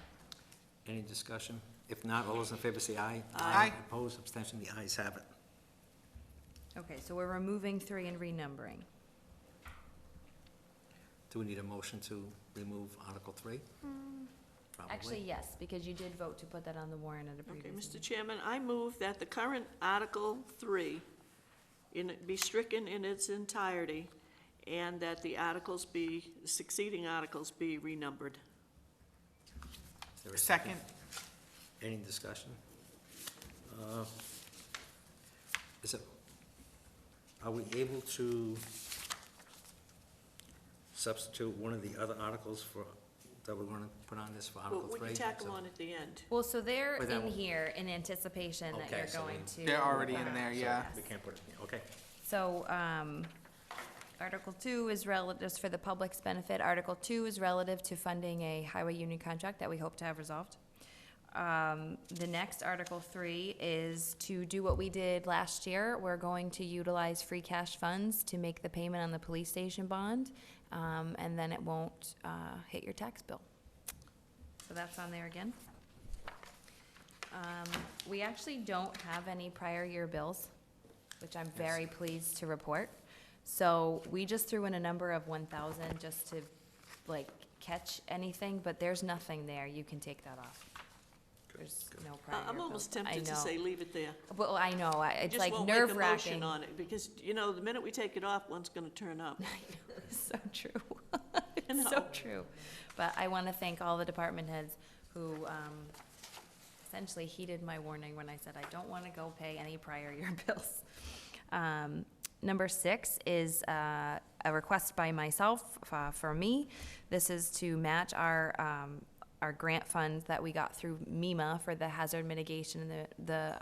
Any discussion? If not, all those in favor say aye. Aye. Opposed, abstention, the ayes have it. Okay, so we're removing 3 and renumbering. Do we need a motion to remove Article 3? Probably. Actually, yes, because you did vote to put that on the warrant at a Okay, previous Mr. meeting. Chairman, I move that the current Article 3 be stricken in its entirety, and that the succeeding articles be renumbered. Is there a Second. Any discussion? Are we able to substitute one of the other articles that we're gonna put on this for Article 3? Well, we can tack them on at the end. Well, so they're But then- in here in anticipation that Okay, you're so going we- to. They're already in there, So yeah. we can't put it, okay. So, Article 2 is just for the public's benefit. Article 2 is relative to funding a highway union contract that we hope to have resolved. The next, Article 3, is to do what we did last year. We're going to utilize free cash funds to make the payment on the police station bond, and then it won't hit your tax bill. So that's on there again. We actually don't have any prior year bills. which I'm very pleased to report. So we just threw in a number of 1,000 just to like catch anything, but there's nothing there. You can take that off. There's no prior I'm bill. almost I tempted to know. say leave it there. Well, I know, it's like Just nerve won't make a motion wracking. on it, because, you know, the minute we take it off, one's gonna turn up. So true. You know? So true. But I want to thank all the department heads who essentially heeded my warning when I said I don't want to go pay any prior year bills. Number 6 is a request by myself for me. This is to match our grant funds that we got through MEMA for the hazard mitigation and the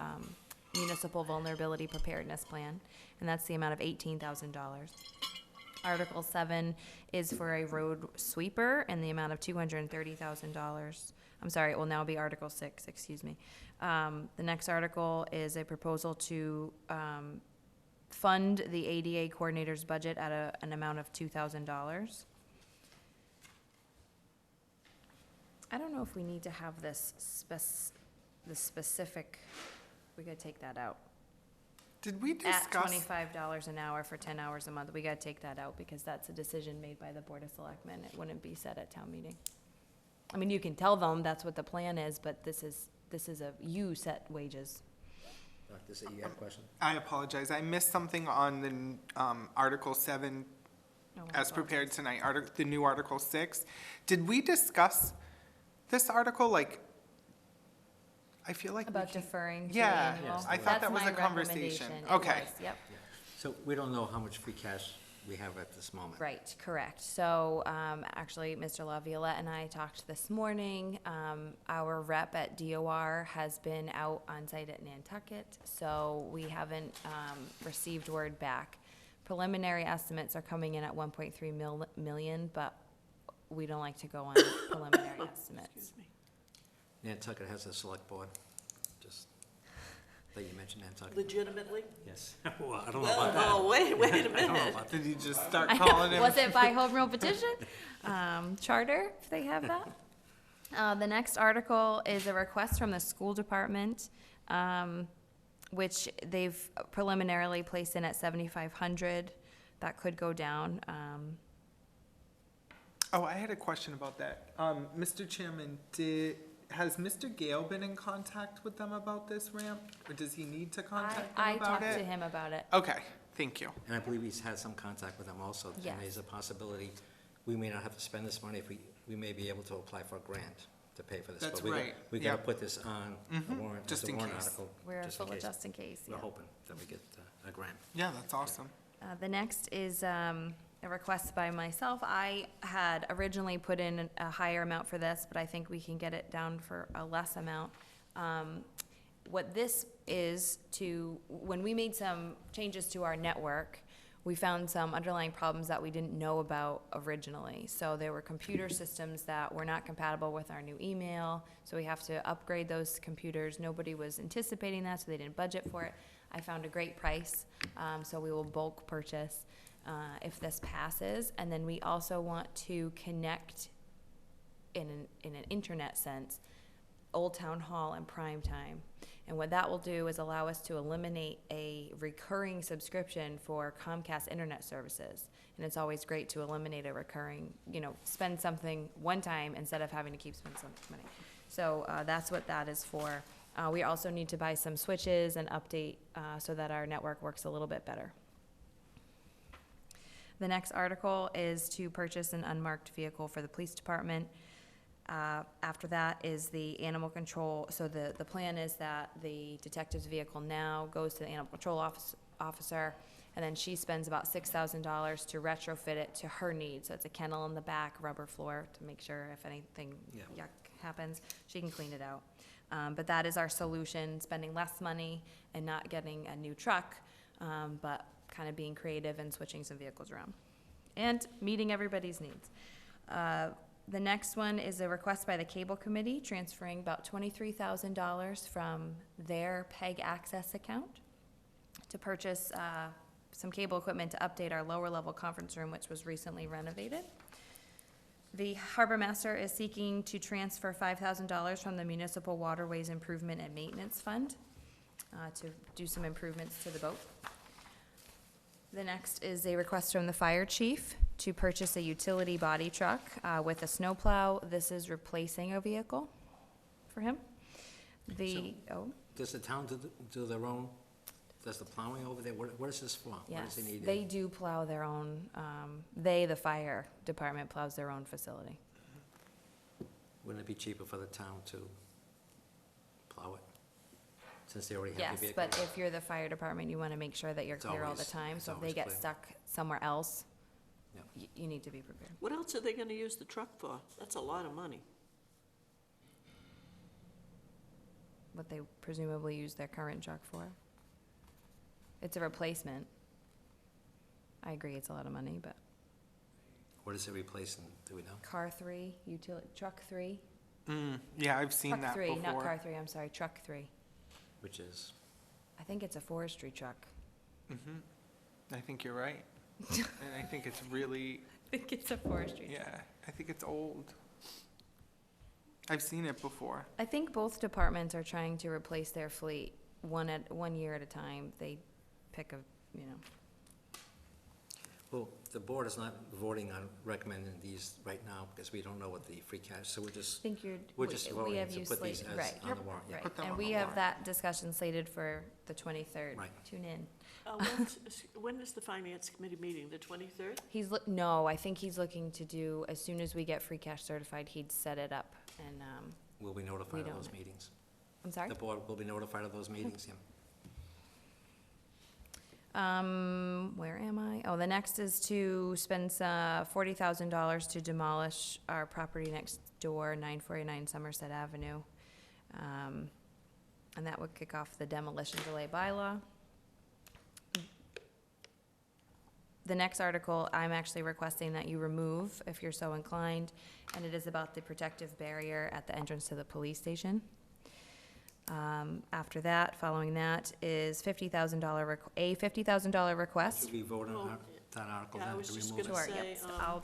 municipal vulnerability preparedness plan, and that's the amount of $18,000. Article 7 is for a road sweeper in the amount of $230,000. I'm sorry, it will now be Article 6, excuse me. The next article is a proposal to fund the ADA coordinator's budget at an amount of $2,000. I don't know if we need to have this the specific, we gotta take that out. Did we At discuss? $25 an hour for 10 hours a month, we gotta take that out because that's a decision made by the Board of Selectmen. It wouldn't be set at town meeting. I mean, you can tell them that's what the plan is, but this is you set wages. Dr. Z, you have a question? I apologize. I missed something on the Article 7 No, I as prepared apologize. tonight, the new Article 6. Did we discuss this article, like, I feel like we About can- deferring to the Yeah, annual. yes, I thought That's that was my a conversation. recommendation. It Okay. was, Yep. So we don't know how much free cash we have at this moment. Right, correct. So, actually, Mr. LaViolette and I talked this morning. Our rep at DOR has been out on site at Nantucket, so we haven't, received word back. Preliminary estimates are coming in at 1.3 million, but we don't like to go on preliminary estimates. Excuse me. Nantucket has a select board, just that you mentioned Nantucket. Legitimately? Yes. Well, I don't know about Well, that. oh, wait I a don't know minute. about that. Did you just start I know. calling him? Was it by home rule petition? Charter, if they have that? The next article is a request from the school department, which they've preliminarily placed in at 7,500. That could go down. Oh, I had a question about that. Mr. Chairman, has Mr. Gale been in contact with them about this ramp? Or does he need to contact them I about talked it? to him about it. Okay, thank you. And I believe he's had some contact with them also. Yes. And there's a possibility, we may not have to spend this money if we may be able to apply for a grant to pay for this. That's But we got- right. We gotta Yep. put this on the Mhm. warrant, Just as a in warrant case. article. We're just in full of case. just in case, We're yeah. hoping that we get a grant. Yeah, that's awesome. The next is a request by myself. I had originally put in a higher amount for this, but I think we can get it down for a less amount. What this is when we made some changes to our network, we found some underlying problems that we didn't know about originally. So there were computer systems that were not compatible with our new email, so we have to upgrade those computers. Nobody was anticipating that, so they didn't budget for it. I found a great price, so we will bulk purchase if this passes. And then we also want to connect in an internet sense, Old Town Hall and prime time. And what that will do is allow us to eliminate a recurring subscription for Comcast internet services. And it's always great to eliminate a recurring, spend something one time instead of having to keep spending some money. So that's what that is for. We also need to buy some switches and update so that our network works a little bit better. The next article is to purchase an unmarked vehicle for the police department. After that is the animal control. So the plan is that the detective's vehicle now goes to the animal control officer, and then she spends about $6,000 to retrofit it to her needs. So it's a kennel in the back, rubber floor to make sure if anything yuck happens, she can clean it out. But that is our solution, spending less money and not getting a new truck, but kind of being creative and switching some vehicles around and meeting everybody's needs. The next one is a request by the Cable Committee, transferring about $23,000 from their PEG access account to purchase some cable equipment to update our lower level conference room, which was recently renovated. The Harbor Master is seeking to transfer $5,000 from the Municipal Waterways Improvement and Maintenance Fund to do some improvements to the boat. The next is a request from the fire chief to purchase a utility body truck with a snowplow. This is replacing a vehicle for him. Does the town do their own, does the plowing over there, what is this for? What Yes, does he need? they do plow their own, the fire department plows their own facility. Wouldn't it be cheaper for the town to plow it, since they already have the Yes, vehicle? but if you're the fire department, you want to make sure that you're It's clear all the always- time, it's so if they always get clear. stuck somewhere else, Yep. you need to be prepared. What else are they gonna use the truck for? That's a lot of money. What they presumably use their current truck for. It's a replacement. I agree, it's a lot of money, but What is it replacing, do we know? car three, truck three? Yeah, I've seen Truck that three, before. not car three, I'm sorry, truck three. Which is, I think it's a forestry truck. I think you're right. And I think it's really, I think it's a forestry truck. yeah, I think it's old. I've seen it before. I think both departments are trying to replace their fleet one year at a time. They pick well, the board is not voting on recommending these right now, because we don't know what the free cash, so we're just, I think we're just we voting have to you put these slated, as right, on the warrant, yeah. right. Put them And on we the have warrant. that discussion slated for the 23rd. Right. Tune in. When is the finance committee meeting, the 23rd? No, I think he's looking to do, as soon as we get free cash certified, he'd set it up and, Will be notified We of don't those know. meetings. I'm sorry? The board will be notified of those meetings, yeah. Where am I? Oh, the next is to spend $40,000 to demolish our property next door, 949 Somerset Avenue. And that would kick off the demolition delay bylaw. The next article, I'm actually requesting that you remove, if you're so inclined, and it is about the protective barrier at the entrance to the police station. After that, following that, is a $50,000 request. Should we vote on Well, that article yeah, I then was to just remove it? gonna Sure, say, yep, so I'll,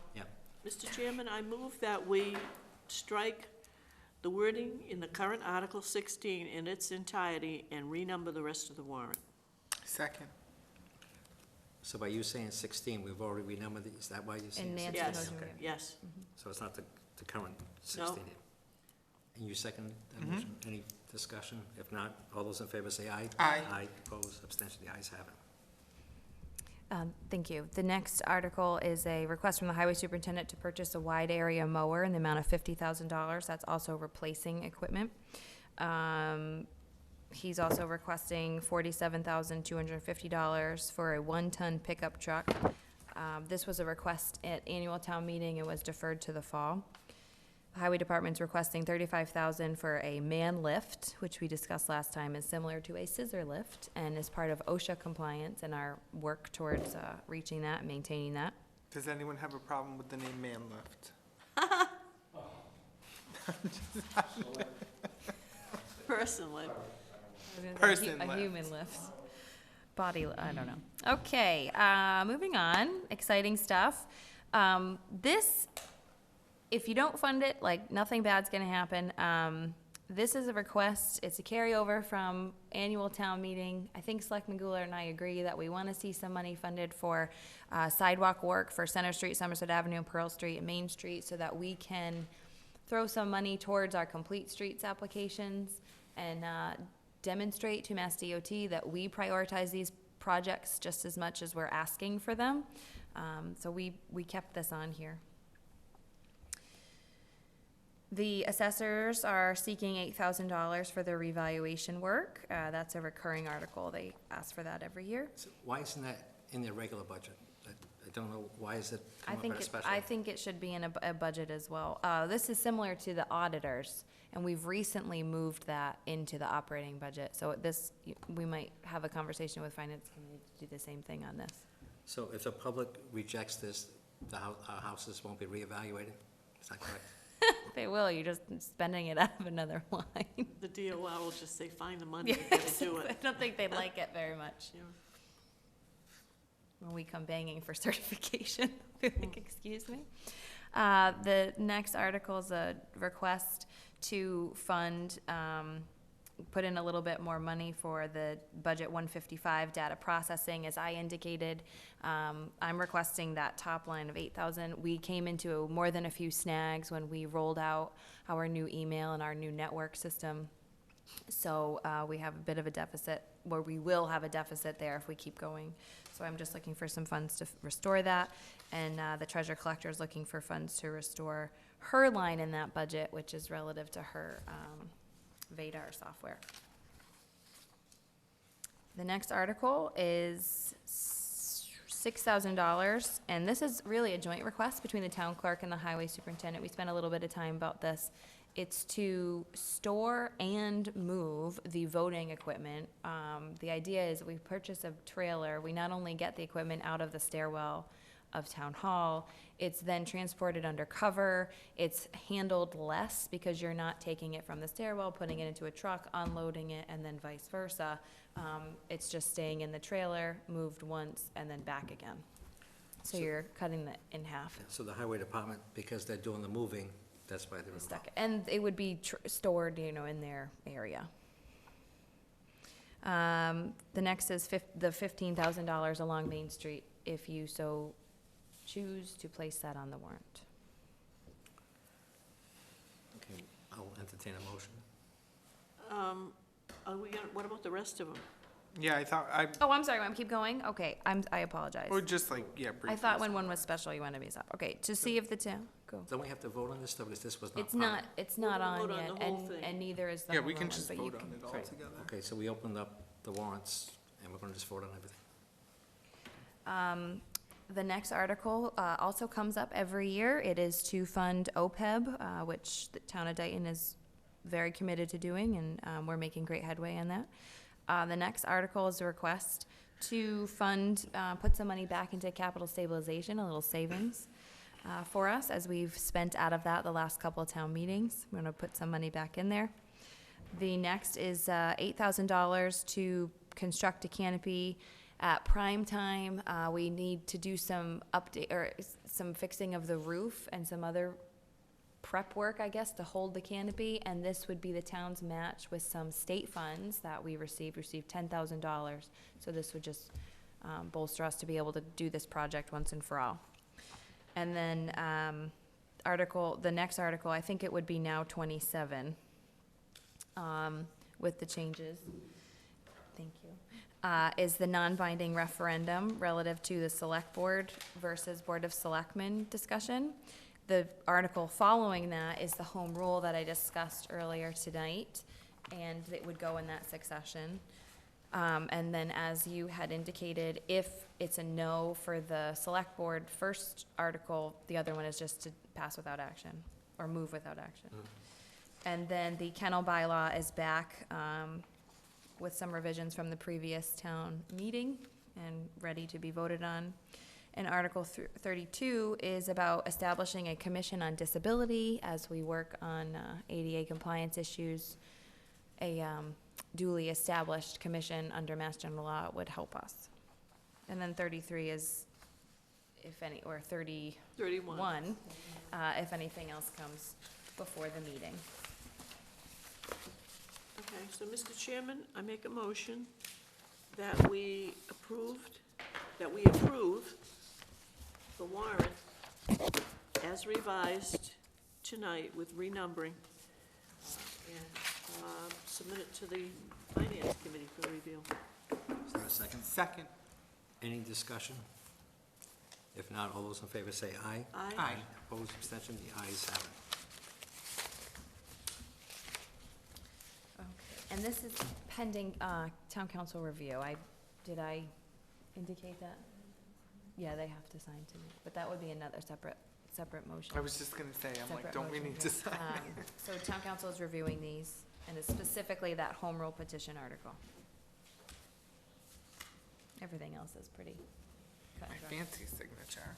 Mr. Chairman, I move that we strike the wording in the current Article 16 in its entirety and renumber the rest of the warrant. Second. So by you saying 16, we've already renumbered these, is that why you're saying And 16? Nancy Yes, knows Okay. yes. So it's not the current 16? And you second that motion? Any discussion? If not, all those in favor say aye. Aye. Aye, opposed, abstention, the ayes have it. Thank you. The next article is a request from the highway superintendent to purchase a wide area mower in the amount of $50,000. That's also replacing equipment. He's also requesting $47,250 for a 1-ton pickup truck. This was a request at annual town meeting and was deferred to the fall. The highway department's requesting $35,000 for a man lift, which we discussed last time is similar to a scissor lift and is part of OSHA compliance and our work towards reaching that, and maintaining that. Does anyone have a problem with the name Man Lift? Personally, Person A lift. human lift. I don't know. Okay, moving on, exciting stuff. This, if you don't fund it, like, nothing bad's gonna happen. This is a request, it's a carryover from annual town meeting. I think Selectman Goulart and I agree that we wanna see some money funded for sidewalk work for Center Street, Somerset Avenue, Pearl Street, and Main Street, so that we can throw some money towards our complete streets applications and demonstrate to Mass DOT that we prioritize these projects just as much as we're asking for them. So we kept this on here. The assessors are seeking $8,000 for their revaluation work. That's a recurring article. They ask for that every year. So why isn't that in their regular budget? I don't know, why is it come up at a special? I think it should be in a budget as well. This is similar to the auditors, and we've recently moved that into the operating budget. So we might have a conversation with finance committee to do the same thing on this. So if the public rejects this, our houses won't be reevaluated? Is that correct? They will, you're just spending it out of another line. the DOR will just say, find the money, you gotta do I it. don't think they'd like it very much. Yeah. When we come banging for certification, they're like, excuse me? The next article is a request to fund put in a little bit more money for the budget 155 data processing, as I indicated. I'm requesting that top line of 8,000. We came into more than a few snags when we rolled out our new email and our new network system. So we have a bit of a deficit, where we will have a deficit there if we keep going. So I'm just looking for some funds to restore that. And the treasurer collector is looking for funds to restore her line in that budget, which is relative to her Vadar software. The next article is $6,000, and this is really a joint request between the town clerk and the highway superintendent. We spent a little bit of time about this. It's to store and move the voting equipment. The idea is we purchase a trailer. We not only get the equipment out of the stairwell of Town Hall, it's then transported undercover. It's handled less because you're not taking it from the stairwell, putting it into a truck, unloading it, and then vice versa. It's just staying in the trailer, moved once, and then back again. So you're cutting it in half. So the highway department, because they're doing the moving, that's why they're Stuck. And it would be stored, you know, in their area. The next is the $15,000 along Main Street, if you so choose to place that on the warrant. Okay, I'll entertain a motion. What about the rest of them? Yeah, Oh, I'm sorry, keep going? Okay, I apologize. or just like, yeah, briefly. I thought when one was special, you wanted me to stop. Okay, to see if the town, go. Don't we have to vote on this, though, because this was not It's part of not, it's not We'll on vote on yet, the whole and, thing. and neither is the Yeah, home we rule can one, just but you vote on can- it all right. together. Okay, so we opened up the warrants, and we're gonna just vote on everything. The next article also comes up every year. It is to fund OPEB, which the town of Dayton is very committed to doing, and we're making great headway on that. The next article is a request to fund, put some money back into capital stabilization, a little savings for us, as we've spent out of that the last couple of town meetings. We're gonna put some money back in there. The next is $8,000 to construct a canopy at prime time. We need to do some update, or some fixing of the roof and some other prep work, I guess, to hold the canopy, and this would be the town's match with some state funds that we received $10,000. So this would just bolster us to be able to do this project once and for all. And then the next article, I think it would be now 27, with the changes. Thank you. Is the non-binding referendum relative to the select board versus Board of Selectmen discussion. The article following that is the home rule that I discussed earlier tonight, and it would go in that succession. And then, as you had indicated, if it's a no for the select board first article, the other one is just to pass without action, or move without action. And then the kennel bylaw is back, with some revisions from the previous town meeting and ready to be voted on. And Article 32 is about establishing a commission on disability as we work on ADA compliance issues. A duly established commission under Mass General Law would help us. And then 33 is, if any, or 31, if anything else comes before the meeting. Okay, so Mr. Chairman, I make a motion that we approve the warrant as revised tonight with renumbering, and submit it to the Finance Committee for review. Is there a second? Second. Any discussion? If not, all those in favor say aye. Aye. Opposed, abstention, the ayes have it. And this is pending town council review. Did I indicate that? Yeah, they have to sign tonight, but that would be another separate motion. I was just gonna say, I'm like, Separate don't we motion, need to yeah. sign? So town council is reviewing these, and it's specifically that home rule petition article. Everything else is pretty cut and dry. Fancy signature.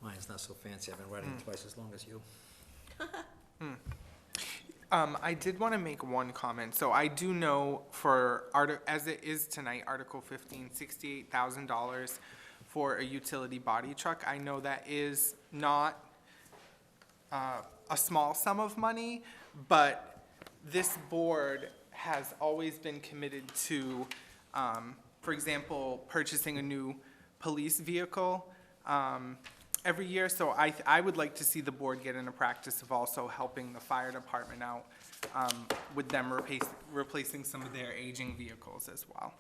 Mine's not so fancy, I've been writing it twice as long as you. I did want to make one comment. So I do know for as it is tonight, Article 15, $68,000 for a utility body truck. I know that is not a small sum of money, but this board has always been committed to, for example, purchasing a new police vehicle every year. So I would like to see the board get in a practice of also helping the fire department out with them replacing some of their aging vehicles as well.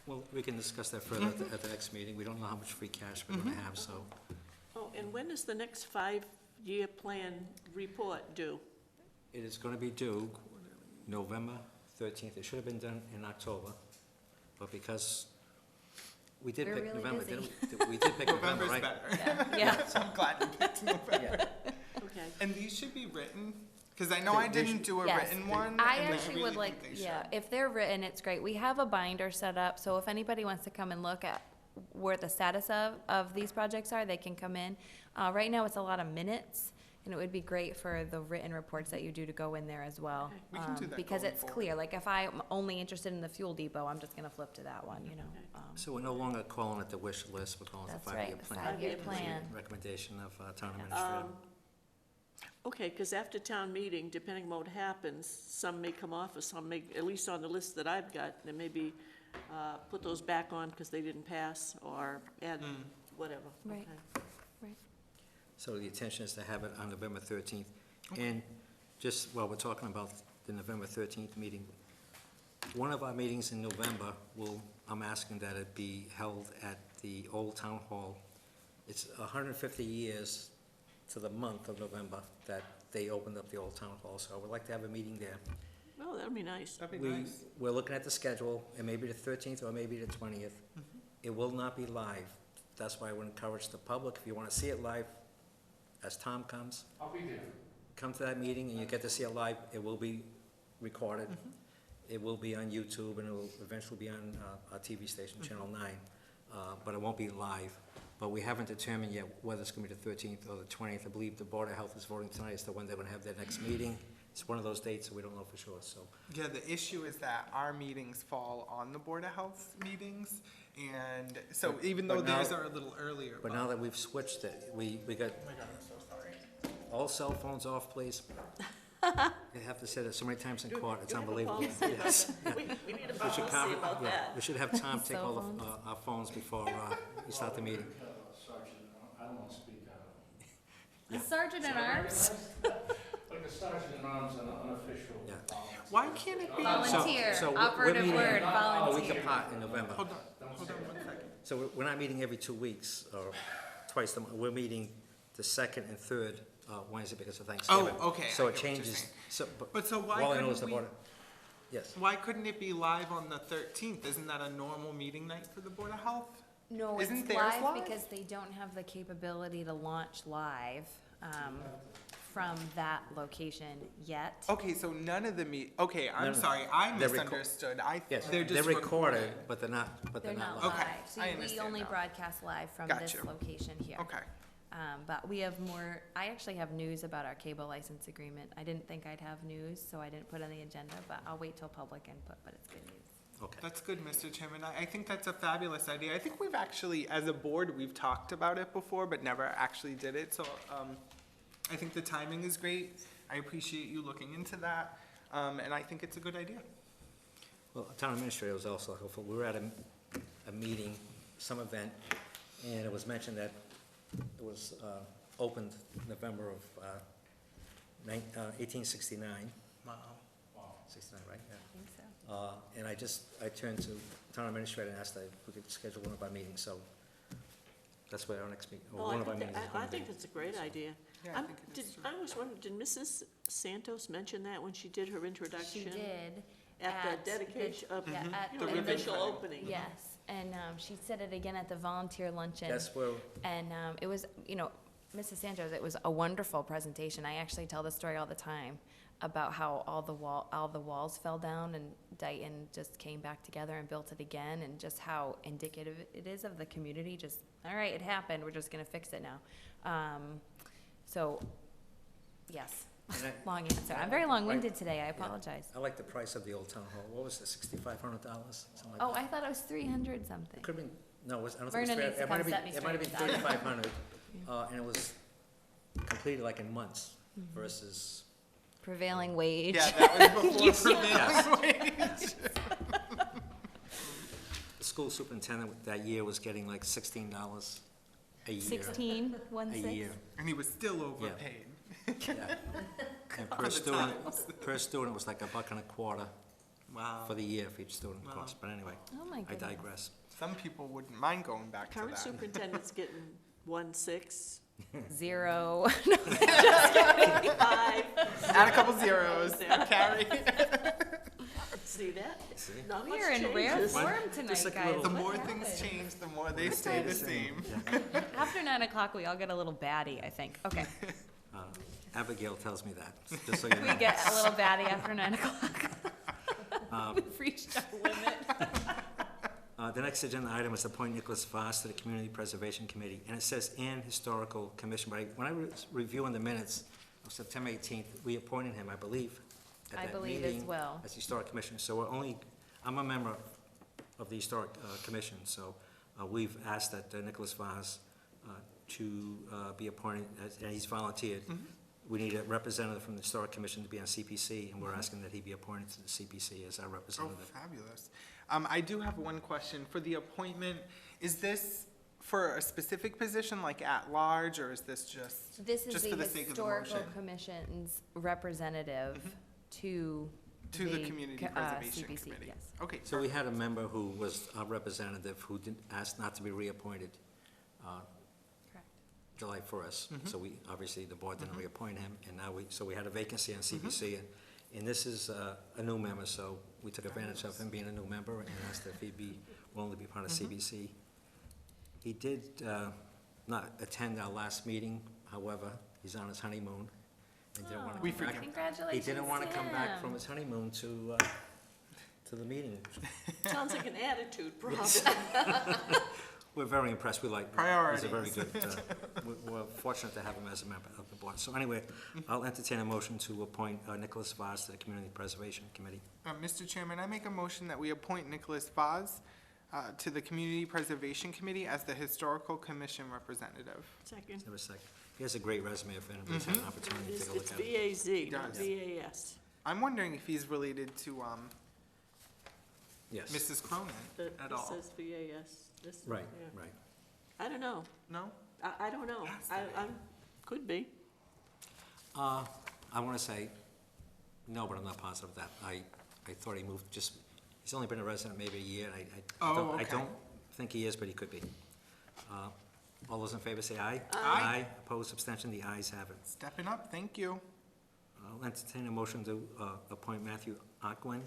Well, we can discuss that further at the next meeting. We don't know how much free cash we're gonna have, so. Oh, and when is the next 5-year plan report due? It is gonna be due November 13th. It should have been done in October, but because we did We're pick really November, busy. we did pick November, November's right? better. Yeah. So I'm glad you picked November. Yeah. Okay. And these should be written, because I know I They didn't do a Yes. written one. I and actually really would like, think they yeah, should. if they're written, it's great. We have a binder set up, so if anybody wants to come and look at where the status of these projects are, they can come in. Right now, it's a lot of minutes, and it would be great for the written reports that you do to go in there as well. Okay. We can do that Because going it's forward. clear, like if I'm only interested in the fuel depot, I'm just gonna flip to that one, you know? So we're no longer calling it the wish list, we're calling it That's the five-year right, the plan. five-year Five-year plan. Recommendation of town administrator. Okay, because after town meeting, depending on what happens, some may come off, or some may, at least on the list that I've got, there may be, put those back on because they didn't pass, or add whatever. Right. Okay. So the intention is to have it on November 13th. And just while we're talking about the November 13th meeting, one of our meetings in November I'm asking that it be held at the Old Town Hall. It's 150 years to the month of November that they opened up the Old Town Hall, so I would like to have a meeting there. Oh, that would be nice. That'd be nice. We're looking at the schedule, and maybe the 13th or maybe the 20th. It will not be live. That's why I would encourage the public, if you want to see it live, as Tom comes, I'll be there. come to that meeting and you get to see it live. It will be recorded. It will be on YouTube, and it will eventually be on our TV station, Channel 9, but it won't be live. But we haven't determined yet whether it's going to be the 13th or the 20th. I believe the Board of Health is voting tonight as to when they're going to have their next meeting. It's one of those dates, so we don't know for sure, so. Yeah, the issue is that our meetings fall on the Board of Health meetings, and so But- even though but now- theirs are a little earlier. But now that we've switched it, we got Oh my God, I'm so sorry. all cell phones off, please. They have to say that so many times in court, it's Do we have a unbelievable. policy about Yes. that? We need a We should policy copy- about yeah, that. We should have Tom take Cell all phones. of our phones before we start the meeting. Sergeant, I don't want to speak out. A sergeant at arms? Like a sergeant in arms, an unofficial. Yeah. Why can't it be? Volunteer, So we're operative meeting word, A week volunteer. apart in November. Hold on 1 second. So we're not meeting every 2 weeks or twice a month. We're meeting the second and third Wednesday because of Thanksgiving. Oh, okay, So I it get what you're changes, saying. so, But so why all I know is couldn't the we, Board of, yes. why couldn't it be live on the 13th? Isn't that a normal meeting night for the Board of Health? No, it's Isn't theirs live live? because they don't have the capability to launch live from that location yet. Okay, so none of the okay, I'm No. sorry, I They're misunderstood. Yes, they're just recorded, but they're not They're not live. live. Okay, So I we understand only now. broadcast live from this Gotcha. location here. Okay. But we have more, I actually have news about our cable license agreement. I didn't think I'd have news, so I didn't put it on the agenda, but I'll wait till public input, but it's good news. Okay. That's good, Mr. Chairman. I think that's a fabulous idea. I think we've actually, as a board, we've talked about it before, but never actually did it. So I think the timing is great. I appreciate you looking into that, and I think it's a good idea. Well, town administrator was also helpful. We were at a meeting, some event, and it was mentioned that it was opened November of 1869. Wow. 69, right? Yeah. I think so. And I turned to town administrator and asked if we could schedule one of our meetings, so that's where our next meeting, or Well, one of our meetings is I going to be. think that's a great idea. Yeah, I think it is too. I was wondering, did Mrs. Santos mention that when she did her introduction? She did. At the dedication of, Yeah, at you the know, the ribbon official cutting. opening. Yes, and she said it again at the volunteer luncheon. That's where, And it was, you know, Mrs. Santos, it was a wonderful presentation. I actually tell the story all the time about how all the walls fell down and Dayton just came back together and built it again, and just how indicative it is of the community. Just, all right, it happened, we're just gonna fix it now. So, yes, And Long answer. I'm very long-winded today, I apologize. I like the price of the old town hall. What was it, $6,500, something like that? Oh, I thought it was 300 something. It could've been, no, it was, I don't think it was, Verna needs to it might have come been, set me it might have been straight with that. 3,500, and it was completed like in months versus, Prevailing wage. Yeah, that was You- before prevailing wage. the school superintendent that year was getting like $16 a year. 16, one A six. year, And he was still overpaid. yeah. And For per the student, times. per student was like $1.25 Wow. for the year for each student Wow. cost, but anyway, Oh, my I goodness. digress. Some people wouldn't mind going back to Current that. superintendent's getting 1.6, 0. 5. Add a couple zeros, carry. See that? See? Not We much are in rare changes. form tonight, Just like a guys. little- The What more happened? things change, the more they stay the same. Yeah. After 9 o'clock, we all get a little batty, I think. Okay. Abigail tells me that, just so you know. We get a little batty after 9 o'clock. We've reached our limit. The next agenda item is appoint Nicholas Voss to the Community Preservation Committee, and it says "and Historical Commission," but when I was reviewing the minutes of September 18th, we appointed him, I believe, at I that believe meeting as well. as Historic Commission, so I'm a member of the Historic Commission, so we've asked that Nicholas Voss to be appointed, and he's volunteered. We need a representative from the Historic Commission to be on CPC, and we're asking that he be appointed to the CPC as our Oh, representative. fabulous. I do have one question. For the appointment, is this for a specific position, like at large, or is this just? This is Just for the the sake of the Historical motion. Commission's representative to To the Community Preservation CPC, Committee? yes. Okay. So we had a member who was a representative who didn't, asked not to be reappointed Correct. July 1st. Mhm. So we, obviously, the board didn't Mhm. reappoint him, and now so we had a vacancy on CPC, and this is a new member, so we took advantage of him being a new member and asked if he'd be willing to be part of CPC. He did not attend our last meeting, however, he's on his honeymoon, and didn't want to We come back. forgive him. Congratulations He didn't want to come back him. from his honeymoon to the meeting. Sounds like an attitude problem. We're very impressed. We like, he's a very good, we're fortunate to have him as a member of the board. So anyway, I'll entertain a motion to appoint Nicholas Voss to the Community Preservation Committee. Mr. Chairman, I make a motion that we appoint Nicholas Voss to the Community Preservation Committee as the Historical Commission representative. Second. Is there a second? He has a great resume if anybody's had an opportunity to It's take a look at it. VAZ, not does. VAS. I'm wondering if he's related to Yes. Mrs. Cronin at This all. says VAS. This- Right, yeah. right. I don't know. No? I don't know. Has to I, could be. I want to say no, but I'm not positive of that. I thought he moved he's only been a resident maybe a year, and Oh, I okay. don't think he is, but he could be. All those in favor say aye. Aye. Opposed, abstention, the ayes have it. Stepping up, thank you. I'll entertain a motion to appoint Matthew Ogwin,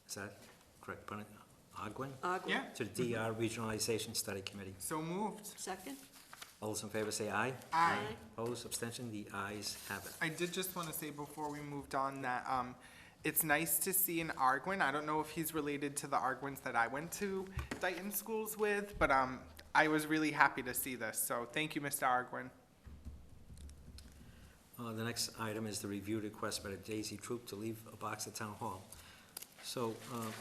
is that correct, Ogwin? Agua. Yeah, To the DR Regionalization Study Committee. so moved. Second? All those in favor say aye. Aye. Opposed, abstention, the ayes have it. I did just want to say before we moved on that it's nice to see an Arguin. I don't know if he's related to the Arguins that I went to Dayton schools with, but I was really happy to see this. So thank you, Mr. Arguin. The next item is the review request by the Daisy Troop to leave a box at Town Hall. So,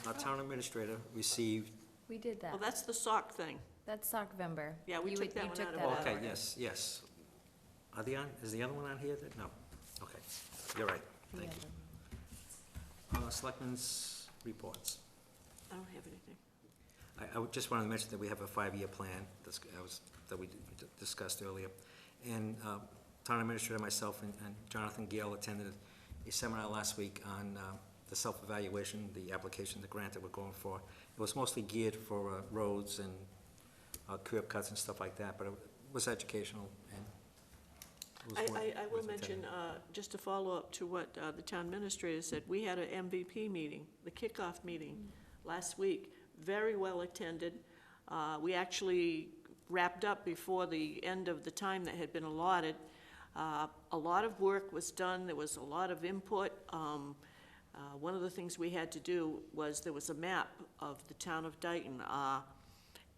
our town administrator received, We did that. Well, that's the sock thing. That's Sockvember. Yeah, we You took would- that you one took out of that order. okay, Okay. yes. Are they on, is the other one on here? No, okay, you're right, thank you. Selectmen's reports. I don't have anything. I would just wanted to mention that we have a 5-year plan that we discussed earlier. And town administrator, myself, and Jonathan Gale attended a seminar last week on the self-evaluation, the application, the grant that we're going for. It was mostly geared for roads and curb cuts and stuff like that, but it was educational and it was I will worth mention, attending. just to follow up to what the town administrator said, we had an MVP meeting, the kickoff meeting last week, very well attended. We actually wrapped up before the end of the time that had been allotted. A lot of work was done, there was a lot of input. One of the things we had to do was, there was a map of the town of Dayton,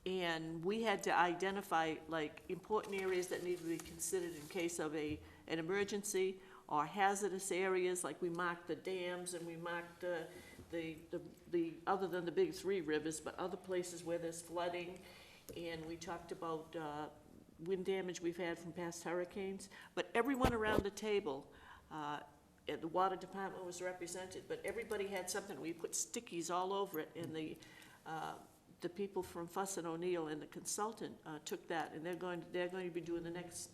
and we had to identify, like, important areas that needed to be considered in case of an emergency, or hazardous areas, like we marked the dams and we marked the other than the big three rivers, but other places where there's flooding. And we talked about wind damage we've had from past hurricanes. But everyone around the table, the water department was represented, but everybody had something. We put stickies all over it, and the people from Fuss and O'Neill and the consultant took that, and they're going to be doing the next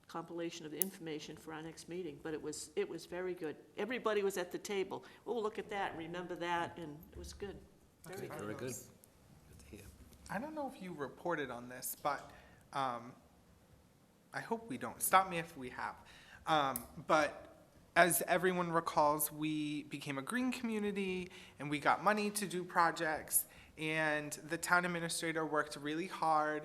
compilation of the information for our next meeting. But it was very good. Everybody was at the table. Oh, look at that, remember that, and it was good. Very good. Very good. Good to hear. I don't know if you reported on this, but I hope we don't. Stop me if we have. But as everyone recalls, we became a green community and we got money to do projects, and the town administrator worked really hard.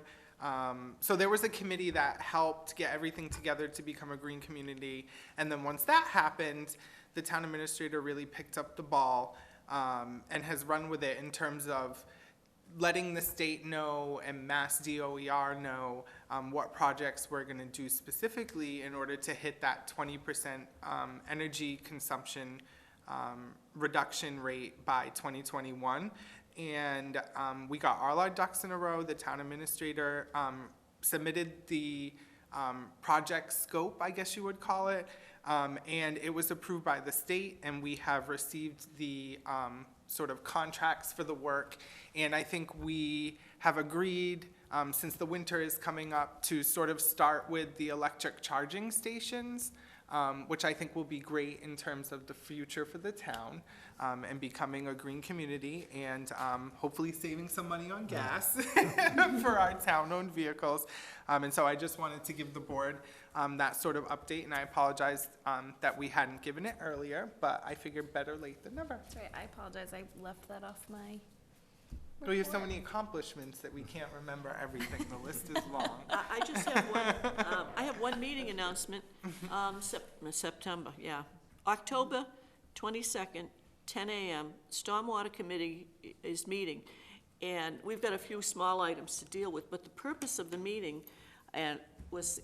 So there was a committee that helped get everything together to become a green community, and then once that happened, the town administrator really picked up the ball and has run with it in terms of letting the state know and Mass DOER know what projects we're going to do specifically in order to hit that 20% energy consumption reduction rate by 2021. And we got all our ducks in a row. The town administrator submitted the project scope, I guess you would call it, and it was approved by the state, and we have received the sort of contracts for the work. And I think we have agreed, since the winter is coming up, to sort of start with the electric charging stations, which I think will be great in terms of the future for the town, and becoming a green community, and hopefully saving some money on gas for our town-owned vehicles. And so I just wanted to give the board that sort of update, and I apologize that we hadn't given it earlier, but I figured better late than never. Sorry, I apologize, I left that off my We have so many accomplishments that we can't remember everything. The list is long. I just have one, I have one meeting announcement, September, yeah. October 22nd, 10 a.m., Stormwater Committee is meeting, and we've got a few small items to deal with, but the purpose of the meeting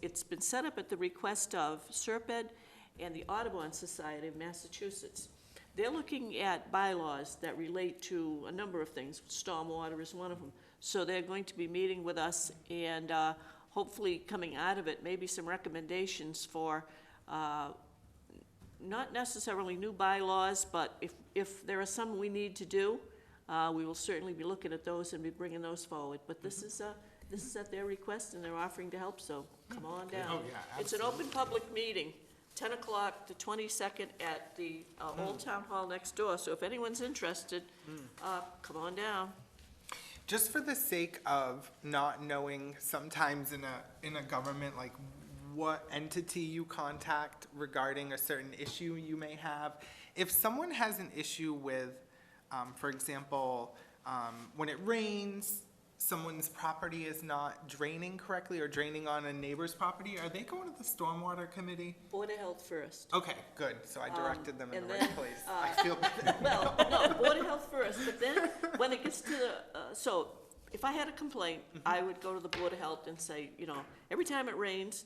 it's been set up at the request of SERPED and the Audubon Society of Massachusetts. They're looking at bylaws that relate to a number of things. Stormwater is one of them. So they're going to be meeting with us, and hopefully coming out of it, maybe some recommendations for not necessarily new bylaws, but if there are some we need to do, we will certainly be looking at those and be bringing those forward. But this is at their request, and they're offering to help, so come on down. Oh, yeah, It's an open public meeting, 10 o'clock, the 22nd, at the Old Town Hall next door. So if anyone's interested, come on down. Just for the sake of not knowing sometimes in a government, like what entity you contact regarding a certain issue you may have, if someone has an issue with, for example, when it rains, someone's property is not draining correctly or draining on a neighbor's property, are they going to the Stormwater Committee? Board of Health first. Okay, good. So I directed them in and the then, right place. I feel better. Well, no, Board of Health first, but then when it gets to the, so if I had a complaint, I would go to the Board of Health and say, every time it rains,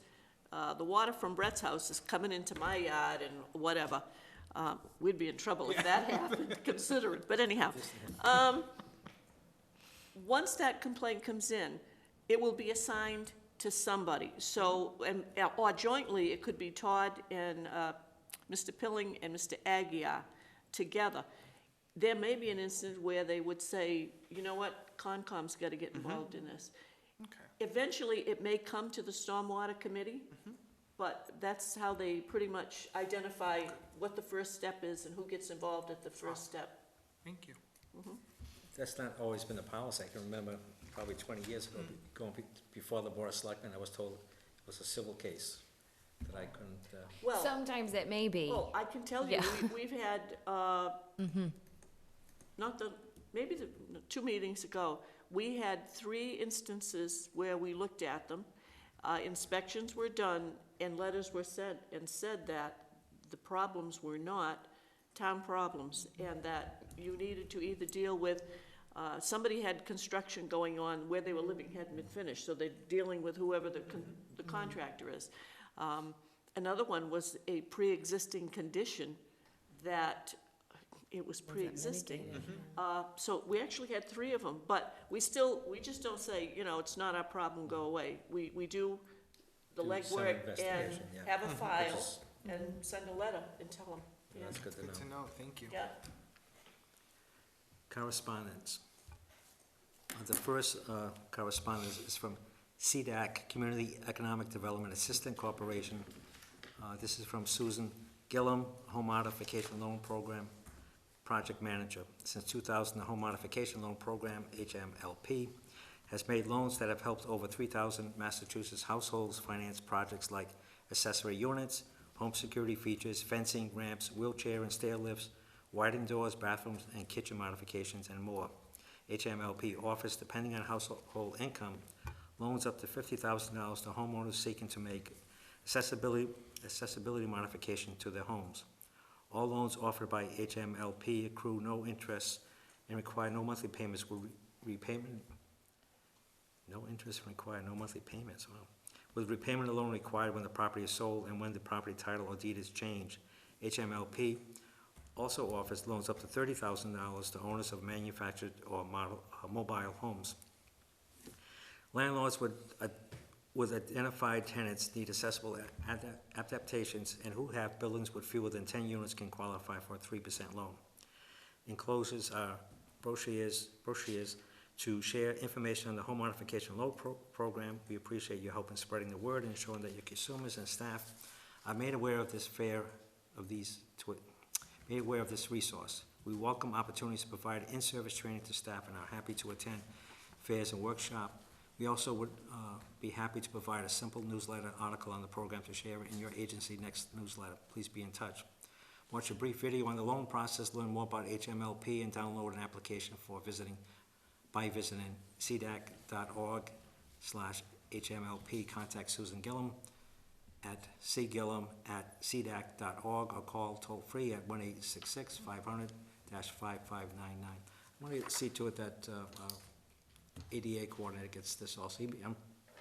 the water from Brett's house is coming into my yard and whatever. We'd be in trouble if that happened, consider it. But anyhow, once that complaint comes in, it will be assigned to somebody. So, or jointly, it could be Todd and Mr. Pilling and Mr. Aguirre together. There may be an instance where they would say, you know what, Concom's got to get involved in this. Okay. Eventually, it may come to the Stormwater Committee, but that's how they pretty much identify what the first step is and who gets involved at the first step. Thank you. That's not always been the policy. I can remember probably 20 years ago, going before the Board of Selectmen, I was told it was a civil case, that I couldn't, Well, Sometimes it may be. oh, I can tell you, Yeah. we've had, maybe 2 meetings ago, we had 3 instances where we looked at them. Inspections were done and letters were sent and said that the problems were not town problems, and that you needed to either deal with, somebody had construction going on where they were living hadn't been finished, so they're dealing with whoever the contractor is. another one was a pre-existing condition that it was pre-existing. So we actually had 3 of them, but we just don't say, you know, it's not our problem, go away. We do the Do some legwork and investigation, yeah. have a Which file is- and send a letter and tell them, yeah, That's good to know. Good to know, thank you. yeah. Correspondence. The first correspondence is from CDAC, Community Economic Development Assistant Corporation. This is from Susan Gillum, Home Modification Loan Program Project Manager. Since 2000, the Home Modification Loan Program, HMLP, has made loans that have helped over 3,000 Massachusetts households finance projects like accessory units, home security features, fencing, ramps, wheelchair and stair lifts, widened doors, bathrooms, and kitchen modifications, and more. HMLP offers, depending on household income, loans up to $50,000 to homeowners seeking to make accessibility modification to their homes. All loans offered by HMLP accrue no interest and require no monthly payments with repayment. No interest and require no monthly payments. Wow. With repayment alone required when the property is sold and when the property title or deed is changed. HMLP also offers loans up to $30,000 to owners of manufactured or mobile homes. Landlords with identified tenants need accessible adaptations and who have buildings with fewer than 10 units can qualify for a 3% loan. Enclosures are brochures to share information on the home modification loan program. We appreciate your help in spreading the word and ensuring that your consumers and staff are made aware of this resource. We welcome opportunities to provide in-service training to staff and are happy to attend fairs and workshops. We also would be happy to provide a simple newsletter article on the program to share in your agency next newsletter. Please be in touch. Watch a brief video on the loan process, learn more about HMLP, and download an application by visiting cdac.org/HMLP. Contact Susan Gillum at cgillum@cdac.org or call toll-free at 1-866-500-5599. I'm going to see to it that ADA coordinator gets this also. He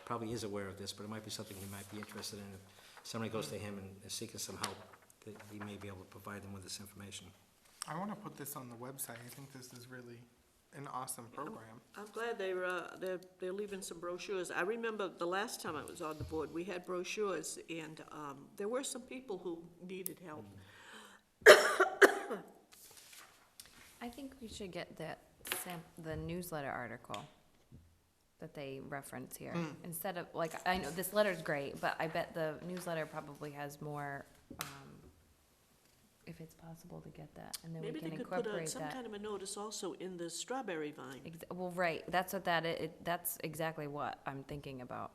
probably is aware of this, but it might be something he might be interested in. If somebody goes to him and is seeking some help, that he may be able to provide them with this information. I want to put this on the website. I think this is really an awesome program. I'm glad they're leaving some brochures. I remember the last time I was on the board, we had brochures, and there were some people who needed help. I think we should get the newsletter article that they reference here. Instead of, like, I know this letter's great, but I bet the newsletter probably has more, if it's possible to get that, and then we Maybe can they could put incorporate some that. kind of a notice also in the strawberry vine. Well, right, that's what that's exactly what I'm thinking about.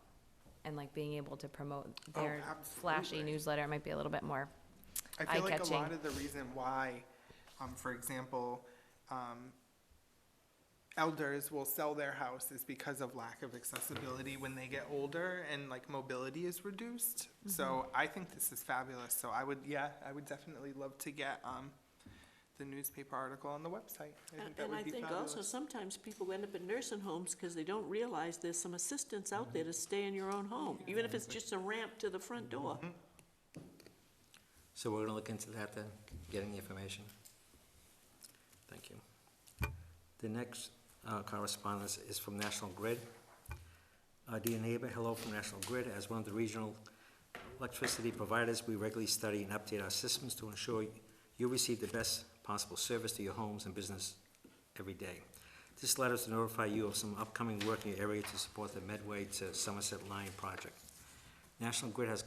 And like being able to promote their flashy absolutely. newsletter might be a little bit more I feel like a eye-catching. lot of the reason why, for example, elders will sell their house is because of lack of accessibility when they get older and like mobility is reduced. So I think this is fabulous. So I would definitely love to get the newspaper article on the website. I think that And would I be think fabulous. also sometimes people end up in nursing homes because they don't realize there's some assistance out there to stay in your own home, even if it's just a ramp to the front door. So we're going to look into that then, getting the information. Thank you. The next correspondence is from National Grid. Dear neighbor, hello from National Grid. As one of the regional electricity providers, we regularly study and update our systems to ensure you receive the best possible service to your homes and business every day. This letter is to notify you of some upcoming work in your area to support the Medway to Somerset Line project. National Grid has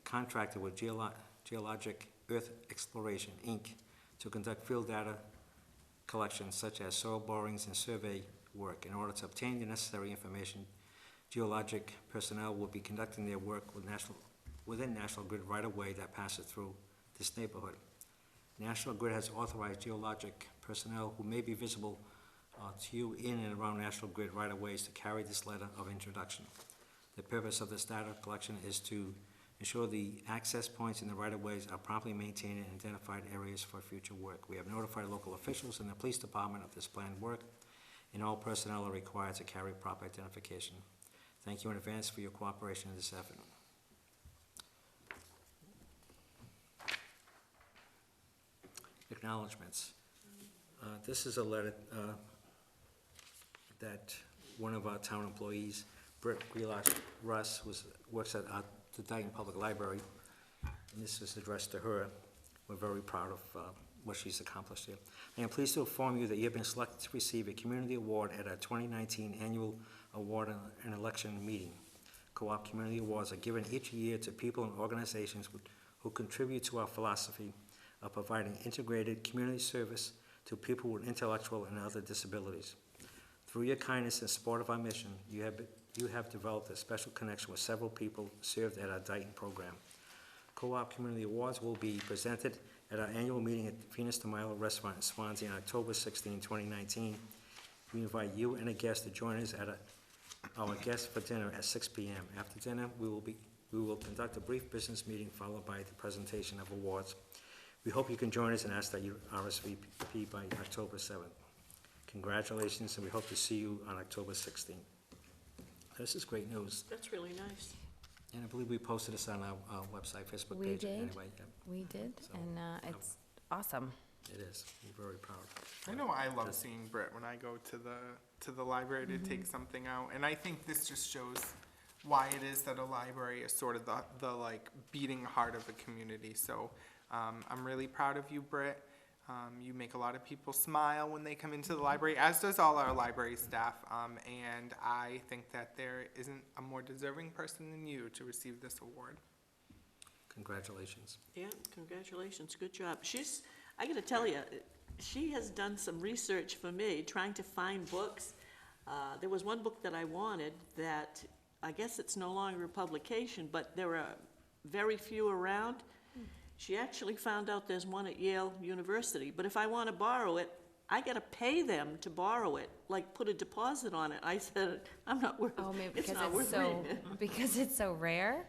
contracted with Geologic Earth Exploration, Inc. to conduct field data collections such as soil borings and survey work. In order to obtain the necessary information, geologic personnel will be conducting their work within National Grid right-of-way that passes through this neighborhood. National Grid has authorized geologic personnel who may be visible to you in and around National Grid right-of-ways to carry this letter of introduction. The purpose of this data collection is to ensure the access points in the right-of-ways are properly maintained and identified areas for future work. We have notified local officials and the police department of this planned work, and all personnel are required to carry proper identification. Thank you in advance for your cooperation in this effort. acknowledgements. This is a letter that one of our town employees, Britt Russ, works at the Dayton Public Library, and this is addressed to her. We're very proud of what she's accomplished here. I am pleased to inform you that you have been selected to receive a community award at our 2019 annual award and election meeting. Co-op community awards are given each year to people and organizations who contribute to our philosophy of providing integrated community service to people with intellectual and other disabilities. Through your kindness and support of our mission, you have developed a special connection with several people served at our Dayton program. Co-op Community Awards will be presented at our annual meeting at Venus de Milo Restaurant in Swansea on October 16, 2019. We invite you and a guest to join us at our guest for dinner at 6 p.m. After dinner, we will conduct a brief business meeting followed by the presentation of awards. We hope you can join us and ask that you RSVP by October 7th. Congratulations, and we hope to see you on October 16th. This is great news, That's really nice. and I believe we posted this on our website, Facebook We page. did. Anyway, yeah, We did, So, and it's awesome. it is. We're very proud. I know I love Just- seeing Britt when I go to the library to take something out, and I think this just shows why it is that a library is sort of the like beating heart of a community. So I'm really proud of you, Britt. You make a lot of people smile when they come into the library, as does all our library staff. And I think that there isn't a more deserving person than you to receive this award. Congratulations. Yeah, congratulations, good job. I gotta tell you, she has done some research for me, trying to find books. There was one book that I wanted that, I guess it's no longer a publication, but there are very few around. She actually found out there's one at Yale University, but if I want to borrow it, I gotta pay them to borrow it, like put a deposit on it. I said, I'm not worth, Oh, maybe it's because not it's worth so, it. because it's so rare,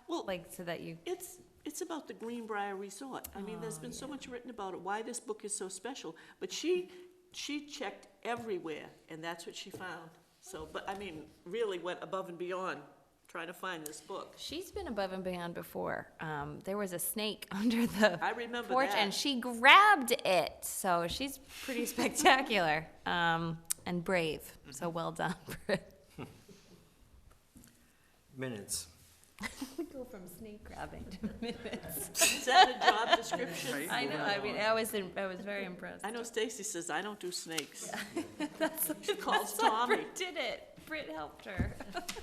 Well, like, so that you, it's about the Greenbrier Resort. I mean, there's been so yeah. much written about it, why this book is so special. But she checked everywhere, and that's what she found. So, but I mean, really went above and beyond trying to find this book. she's been above and beyond before. There was a snake under the I remember porch, that. and she grabbed it, so she's pretty spectacular, and brave, so well done, Britt. Minutes. We go from snake grabbing to minutes. Is that a job description? Right. I know, I mean, I was very impressed. I know Stacy says, I don't do snakes. That's, She calls that's why Tommy. Britt did it. Britt helped her.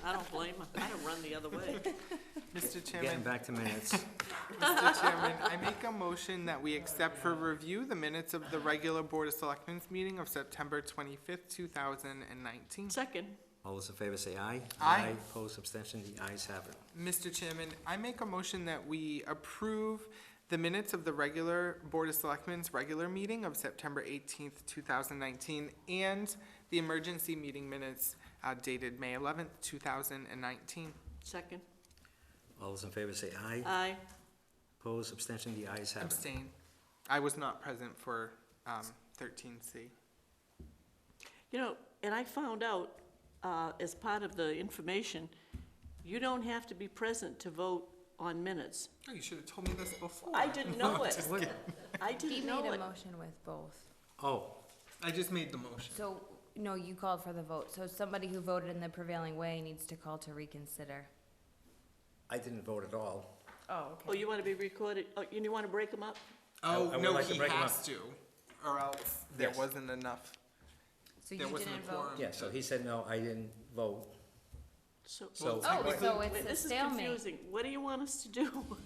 I don't blame her. I don't run the other way. Mr. Getting Chairman, back to minutes. Mr. Chairman, I make a motion that we accept for review the minutes of the regular Board of Selectmen's meeting of September 25th, 2019. Second, All those in favor say aye. Aye. Opposed, abstention, the ayes have it. Mr. Chairman, I make a motion that we approve the minutes of the regular Board of Selectmen's regular meeting of September 18th, 2019, and the emergency meeting minutes dated May 11th, 2019. second, All those in favor say aye. aye. Opposed, abstention, the ayes have it. Abstain. I was not present for 13C. You know, and I found out, as part of the information, you don't have to be present to vote on minutes. Oh, you should have told me this before. I didn't know it. What? I He didn't made know a it. motion with both. Oh, I just made the motion. So, no, you called for the vote. So somebody who voted in the prevailing way needs to call to reconsider. I didn't vote at all. Oh, Oh, you want to be recorded? Oh, you want to break them up? I Oh, would no, like to he break 'em has up. to, or else there Yes. wasn't enough. So There you wasn't a didn't vote? quorum. Yeah, so he said no, I didn't vote. So, So- Oh, so it's a this is stalemate. confusing. What do you want us to do?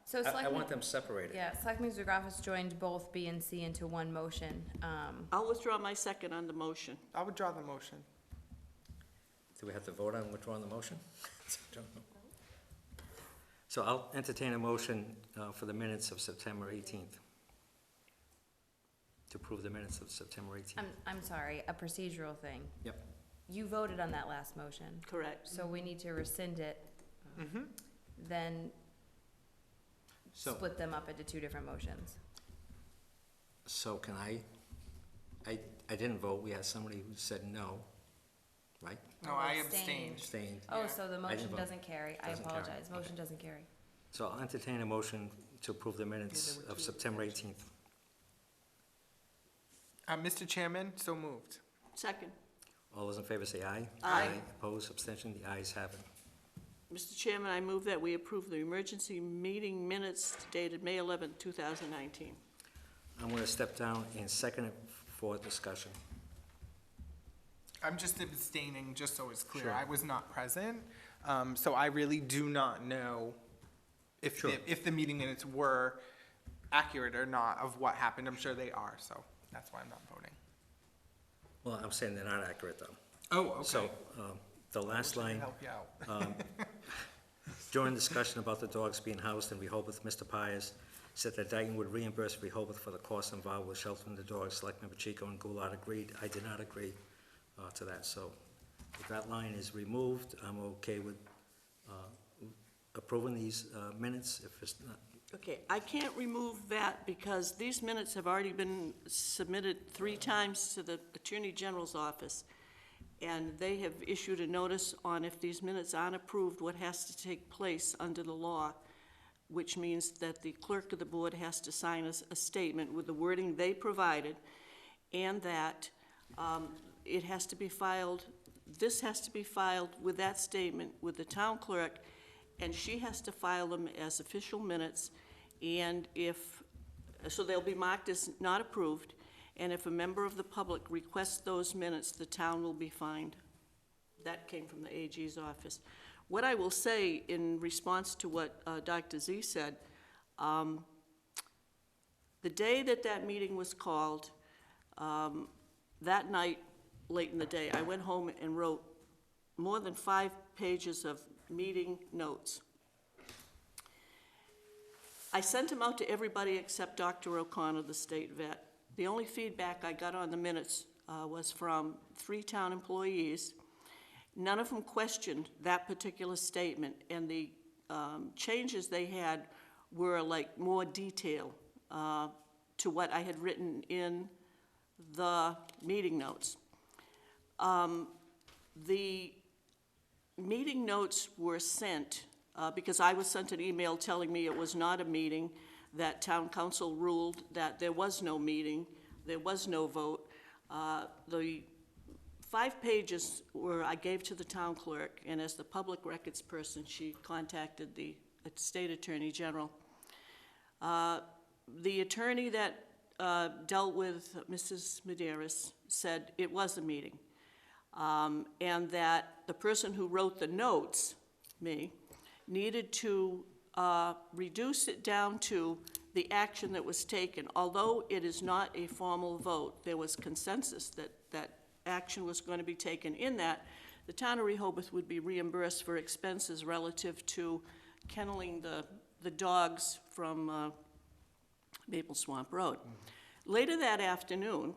So I Selectman, want them separated. yeah, Selectman Zagafis joined both B and C into one motion. I'll withdraw my second on the motion. I would draw the motion. Do we have to vote on withdrawing the motion? Don't know. So I'll entertain a motion for the minutes of September 18th. To approve the minutes of September 18th. I'm sorry, a procedural thing. Yep. You voted on that last motion, Correct. so we need to rescind it, Mm-hmm. then So, split them up into two different motions. so can I didn't vote, we had somebody who said no, right? No, Oh, I abstained. abstained. Abstained. Oh, Yeah. so the didn't motion vote. doesn't carry. I Doesn't carry. apologize. Motion Okay. doesn't carry. So I'll entertain a motion to approve the minutes Yeah, there were of two September 18th. Mr. Chairman, so moved. Second. All those in favor say aye. Aye. Opposed, abstention, the ayes have it. Mr. Chairman, I move that we approve the emergency meeting minutes dated May 11th, 2019. I'm going to step down and second it for discussion. I'm just abstaining, just so it's clear. Sure. I was not present, so I really do not know if Sure. if the meeting minutes were accurate or not of what happened. I'm sure they are, so that's why I'm not voting. Well, I'm saying they're not accurate, though. Oh, okay. So, the last Wish I could line, help you out. during discussion about the dogs being housed in Rehoboth, Mr. Pius said that Dayton would reimburse Rehoboth for the costs involved with sheltering the dogs. Selectmen Pacheco and Goulart agreed. I did not agree to that, so if that line is removed, I'm okay with approving these minutes. If it's not, Okay, I can't remove that because these minutes have already been submitted 3 times to the Attorney General's office. And they have issued a notice on if these minutes aren't approved, what has to take place under the law, which means that the clerk of the board has to sign a statement with the wording they provided, and that it has to be filed, this has to be filed with that statement with the town clerk, and she has to file them as official minutes, and so they'll be marked as not approved, and if a member of the public requests those minutes, the town will be fined. That came from the AG's office. What I will say in response to what Dr. Z said, the day that meeting was called, that night, late in the day, I went home and wrote more than 5 pages of meeting notes. I sent them out to everybody except Dr. O'Connor, the state vet. The only feedback I got on the minutes was from 3 town employees. None of them questioned that particular statement, and the changes they had were like more detail to what I had written in the meeting notes. The meeting notes were sent because I was sent an email telling me it was not a meeting, that town council ruled that there was no meeting, there was no vote. The 5 pages I gave to the town clerk, and as the public records person, she contacted the state attorney general. The attorney that dealt with Mrs. Medeiros said it was a meeting, and that the person who wrote the notes, me, needed to reduce it down to the action that was taken. Although it is not a formal vote, there was consensus that action was going to be taken in that the town of Rehoboth would be reimbursed for expenses relative to kenneling the dogs from Maple Swamp Road. Later that afternoon,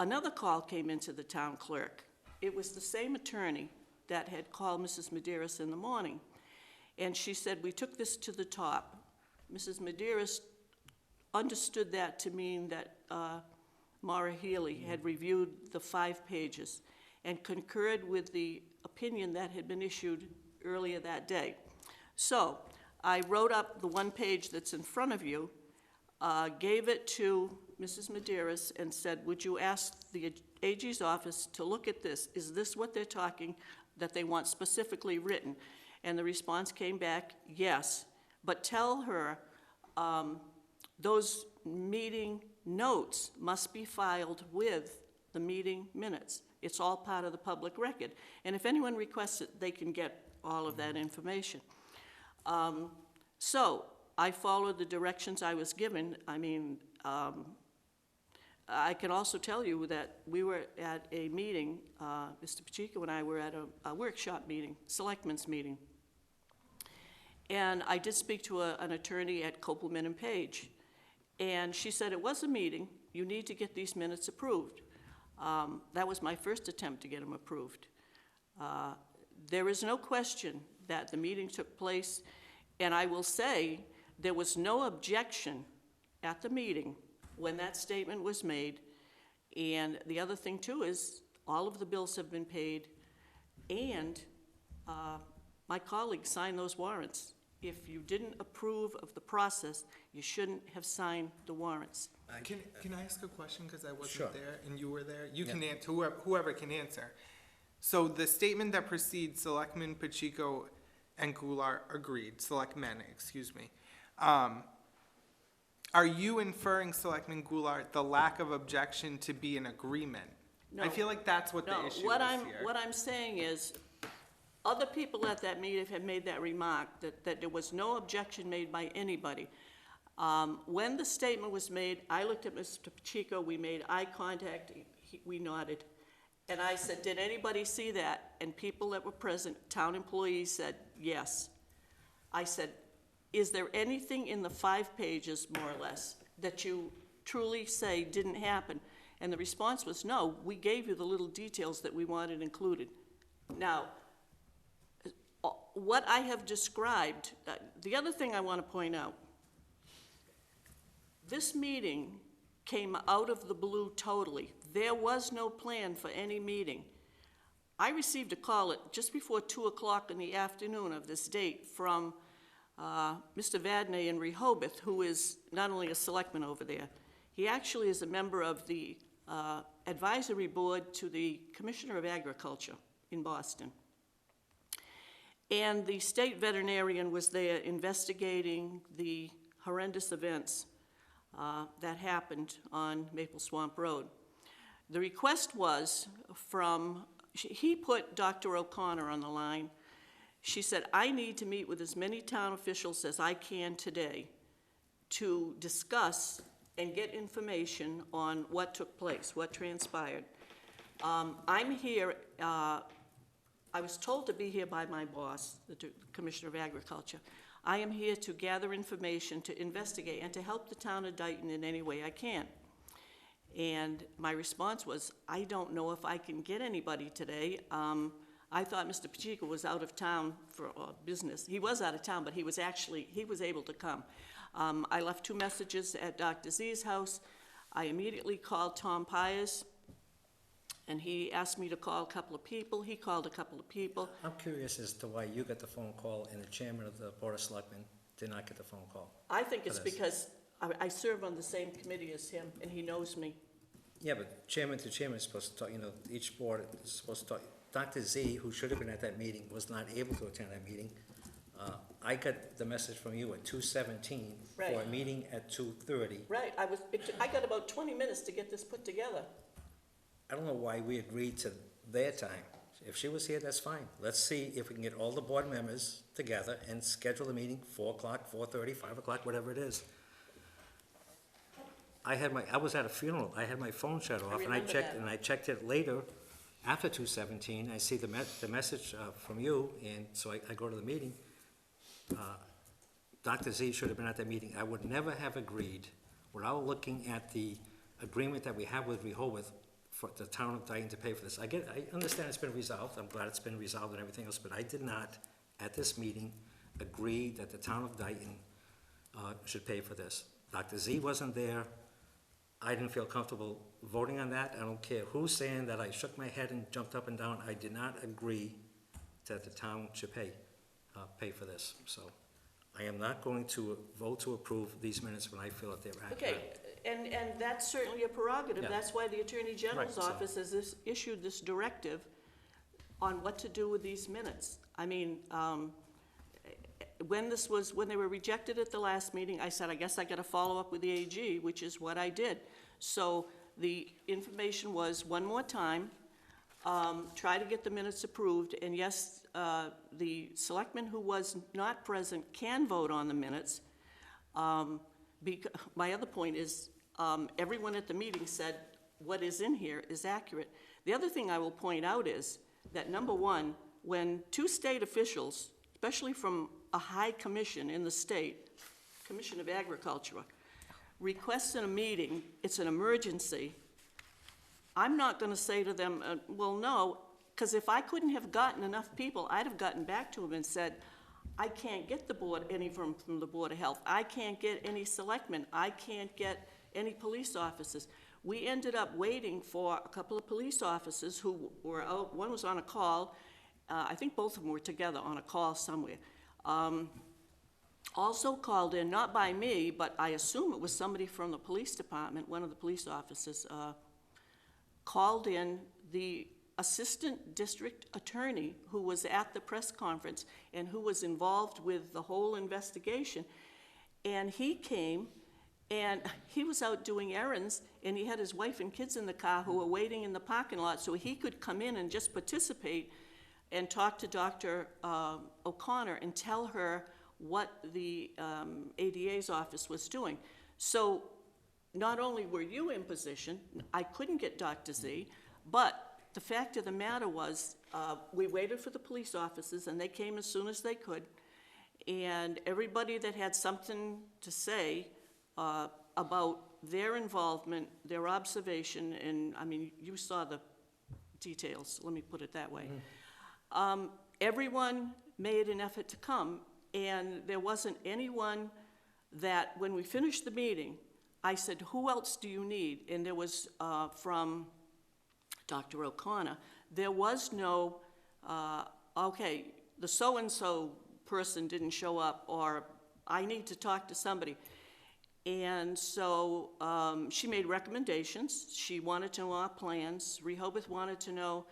another call came into the town clerk. It was the same attorney that had called Mrs. Medeiros in the morning. And she said, we took this to the top. Mrs. Medeiros understood that to mean that Maura Healy had reviewed the 5 pages and concurred with the opinion that had been issued earlier that day. So I wrote up the 1 page that's in front of you, gave it to Mrs. Medeiros and said, would you ask the AG's office to look at this? Is this what they're talking that they want specifically written? And the response came back, yes, but tell her those meeting notes must be filed with the meeting minutes. It's all part of the public record. And if anyone requests it, they can get all of that information. So I followed the directions I was given. I mean, I can also tell you that we were at a meeting, Mr. Pacheco and I were at a workshop meeting, selectmen's meeting. And I did speak to an attorney at Copeland and Page. And she said, it was a meeting. You need to get these minutes approved. That was my first attempt to get them approved. There is no question that the meeting took place. And I will say, there was no objection at the meeting when that statement was made. And the other thing, too, is all of the bills have been paid. And my colleagues signed those warrants. if you didn't approve of the process, you shouldn't have signed the warrants. Can I ask a question, because I Sure. wasn't there and you were there? You can answer, whoever can answer. So the statement that precedes, Selectmen Pacheco and Goulart agreed, Selectmen, excuse me. Are you inferring, Selectman Goulart, the lack of objection to be an agreement? No. I feel like that's what the No, issue what is I'm, here. what I'm saying is, other people at that meeting have made that remark, that there was no objection made by anybody. When the statement was made, I looked at Mr. Pacheco, we made eye contact, we nodded. And I said, did anybody see that? And people that were present, town employees, said, yes. I said, is there anything in the 5 pages, more or less, that you truly say didn't happen? And the response was, no, we gave you the little details that we wanted included. Now, what I have described, the other thing I want to point out, this meeting came out of the blue totally. There was no plan for any meeting. I received a call at just before 2 o'clock in the afternoon of this date from Mr. Vadney in Rehoboth, who is not only a selectman over there, he actually is a member of the advisory board to the Commissioner of Agriculture in Boston. And the state veterinarian was there investigating the horrendous events that happened on Maple Swamp Road. The request was from, he put Dr. O'Connor on the line. She said, I need to meet with as many town officials as I can today to discuss and get information on what took place, what transpired. I'm here, I was told to be here by my boss, the Commissioner of Agriculture. I am here to gather information, to investigate, and to help the town of Dayton in any way I can. And my response was, I don't know if I can get anybody today. I thought Mr. Pacheco was out of town for business. He was out of town, but he was able to come. I left 2 messages at Dr. Z's house. I immediately called Tom Pyers, and he asked me to call a couple of people. He called a couple of people. I'm curious as to why you got the phone call and the chairman of the Board of Selectmen did not get the phone call. I think it's For this. because I serve on the same committee as him, and he knows me. Yeah, but chairman to chairman is supposed to talk, each board is supposed to talk. Dr. Z, who should have been at that meeting, was not able to attend that meeting. I got the message from you at 2:17 for a Right. meeting at 2:30. Right, I got about 20 minutes to get this put together. I don't know why we agreed to their time. If she was here, that's fine. Let's see if we can get all the board members together and schedule the meeting 4 o'clock, 4:30, 5 o'clock, whatever it is. I was at a funeral. I had my phone shut off, and I remember checked, that. and I checked it later, after 2:17. I see the message from you, and so I go to the meeting. Dr. Z should have been at that meeting. I would never have agreed, without looking at the agreement that we have with Rehoboth, for the town of Dayton to pay for this. I understand it's been resolved. I'm glad it's been resolved and everything else, but I did not, at this meeting, agree that the town of Dayton should pay for this. Dr. Z wasn't there. I didn't feel comfortable voting on that. I don't care who's saying that I shook my head and jumped up and down. I did not agree that the town should pay for this. So I am not going to vote to approve these minutes when I feel that they're accurate. Okay, and that's certainly a prerogative. Yeah. That's why the Attorney General's Right, so- office has issued this directive on what to do with these minutes. I mean, when they were rejected at the last meeting, I said, I guess I gotta follow up with the AG, which is what I did. So the information was, one more time, try to get the minutes approved, and yes, the selectman who was not present can vote on the minutes. My other point is, everyone at the meeting said what is in here is accurate. The other thing I will point out is that, number one, when 2 state officials, especially from a high commission in the state, Commission of Agriculture, requests in a meeting, it's an emergency, I'm not gonna say to them, well, no, because if I couldn't have gotten enough people, I'd have gotten back to them and said, I can't get the board, any from the Board of Health. I can't get any selectmen. I can't get any police officers. We ended up waiting for a couple of police officers who were out. One was on a call. I think both of them were together on a call somewhere. also called in, not by me, but I assume it was somebody from the police department, one of the police officers, called in the assistant district attorney who was at the press conference and who was involved with the whole investigation. And he came, and he was out doing errands, and he had his wife and kids in the car who were waiting in the parking lot so he could come in and just participate and talk to Dr. O'Connor and tell her what the ADA's office was doing. So not only were you in position, I couldn't get Dr. Z, but the fact of the matter was, we waited for the police officers, and they came as soon as they could, and everybody that had something to say about their involvement, their observation, and, I mean, you saw the details, let me put it that way. Everyone made an effort to come, and there wasn't anyone that, when we finished the meeting, I said, who else do you need? And there was, from Dr. O'Connor, there was no, okay, the so-and-so person didn't show up, or I need to talk to somebody. And so she made recommendations. She wanted to know our plans. Rehoboth wanted to know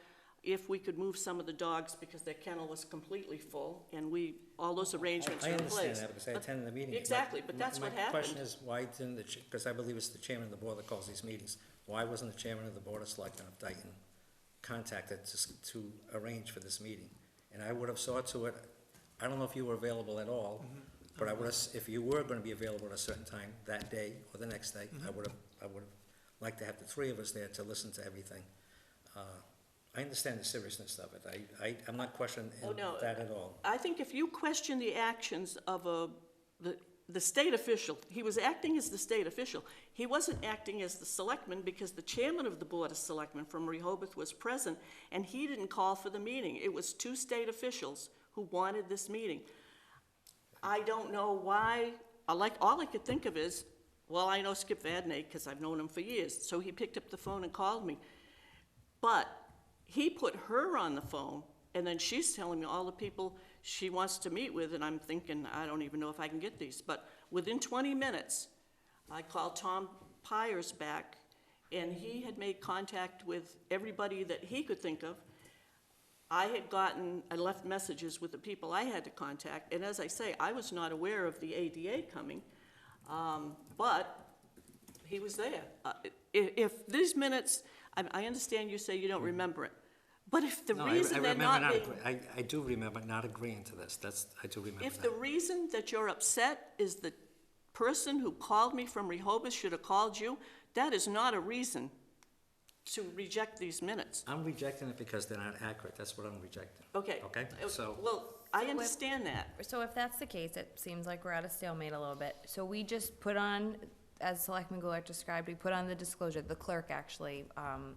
if we could move some of the dogs because their kennel was completely full, and all those arrangements I were in place. understand that because I attended the meeting. Exactly, but that's what My happened. question is, why didn't because I believe it's the chairman of the board that calls these meetings, why wasn't the chairman of the board of selectmen of Dayton contacted to arrange for this meeting? And I would have saw to it, I don't know if you were available at all, but I would have, if you were gonna be available at a certain time that day or the next day, I would have liked to have the three of us there to listen to everything. I understand the seriousness of it. I'm not questioning that at all. I think if you question the actions of the state official, he was acting as the state official. He wasn't acting as the selectman because the chairman of the board of selectmen from Rehoboth was present, and he didn't call for the meeting. It was two state officials who wanted this meeting. I don't know why, all I could think of is, well, I know Skip Vadney because I've known him for years, so he picked up the phone and called me. But he put her on the phone, and then she's telling me all the people she wants to meet with, and I'm thinking, I don't even know if I can get these. But within 20 minutes, I called Tom Pyers back, and he had made contact with everybody that he could think of. I left messages with the people I had to contact, and as I say, I was not aware of the ADA coming, but he was there. If these minutes, I understand you say you don't remember it, but if the reason they're not being... I do remember not agreeing to this. I do remember that. If the reason that you're upset is the person who called me from Rehoboth should have called you, that is not a reason to reject these minutes. I'm rejecting it because they're not accurate. That's what I'm rejecting. Okay. Okay, so... Well, I understand that. So if that's the case, it seems like we're at a stalemate a little bit. So we just put on, as Selectman Goulart described, we put on the disclosure, the clerk actually, I'm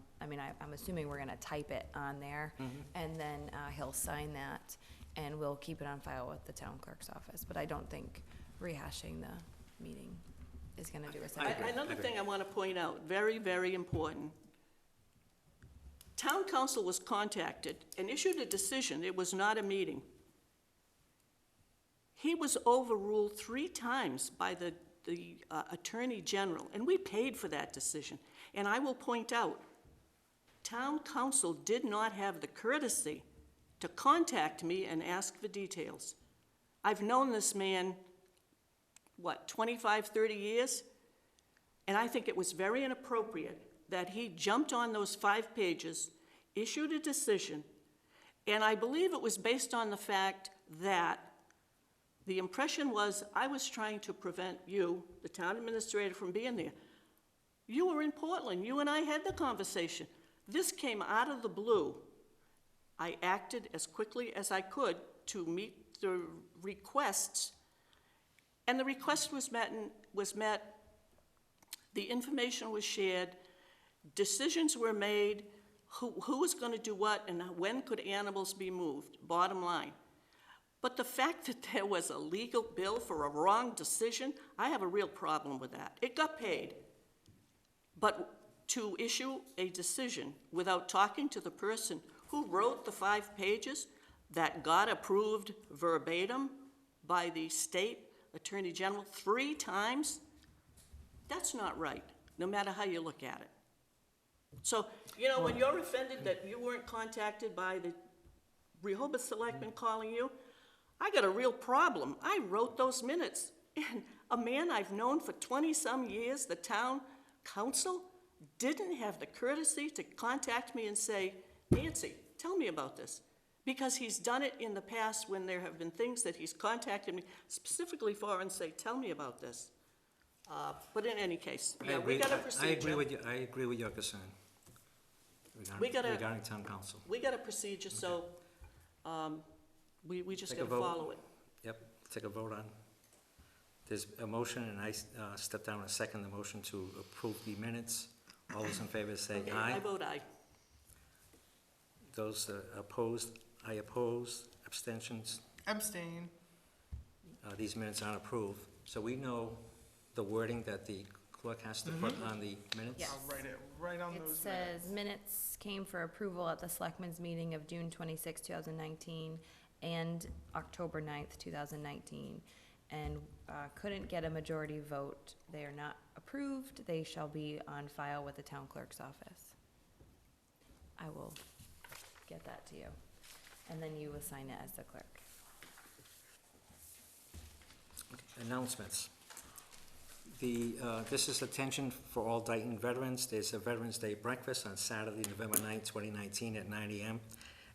assuming we're gonna type it on there, and then he'll sign that, and we'll keep it on file with the town clerk's office. But I don't think rehashing the meeting is gonna do us any good. Another thing I want to point out, very, very important. Town council was contacted and issued a decision. It was not a meeting. He was overruled 3 times by the Attorney General, and we paid for that decision. And I will point out, town council did not have the courtesy to contact me and ask for details. I've known this man, 25, 30 years? And I think it was very inappropriate that he jumped on those 5 pages, issued a decision, and I believe it was based on the fact that the impression was I was trying to prevent you, the town administrator, from being there. You were in Portland. You and I had the conversation. This came out of the blue. I acted as quickly as I could to meet the requests, and the request was met. The information was shared. Decisions were made. Who was going to do what, and when could animals be moved? Bottom line. But the fact that there was a legal bill for a wrong decision, I have a real problem with that. It got paid. But to issue a decision without talking to the person who wrote the 5 pages that got approved verbatim by the state Attorney General 3 times? That's not right, no matter how you look at it. So, you know, when you're offended that you weren't contacted by the Rehoboth Selectmen calling you, I got a real problem. I wrote those minutes, and a man I've known for 20-some years, the town council, didn't have the courtesy to contact me and say, Nancy, tell me about this. Because he's done it in the past when there have been things that he's contacted me specifically for and say, tell me about this. But in any case, yeah, we got a procedure. I agree with your concern We gotta- regarding town council. We got a procedure, so, we just Take a gotta vote. follow it. Yep, take a vote on. There's a motion, and I step down and second the motion to approve the minutes. All those in favor say Okay, aye. I vote aye. Those opposed, I oppose. Abstentions, Abstain. these minutes aren't approved. So we know the wording that the clerk has to put on the minutes? Yes. I'll write it right on It those says minutes. minutes came for approval at the Selectmen's meeting of June 26, 2019, and October 9th, 2019, and couldn't get a majority vote. They are not approved. They shall be on file with the town clerk's office. I will get that to you, and then you will sign it as the clerk. Announcements. This is attention for all Dayton veterans. There's a Veterans Day breakfast on Saturday, November 9th, 2019 at 9 a.m.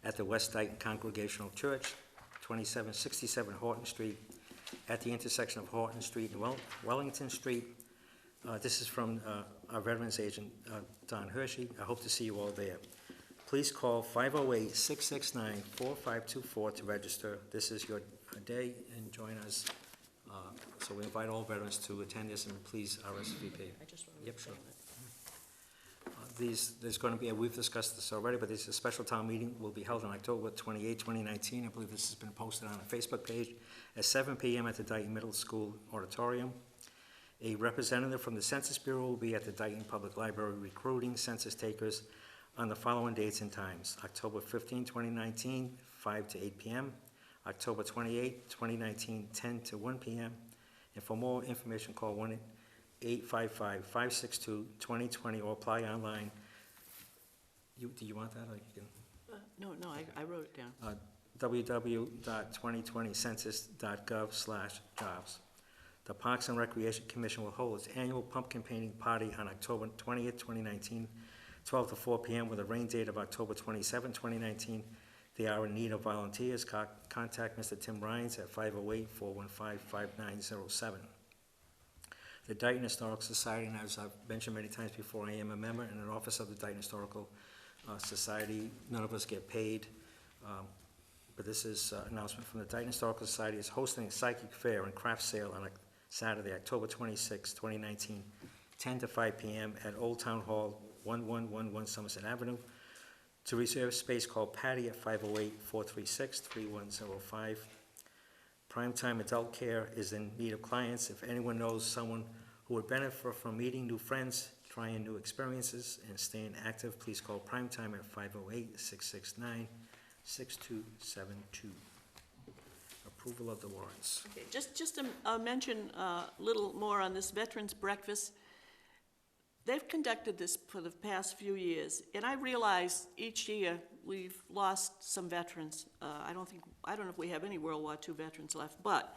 at the West Dayton Congregational Church, 2767 Horton Street, at the intersection of Horton Street and Wellington Street. This is from our veterans agent, Don Hershey. I hope to see you all there. Please call 508-669-4524 to register. This is your day, and join us. So we invite all veterans to attend this, and please RSVP. I just want to. Yep, sure. There's going to be, we've discussed this already, but there's a special town meeting will be held on October 28, 2019. I believe this has been posted on a Facebook page at 7 p.m. at the Dayton Middle School Auditorium. A representative from the Census Bureau will be at the Dayton Public Library recruiting census takers on the following dates and times: October 15, 2019, 5 to 8 p.m., October 28, 2019, 10 to 1 p.m., and for more information, call 1-855-562-2020 or apply online. Do you want that, or you can? No, I wrote it down. www.2020census.gov/jobs. The Parks and Recreation Commission will hold its annual pumpkin painting party on October 20th, 2019, 12 to 4 p.m. with a rain date of October 27, 2019. They are in need of volunteers. Contact Mr. Tim Rhines at 508-415-5907. The Dayton Historical Society, and as I've mentioned many times before, I am a member and an officer of the Dayton Historical Society. None of us get paid, but this is an announcement from the Dayton Historical Society is hosting a psychic fair and craft sale on Saturday, October 26, 2019, 10 to 5 p.m. at Old Town Hall, 1111 Somerset Avenue. To reserve space, call Patty at 508-436-3105. Primetime Adult Care is in need of clients. If anyone knows someone who would benefit from meeting new friends, trying new experiences, and staying active, please call Primetime at 508-669-6272. Approval of the warrants. Okay, just to mention a little more on this Veterans Breakfast. They've conducted this for the past few years, and I realize each year we've lost some veterans. I don't know if we have any World War II veterans left, but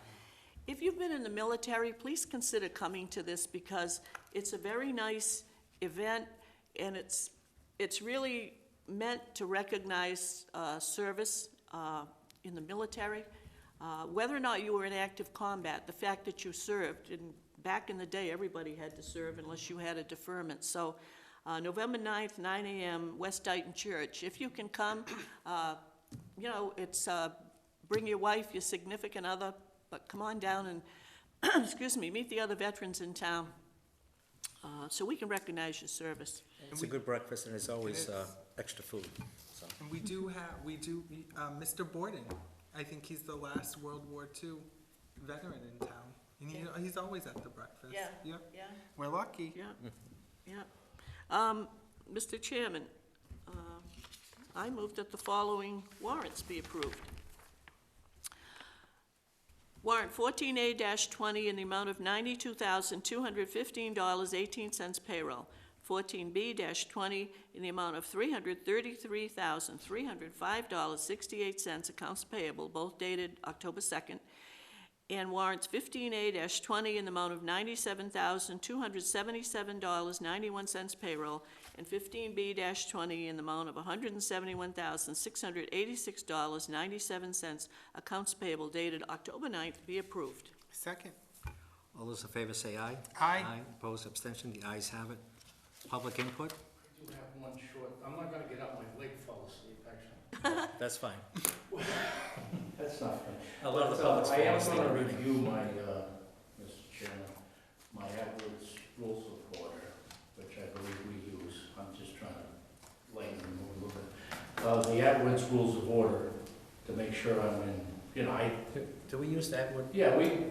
if you've been in the military, please consider coming to this, because it's a very nice event, and it's really meant to recognize service in the military. Whether or not you were in active combat, the fact that you served, and back in the day, everybody had to serve unless you had a deferment. So November 9th, 9 a.m., West Dayton Church. If you can come, it's bring your wife, your significant other, but come on down and, excuse me, meet the other veterans in town so we can recognize your service. It's a good breakfast, and there's always extra food. So. And we do, Mr. Borden. I think he's the last World War II veteran in town. And he's always at the breakfast. Yeah. Yep. Yeah. We're lucky. Yeah. Mr. Chairman, I move that the following warrants be approved. Warrant 14A-20 in the amount of $92,215.18 payroll. 14B-20 in the amount of $333,305.68 accounts payable, both dated October 2nd. And warrants 15A-20 in the amount of $97,277.91 payroll, and 15B-20 in the amount of $171,686.97 accounts payable dated October 9th be approved. Second. All those in favor say aye. Aye. Opposed, abstention, the ayes have it. Public input? I do have one short, I'm not gonna get up, my leg fell asleep, actually. That's fine. That's not funny. A lot of the But, public's I falling am asleep gonna already. review my, Mr. Chairman, my Edwards Rules of Order, which I believe we use. I'm just trying to lighten the mood a little bit. The Edwards Rules of Order, to make sure I'm in, Do we use that word? yeah, we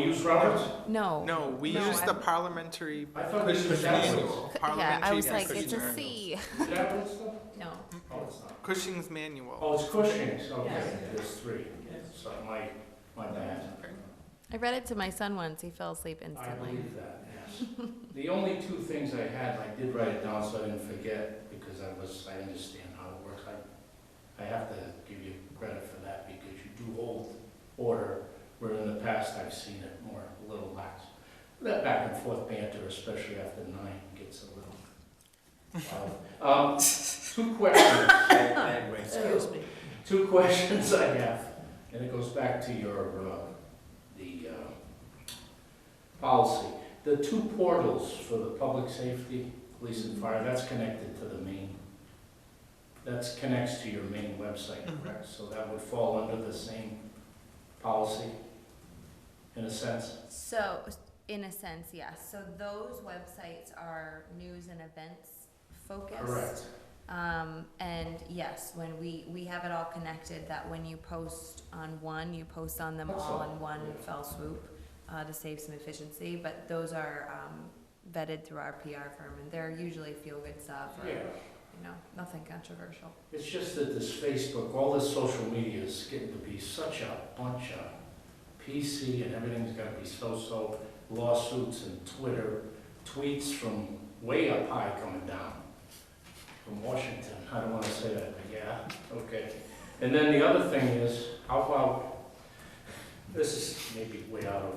use Roberts? No. No, we No, use the I'm- parliamentary I thought this was manual. Edwards. Yeah, I Parliamentary was like, Cushing's it's a manual. C. Is it Edwards though? No. Oh, it's not. Cushing's manual. Oh, it's Cushing's, okay, Yes. there's three. So my bad. I read it to my son once. He fell asleep I instantly. believe that, yes. The only two things I had, I did write it down so I didn't forget, because I understand how it works. I have to give you credit for that, because you do hold order, where in the past I've seen it more, a little lax. That back and forth banter, especially after 9, gets a little wild. Two questions. Excuse me. Two questions I have, and it goes back to your, policy. The two portals for the public safety, police and fire, that's connected to the main, that connects to your main website, correct? So that would fall under the same policy, in a sense? So, in a sense, yes. So those websites are news and events focused. Correct. And yes, when we have it all connected, that when you post on one, you post on them That's all all. in one fell swoop, to save some efficiency, but those are, vetted through our PR firm, and they're usually feel-good stuff, or, Yeah, nothing controversial. it's just that this Facebook, all this social media is getting to be such a bunch of PC, and everything's gotta be so lawsuits and Twitter, tweets from way up high coming down from Washington. I don't wanna say that, but yeah, okay. And then the other thing is, how about, this is maybe way out of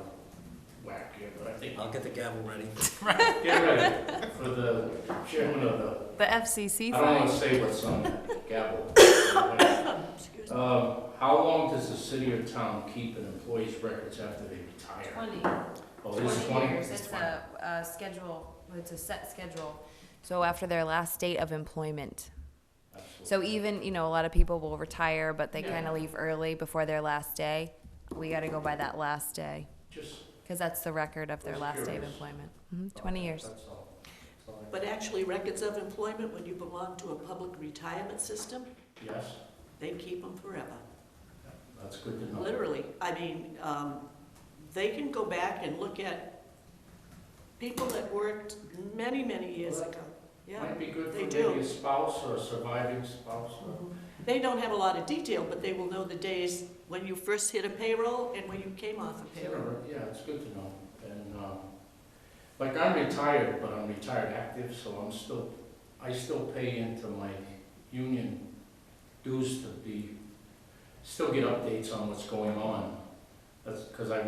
whack here, but I think, I'll get the gavel ready. get ready for the chairman of The FCC I don't fine? wanna say what's on that gavel. Excuse me. How long does the city or town keep an employee's records after they retire? 20. Oh, it is 20? years. It's a schedule, it's a set schedule. So after their last date of employment. Absolutely. So even, a lot of people will retire, but they Yeah. kind of leave early before their last day. We gotta go by that last day, Just, because that's the record of their Was last day of curious. employment. 20 years. that's all. That's all I- But actually, records of employment, when you belong to a public retirement system, Yes, they keep them forever. that's good to know. Literally. I mean, they can go back and look at people that worked many, many years ago. Yeah. Might be good for they maybe do. a spouse or a surviving spouse. They don't have a lot of detail, but they will know the days when you first hit a payroll and when you came off a payroll. Yeah, it's good to know. And, like, I'm retired, but I'm retired active, so I still pay into my union dues to still get updates on what's going on. That's because I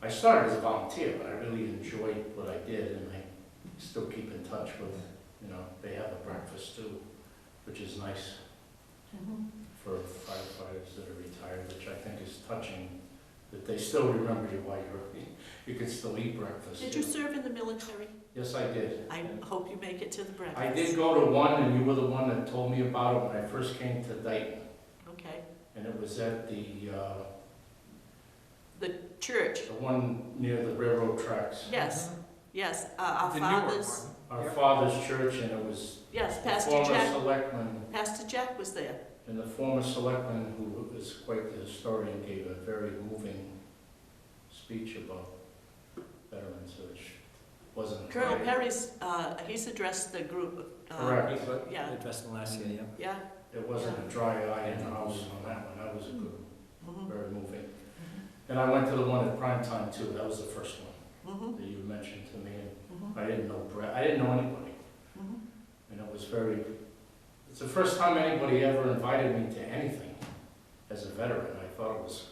started as a volunteer, but I really enjoyed what I did, and I still keep in touch with, they have a breakfast too, which is nice for firefighters that are retired, which I think is touching, that they still remember you while you can still eat breakfast. Did you serve in the military? Yes, I did. I hope you make it to the breakfast. I did go to one, and you were the one that told me about it when I first came to Dayton, Okay. and it was at the Church. one near the railroad tracks. Yes, yes. Our The newer fathers, one. Our Yep. father's church, and it was yes, the Pastor former Jack, selectman, Pastor Jack was there. and the former selectman, who is quite the historian, gave a very moving speech about veterans, which wasn't. Colonel dry. Perry's, he's addressed the group. Correct. Yeah. Addressed them last year, yeah. Yeah. It wasn't a dry eye in the house on that one, that was a good, Mhm. very moving. And I went to the one at prime time too, that was the first one Mhm, that you mentioned to me, and mhm, I didn't know Brett, I didn't know anybody. mhm. And it was very, it's the first time anybody ever invited me to anything as a veteran. I thought it was,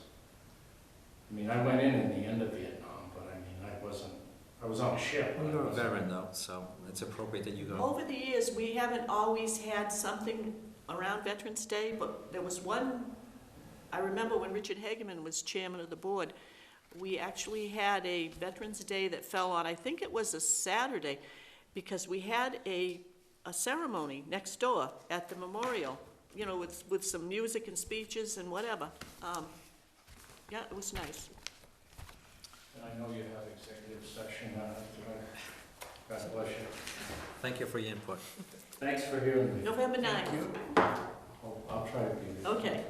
I mean, I went in the end of Vietnam, but I mean, I was on a ship. Well, you're a I wasn't- veteran though, so it's appropriate that you go. Over the years, we haven't always had something around Veterans Day, but there was one, I remember when Richard Hageman was chairman of the board, we actually had a Veterans Day that fell on, I think it was a Saturday, because we had a ceremony next door at the memorial, you know, with some music and speeches and whatever. Yeah, it was nice. And I know you have executive session, God bless you. Thank you for your input. Thanks for hearing me. November 9th. Thank you. I'll try to be there. Okay.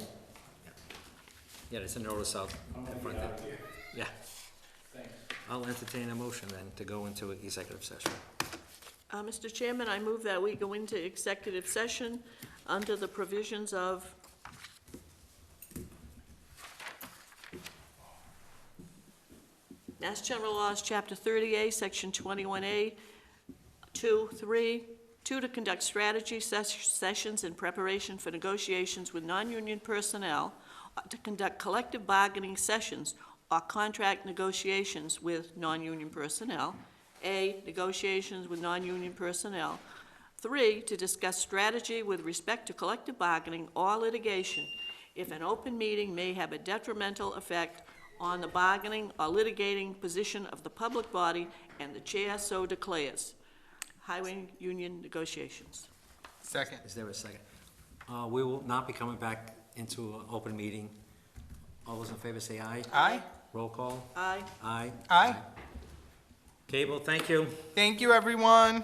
Yeah, there's a notice out I'm in gonna front be there. out here. Yeah. Thanks. I'll entertain a motion then to go into executive session. Mr. Chairman, I move that we go into executive session under the provisions of Mass General Laws, Chapter 30A, Section 21A, 2, 3, 2, to conduct strategy sessions in preparation for negotiations with non-union personnel, to conduct collective bargaining sessions or contract negotiations with non-union personnel. A, negotiations with non-union personnel. 3, to discuss strategy with respect to collective bargaining or litigation if an open meeting may have a detrimental effect on the bargaining or litigating position of the public body and the chair so declares. Highway union negotiations. Second. Is there a second? We will not be coming back into an open meeting. All those in favor say aye. Aye. Roll call. Aye. Aye. Aye. Cable, thank you. Thank you, everyone.